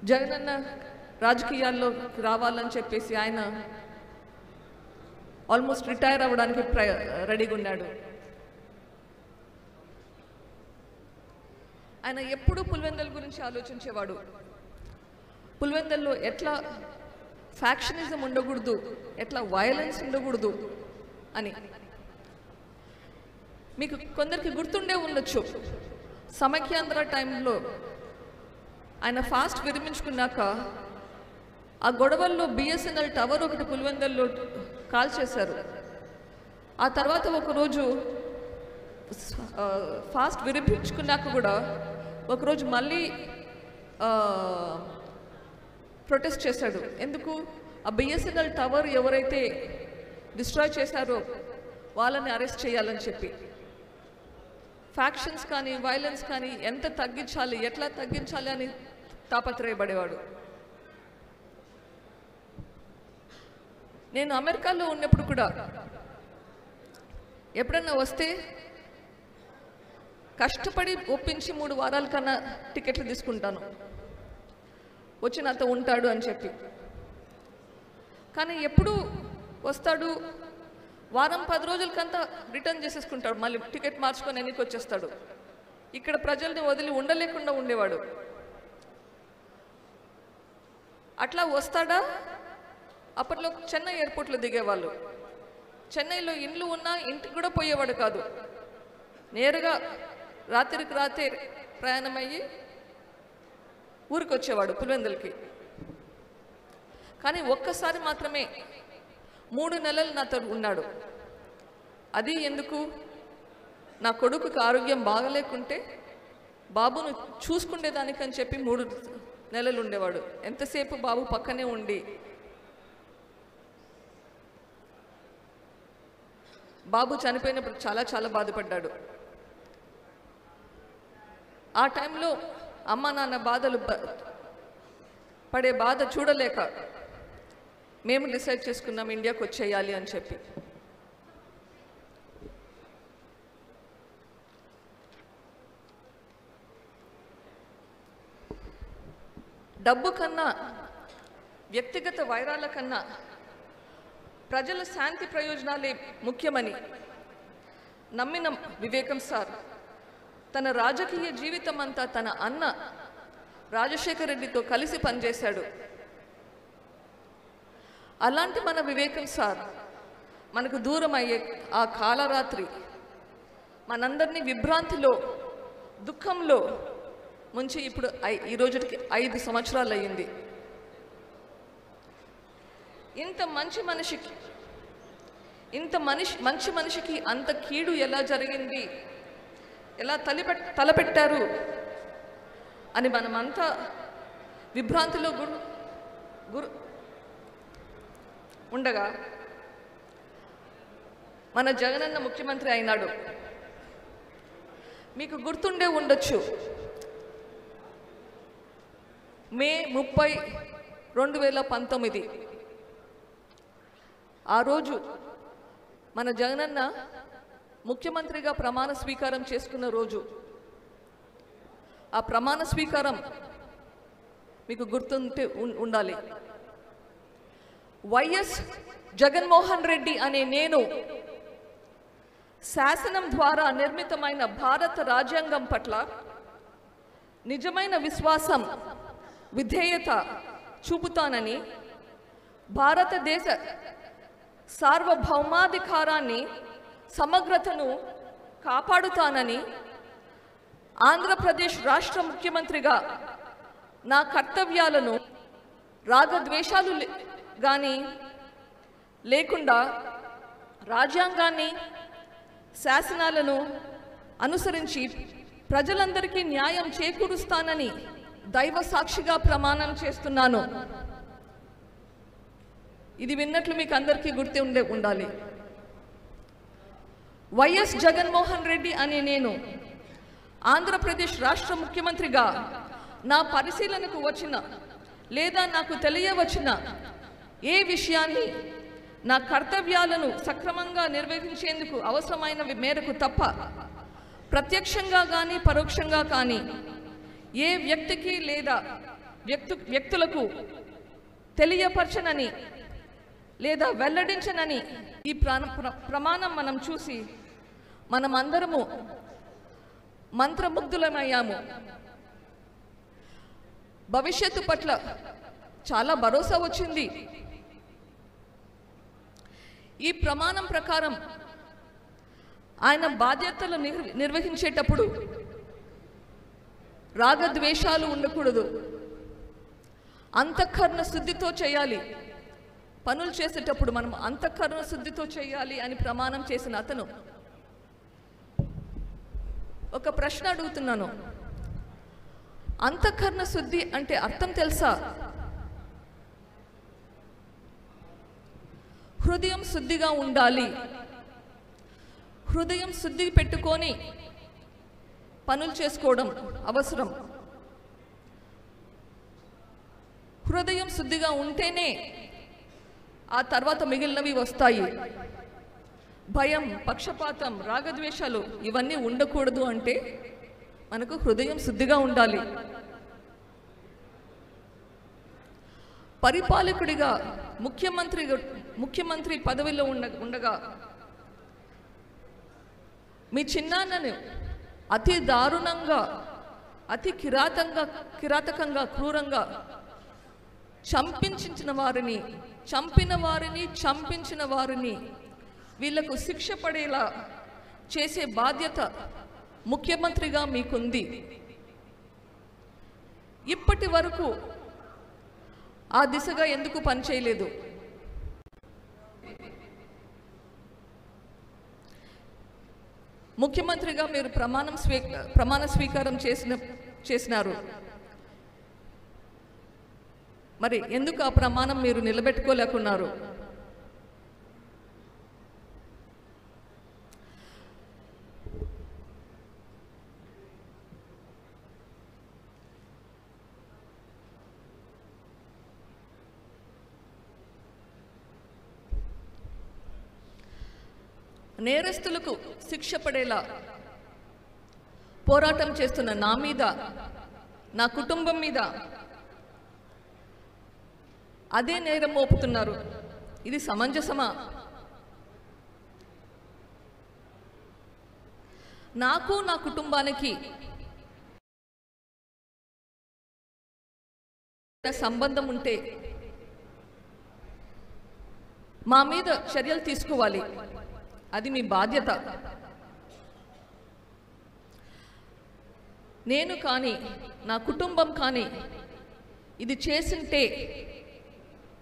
జగనన్న రాజకీయాల్లో రావాలని చెప్పేసి ఆయన ఆల్మోస్ట్ రిటైర్ అవ్వడానికి రెడీగా ఉన్నాడు. ఆయన ఎప్పుడూ పులివెందుల గురించి ఆలోచించేవాడు. పులివెందుల్లో ఎట్లా ఫ్యాక్షనిజం ఉండకూడదు, ఎట్లా వైలెన్స్ ఉండకూడదు అని. మీకు కొందరికి గుర్తుండే ఉండొచ్చు, సమైక్యాంధ్ర టైంలో ఆయన ఫాస్ట్ విరమించుకున్నాక ఆ గొడవల్లో బిఎస్ఎన్ఎల్ టవర్ ఒకటి పులివెందుల్లో కాల్ చేశారు. ఆ తర్వాత ఒకరోజు ఫాస్ట్ విరమించుకున్నాక కూడా ఒకరోజు మళ్ళీ ప్రొటెస్ట్ చేశాడు. ఎందుకు? ఆ బిఎస్ఎన్ఎల్ టవర్ ఎవరైతే డిస్ట్రాయ్ చేశారో వాళ్ళని అరెస్ట్ చేయాలని చెప్పి. ఫ్యాక్షన్స్ కానీ వైలెన్స్ కానీ ఎంత తగ్గించాలి, ఎట్లా తగ్గించాలి అని తాపత్రయపడేవాడు. నేను అమెరికాలో ఉన్నప్పుడు కూడా ఎప్పుడన్నా వస్తే కష్టపడి ఒప్పించి 3 వారాల కన్నా టికెట్లు తీసుకుంటాను, వచ్చి నాతో ఉంటాడు అని చెప్పి. కానీ ఎప్పుడు వస్తాడు, వారం 10 రోజులకంతా రిటర్న్ చేసేసుకుంటాడు, మళ్ళీ టికెట్ మార్చుకొని వెనక్కి వచ్చేస్తాడు. ఇక్కడ ప్రజల్ని వదిలి ఉండలేకుండా ఉండేవాడు. అట్లా వస్తాడా? అప్పట్లో చెన్నై ఎయిర్పోర్ట్లో దిగేవాళ్ళు. చెన్నైలో ఇండ్లు ఉన్నా ఇంటికి కూడా పోయేవాడు కాదు, నేరుగా రాత్రికి రాత్రి ప్రయాణమయ్యి ఊరికి వచ్చేవాడు పులివెందులకి. కానీ ఒక్కసారి మాత్రమే 3 నెలలు నాతో ఉన్నాడు. అది ఎందుకు? నా కొడుకుకి ఆరోగ్యం బాగలేకుంటే బాబును చూసుకునేదానికని చెప్పి 3 నెలలు ఉండేవాడు. ఎంతసేపు బాబు పక్కనే ఉండి బాబు చనిపోయినప్పుడు చాలా చాలా బాధపడ్డాడు. ఆ టైంలో అమ్మ నాన్న బాధలు పడే బాధ చూడలేక మేము డిసైడ్ చేసుకున్నాం ఇండియాకి వచ్చేయాలి అని చెప్పి. డబ్బు కన్నా, వ్యక్తిగత వైరాల కన్నా ప్రజల శాంతి ప్రయోజనాలే ముఖ్యమని నమ్మిన వివేకం సార్ తన రాజకీయ జీవితం అంతా తన అన్న రాజశేఖర్ రెడ్డితో కలిసి పనిచేశాడు. అలాంటి మన వివేకం సార్ మనకు దూరం అయ్యే ఆ కాలరాత్రి మనందరినీ విభ్రాంతిలో, దుఃఖంలో ముంచి ఇప్పుడు ఈ రోజుకి 5 సంవత్సరాలు అయ్యింది. ఇంత మంచి మనిషికి అంత కీడు ఎలా జరిగింది, ఎలా తలపెట్టారు అని మనమంతా విభ్రాంతిలో ఉండగా మన జగనన్న ముఖ్యమంత్రి అయినాడు. మీకు గుర్తుండే ఉండొచ్చు, మే 30, 2019 ఆ రోజు మన జగనన్న ముఖ్యమంత్రిగా ప్రమాణ స్వీకారం చేసుకున్న రోజు. ఆ ప్రమాణ స్వీకారం మీకు గుర్తుంటే ఉండాలి. వైఎస్ జగన్మోహన్ రెడ్డి అనే నేను శాసనం ద్వారా నిర్మితమైన భారత రాజ్యాంగం పట్ల నిజమైన విశ్వాసం, విధేయత చూపుతానని, భారతదేశ సార్వభౌమాధికారాన్ని, సమగ్రతను కాపాడుతానని, ఆంధ్రప్రదేశ్ రాష్ట్ర ముఖ్యమంత్రిగా నా కర్తవ్యాలను రాగద్వేషాలు కానీ లేకుండా రాజ్యాంగాన్ని, శాసనాలను అనుసరించి ప్రజలందరికీ న్యాయం చేకూరుస్తానని దైవ సాక్షిగా ప్రమాణం చేస్తున్నాను. ఇది విన్నట్లు మీకు అందరికీ ఉండాలి. వైఎస్ జగన్మోహన్ రెడ్డి అనే నేను ఆంధ్రప్రదేశ్ రాష్ట్ర ముఖ్యమంత్రిగా నా పరిశీలనకు వచ్చిన లేదా నాకు తెలియవచ్చిన ఏ విషయాన్ని నా కర్తవ్యాలను సక్రమంగా నిర్వహించేందుకు అవసరమైన మేరకు తప్ప ప్రత్యక్షంగా కానీ పరోక్షంగా కానీ ఏ వ్యక్తికి లేదా వ్యక్తులకు తెలియపరచనని లేదా వెల్లడించనని ఈ ప్రమాణం మనం చూసి మనమందరము మంత్రముగ్ధులమయ్యాము. భవిష్యత్తు పట్ల చాలా భరోసా వచ్చింది. ఈ ప్రమాణం ప్రకారం ఆయన బాధ్యతలు నిర్వహించేటప్పుడు రాగద్వేషాలు ఉండకూడదు, అంతఃకరణ శుద్ధితో చేయాలి. పనులు చేసేటప్పుడు మనం అంతఃకరణ శుద్ధితో చేయాలి అని ప్రమాణం చేసిన అతను ఒక ప్రశ్న అడుగుతున్నాను. అంతఃకరణ శుద్ధి అంటే అర్థం తెలుసా? హృదయం శుద్ధిగా ఉండాలి. హృదయం శుద్ధి పెట్టుకొని పనులు చేసుకోవడం అవసరం. హృదయం శుద్ధిగా ఉంటేనే ఆ తర్వాత మిగిలినవి వస్తాయి. భయం, పక్షపాతం, రాగద్వేషాలు ఇవన్నీ ఉండకూడదు అంటే మనకు హృదయం శుద్ధిగా ఉండాలి. పరిపాలకుడిగా ముఖ్యమంత్రి పదవిలో ఉండగా మీ చిన్నాన్నను అతి దారుణంగా, అతి కిరాతకంగా, క్రూరంగా చంపిన వారిని వీళ్లకు శిక్ష పడేలా చేసే బాధ్యత ముఖ్యమంత్రిగా మీకుంది. ఇప్పటి వరకు ఆ దిశగా ఎందుకు పనిచేయలేదు? ముఖ్యమంత్రిగా మీరు ప్రమాణ స్వీకారం చేసినారు. మరి ఎందుకు ఆ ప్రమాణం మీరు నిలబెట్టుకోలేకున్నారు? నేరస్తులకు శిక్ష పడేలా పోరాటం చేస్తున్న నా మీద, నా కుటుంబం మీద అదే నేరం మోపుతున్నారు. ఇది సమంజసమా? నాకు నా కుటుంబానికి సంబంధం ఉంటే మా మీద చర్యలు తీసుకోవాలి. అది మీ బాధ్యత. నేను కానీ నా కుటుంబం కానీ ఇది చేసింటే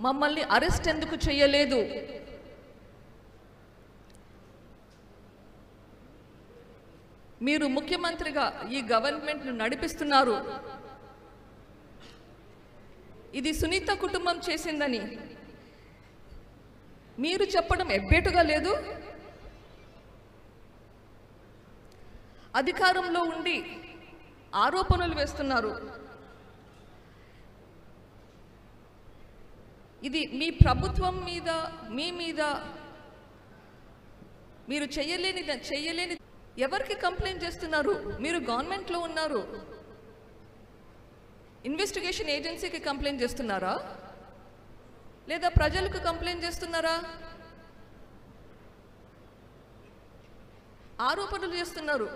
మమ్మల్ని అరెస్ట్ ఎందుకు చేయలేదు? మీరు ముఖ్యమంత్రిగా ఈ గవర్నమెంట్ను నడిపిస్తున్నారు. ఇది సునీత కుటుంబం చేసిందని మీరు చెప్పడం ఎబ్బేటుగా లేదు? అధికారంలో ఉండి ఆరోపణలు వేస్తున్నారు. ఇది మీ ప్రభుత్వం మీద, మీ మీద మీరు చేయలేని ఎవరికి కంప్లైంట్ చేస్తున్నారు? మీరు గవర్నమెంట్లో ఉన్నారు. ఇన్వెస్టిగేషన్ ఏజెన్సీకి కంప్లైంట్ చేస్తున్నారా లేదా ప్రజలకు కంప్లైంట్ చేస్తున్నారా? ఆరోపణలు చేస్తున్నారు.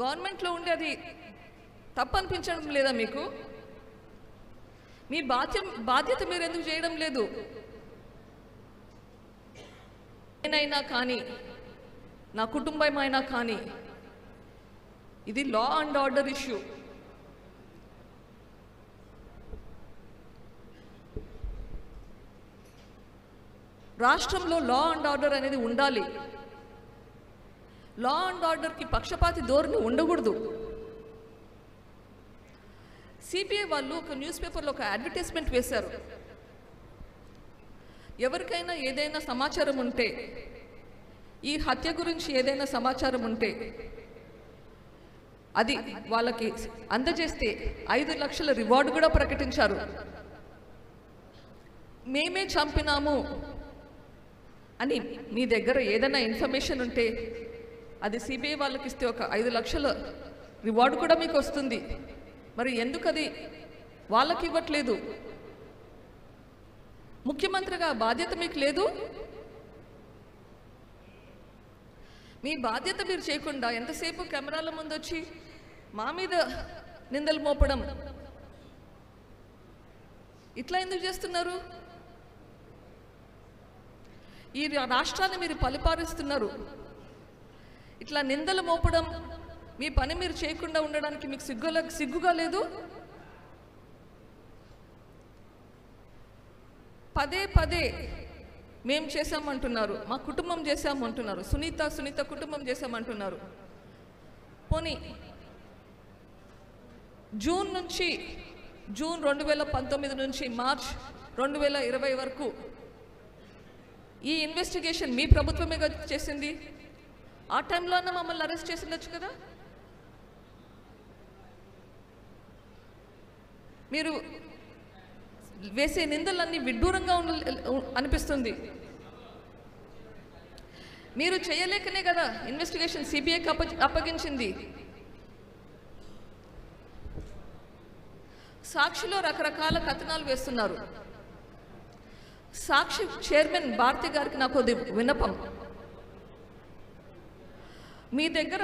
గవర్నమెంట్లో ఉండి అది తప్పు అనిపించడం లేదా మీకు? మీ బాధ్యత మీరు ఎందుకు చేయడం లేదు? నేనైనా కానీ నా కుటుంబమైనా కానీ ఇది లా అండ్ ఆర్డర్ ఇష్యూ. రాష్ట్రంలో లా అండ్ ఆర్డర్ అనేది ఉండాలి. లా అండ్ ఆర్డర్కి పక్షపాతి ధోరణి ఉండకూడదు. సిబిఐ వాళ్ళు ఒక న్యూస్ పేపర్లో ఒక అడ్వర్టైజ్మెంట్ వేశారు. ఎవరికైనా ఏదైనా సమాచారం ఉంటే ఈ హత్య గురించి ఏదైనా సమాచారం ఉంటే అది వాళ్ళకి అందజేస్తే 5 లక్షల రివార్డు కూడా ప్రకటించారు. మేమే చంపినాము అని మీ దగ్గర ఏదైనా ఇన్ఫర్మేషన్ ఉంటే అది సిబిఐ వాళ్ళకి ఇస్తే ఒక 5 లక్షల రివార్డు కూడా మీకు వస్తుంది. మరి ఎందుకు అది వాళ్ళకి ఇవ్వట్లేదు? ముఖ్యమంత్రిగా బాధ్యత మీకు లేదు? మీ బాధ్యత మీరు చేయకుండా ఎంతసేపు కెమెరాల ముందు వచ్చి మా మీద నిందలు మోపడం ఇట్లా ఎందుకు చేస్తున్నారు? ఈ రాష్ట్రాన్ని మీరు పరిపాలిస్తున్నారు. ఇట్లా నిందలు మోపడం, మీ పని మీరు చేయకుండా ఉండడానికి మీకు సిగ్గుగా లేదు? పదే మేము చేశామంటున్నారు, మా కుటుంబం చేశామంటున్నారు, సునీత కుటుంబం చేశామంటున్నారు. పోనీ జూన్ 2019 నుంచి మార్చ్ 2020 వరకు ఈ ఇన్వెస్టిగేషన్ మీ ప్రభుత్వమే చేసింది. ఆ టైంలోనే మమ్మల్ని అరెస్ట్ చేసిండొచ్చు కదా. మీరు వేసే నిందలన్నీ విడ్డూరంగా అనిపిస్తుంది. మీరు చేయలేకనే కదా ఇన్వెస్టిగేషన్ సిబిఐకి అప్పగించింది. సాక్షిలో రకరకాల కథనాలు వేస్తున్నారు. సాక్షి చైర్మన్ భారతి గారికి నాకు విన్నపం, మీ దగ్గర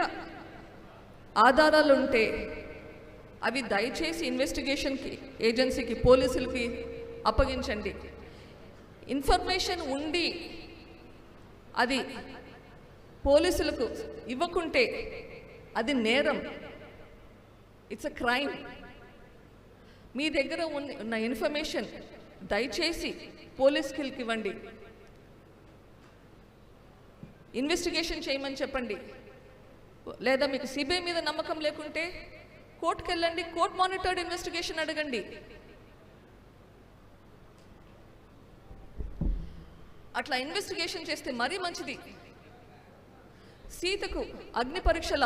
ఆధారాలు ఉంటే అవి దయచేసి ఇన్వెస్టిగేషన్కి ఏజెన్సీకి పోలీసులకి అప్పగించండి. ఇన్ఫర్మేషన్ ఉండి అది పోలీసులకు ఇవ్వకుంటే అది నేరం, ఇట్స్ అ క్రైమ్. మీ దగ్గర ఉన్న ఇన్ఫర్మేషన్ దయచేసి పోలీసులకి ఇవ్వండి, ఇన్వెస్టిగేషన్ చేయమని చెప్పండి. లేదా మీకు సిబిఐ మీద నమ్మకం లేకుంటే కోర్టుకు వెళ్ళండి, కోర్ట్ మానిటర్డ్ ఇన్వెస్టిగేషన్ అడగండి. అట్లా ఇన్వెస్టిగేషన్ చేస్తే మరీ మంచిది. సీతకు అగ్ని పరీక్షల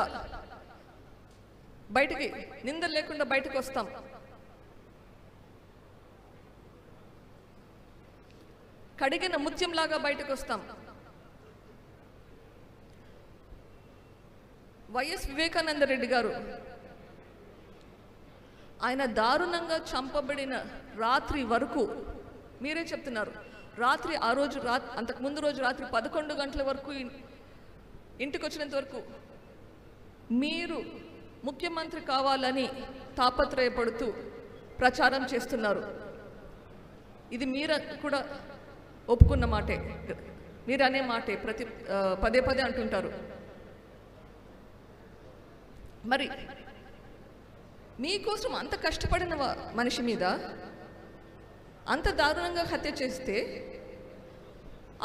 బయటికి నిందలు లేకుండా బయటకు వస్తాం. కడిగిన ముత్యంలాగా బయటకు వస్తాం. వైఎస్ వివేకానంద రెడ్డి గారు ఆయన దారుణంగా చంపబడిన రాత్రి వరకు మీరే చెప్తున్నారు, రాత్రి అంతకుముందు రోజు రాత్రి 11 గంటల వరకు ఇంటికి వచ్చినంత వరకు మీరు ముఖ్యమంత్రి కావాలని తాపత్రయపడుతూ ప్రచారం చేస్తున్నారు. ఇది మీరు కూడా ఒప్పుకున్న మాటే, మీరు అనే మాటే, పదే అంటుంటారు. మరి మీకోసం అంత కష్టపడిన మనిషి మీద అంత దారుణంగా హత్య చేస్తే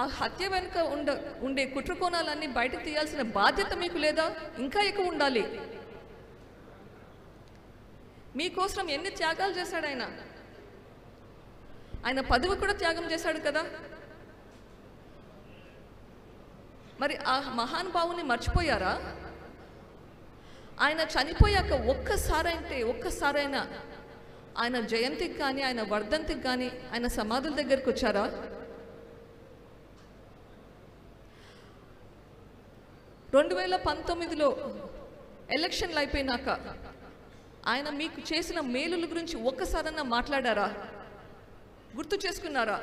ఆ హత్య వెనుక ఉండే కుట్రకోణాలన్నీ బయటకు తీయాల్సిన బాధ్యత మీకు లేదా? ఇంకా ఎక్కువ ఉండాలి. మీకోసం ఎన్ని త్యాగాలు చేశాడు ఆయన. ఆయన పదవి కూడా త్యాగం చేశాడు కదా. మరి ఆ మహానుభావుని మర్చిపోయారా? ఆయన చనిపోయాక ఒక్కసారైనా ఆయన జయంతికి కానీ ఆయన వర్ధంతికి కానీ ఆయన సమాధుల దగ్గరికి వచ్చారా? రెండు 2019లో ఎలక్షన్లు అయిపోయినాక ఆయన మీకు చేసిన మేలుల గురించి ఒక్కసారన్నా మాట్లాడారా? గుర్తు చేసుకున్నారా?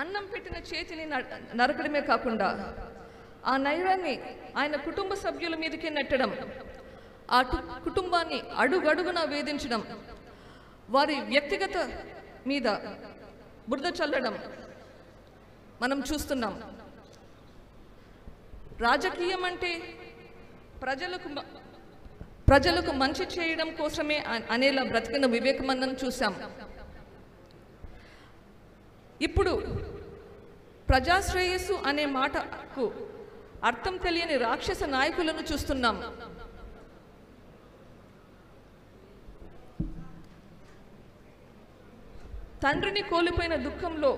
అన్నం పెట్టిన చేతిని నరకడమే కాకుండా ఆ నైరాన్ని ఆయన కుటుంబ సభ్యుల మీదకి నెట్టడం, ఆ కుటుంబాన్ని అడుగడుగునా వేధించడం, వారి వ్యక్తిగత మీద బురద చల్లడం మనం చూస్తున్నాం. రాజకీయం అంటే ప్రజలకు మంచి చేయడం కోసమే అనేలా బ్రతికిన వివేకానందం చూసాం. ఇప్పుడు ప్రజాశ్రేయస్సు అనే మాటకు అర్థం తెలియని రాక్షస నాయకులను చూస్తున్నాం. తండ్రిని కోల్పోయిన దుఃఖంలో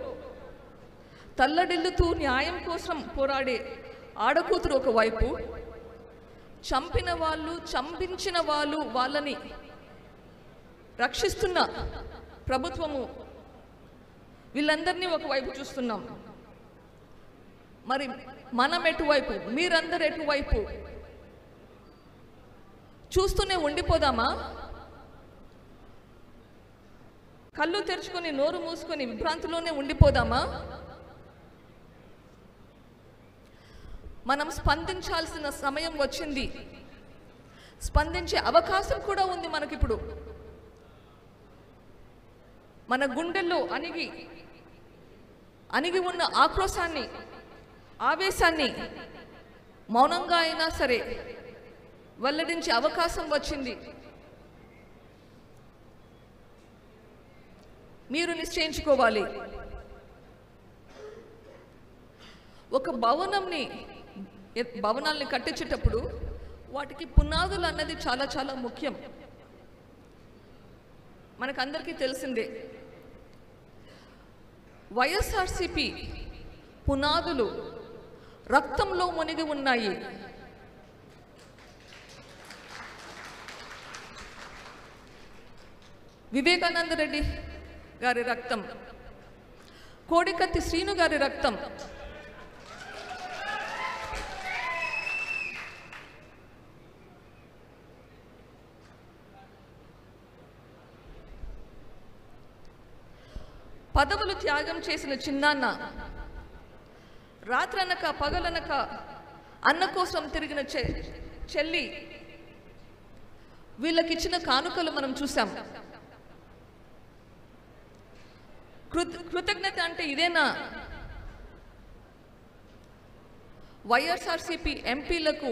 తల్లడిల్లుతూ న్యాయం కోసం పోరాడే ఆడకూతురు ఒకవైపు, చంపిన వాళ్ళు, చంపించిన వాళ్ళు, వాళ్ళని రక్షిస్తున్న ప్రభుత్వము, వీళ్ళందరినీ ఒకవైపు చూస్తున్నాం. మరి మనం ఎటువైపు, మీరందరూ ఎటువైపు? చూస్తూనే ఉండిపోదామా? కళ్ళు తెరుచుకొని నోరు మూసుకొని విభ్రాంతిలోనే ఉండిపోదామా? మనం స్పందించాల్సిన సమయం వచ్చింది. స్పందించే అవకాశం కూడా ఉంది మనకిప్పుడు. మన గుండెల్లో అణిగి ఉన్న ఆక్రోశాన్ని, ఆవేశాన్ని మౌనంగా అయినా సరే వెల్లడించే అవకాశం వచ్చింది. మీరు నిశ్చయించుకోవాలి. ఒక భవనాల్ని కట్టించేటప్పుడు వాటికి పునాదులు అన్నది చాలా చాలా ముఖ్యం. మనకందరికీ తెలిసిందే. వైఎస్ఆర్సిపి పునాదులు రక్తంలో మునిగి ఉన్నాయి. వివేకానంద రెడ్డి గారి రక్తం, కోడికత్తి శ్రీను గారి రక్తం, పదవులు త్యాగం చేసిన చిన్నాన్న, రాత్రనక పగలనక అన్న కోసం తిరిగిన చెల్లి, వీళ్ళకిచ్చిన కానుకలు మనం చూసాం. కృతజ్ఞత అంటే ఇదేనా? వైఎస్ఆర్సిపి ఎంపీలకు,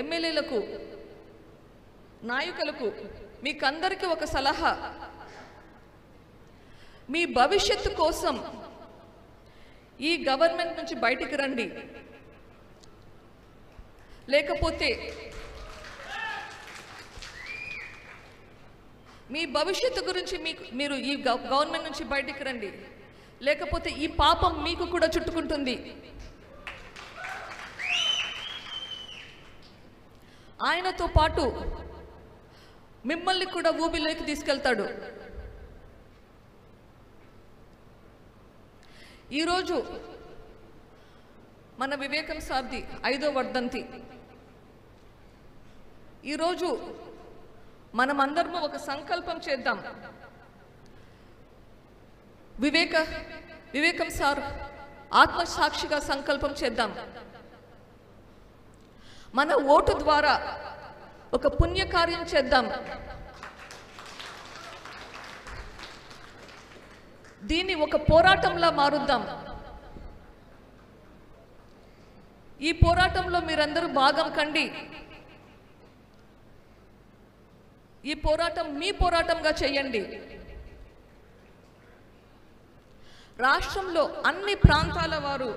ఎమ్మెల్యేలకు, నాయకులకు మీకందరికీ ఒక సలహా. మీ భవిష్యత్తు కోసం ఈ గవర్నమెంట్ నుంచి బయటికి రండి. లేకపోతే మీ భవిష్యత్తు గురించి మీరు ఈ గవర్నమెంట్ నుంచి బయటికి రండి. లేకపోతే ఈ పాపం మీకు కూడా చుట్టుకుంటుంది. ఆయనతో పాటు మిమ్మల్ని కూడా ఊబిలోకి తీసుకెళ్తాడు. ఈరోజు మన వివేకం సార్ది 5వ వర్ధంతి. ఈరోజు మనమందరము ఒక సంకల్పం చేద్దాం. వివేకం సార్ ఆత్మసాక్షిగా సంకల్పం చేద్దాం. మన ఓటు ద్వారా ఒక పుణ్యకార్యం చేద్దాం. దీన్ని ఒక పోరాటంలా మారుద్దాం. ఈ పోరాటంలో మీరందరూ భాగం కండి. ఈ పోరాటం మీ పోరాటంగా చేయండి. రాష్ట్రంలో అన్ని ప్రాంతాల వారు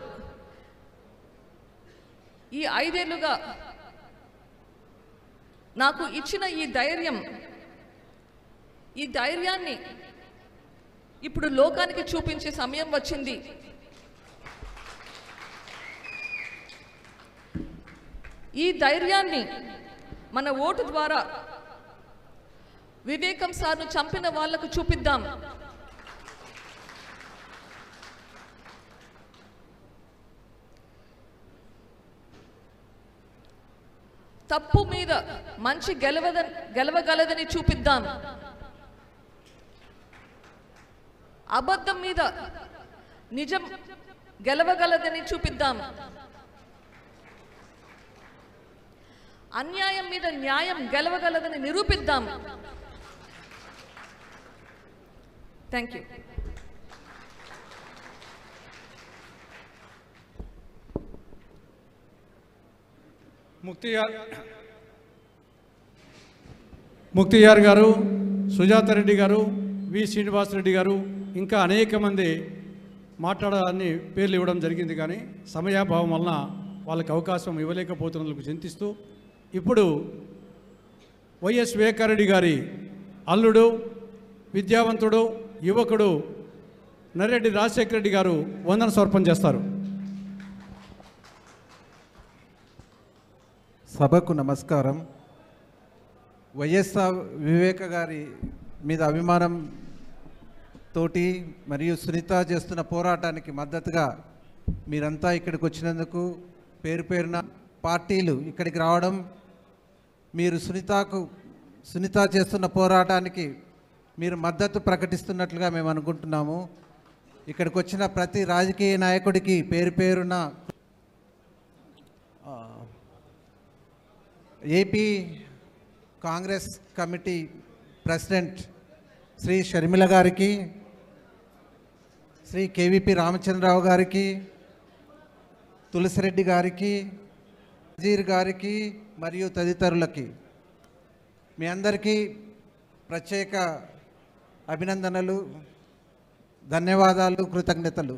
ఈ 5 ఏళ్లుగా నాకు ఇచ్చిన ఈ ధైర్యాన్ని ఇప్పుడు లోకానికి చూపించే సమయం వచ్చింది. ఈ ధైర్యాన్ని మన ఓటు ద్వారా వివేకం సార్ను చంపిన వాళ్లకు చూపిద్దాం. తప్పు మీద మంచి గెలవగలదని చూపిద్దాం. అబద్ధం మీద నిజం గెలవగలదని చూపిద్దాం. అన్యాయం మీద న్యాయం గెలవగలదని నిరూపిద్దాం. Thank you. ముక్తియార్ గారు, సుజాత రెడ్డి గారు, వి శ్రీనివాసరెడ్డి గారు, ఇంకా అనేక మంది మాట్లాడాలని పేర్లు ఇవ్వడం జరిగింది. కానీ సమయాభావం వలన వాళ్ళకి అవకాశం ఇవ్వలేకపోతున్నందుకు చింతిస్తూ ఇప్పుడు వైఎస్ వివేకారెడ్డి గారి అల్లుడు, విద్యావంతుడు, యువకుడు నర్రెడ్డి రాజశేఖర రెడ్డి గారు వందన సమర్పణ చేస్తారు. సభకు నమస్కారం. వైఎస్ఆర్ వివేక గారి మీద అభిమానం తోటి మరియు సునీత చేస్తున్న పోరాటానికి మద్దతుగా మీరంతా ఇక్కడికి వచ్చినందుకు పేరు పేరున పార్టీలు ఇక్కడికి రావడం, మీరు సునీత చేస్తున్న పోరాటానికి మీరు మద్దతు ప్రకటిస్తున్నట్లుగా మేము అనుకుంటున్నాము. ఇక్కడికి వచ్చిన ప్రతి రాజకీయ నాయకుడికి పేరు పేరున AP Congress committee president Shri Sharmila గారికి, శ్రీ కేవీపీ రామచంద్రరావు గారికి, తులసిరెడ్డి గారికి, నజీర్ గారికి మరియు తదితరులకి మీ అందరికీ ప్రత్యేక అభినందనలు, ధన్యవాదాలు, కృతజ్ఞతలు.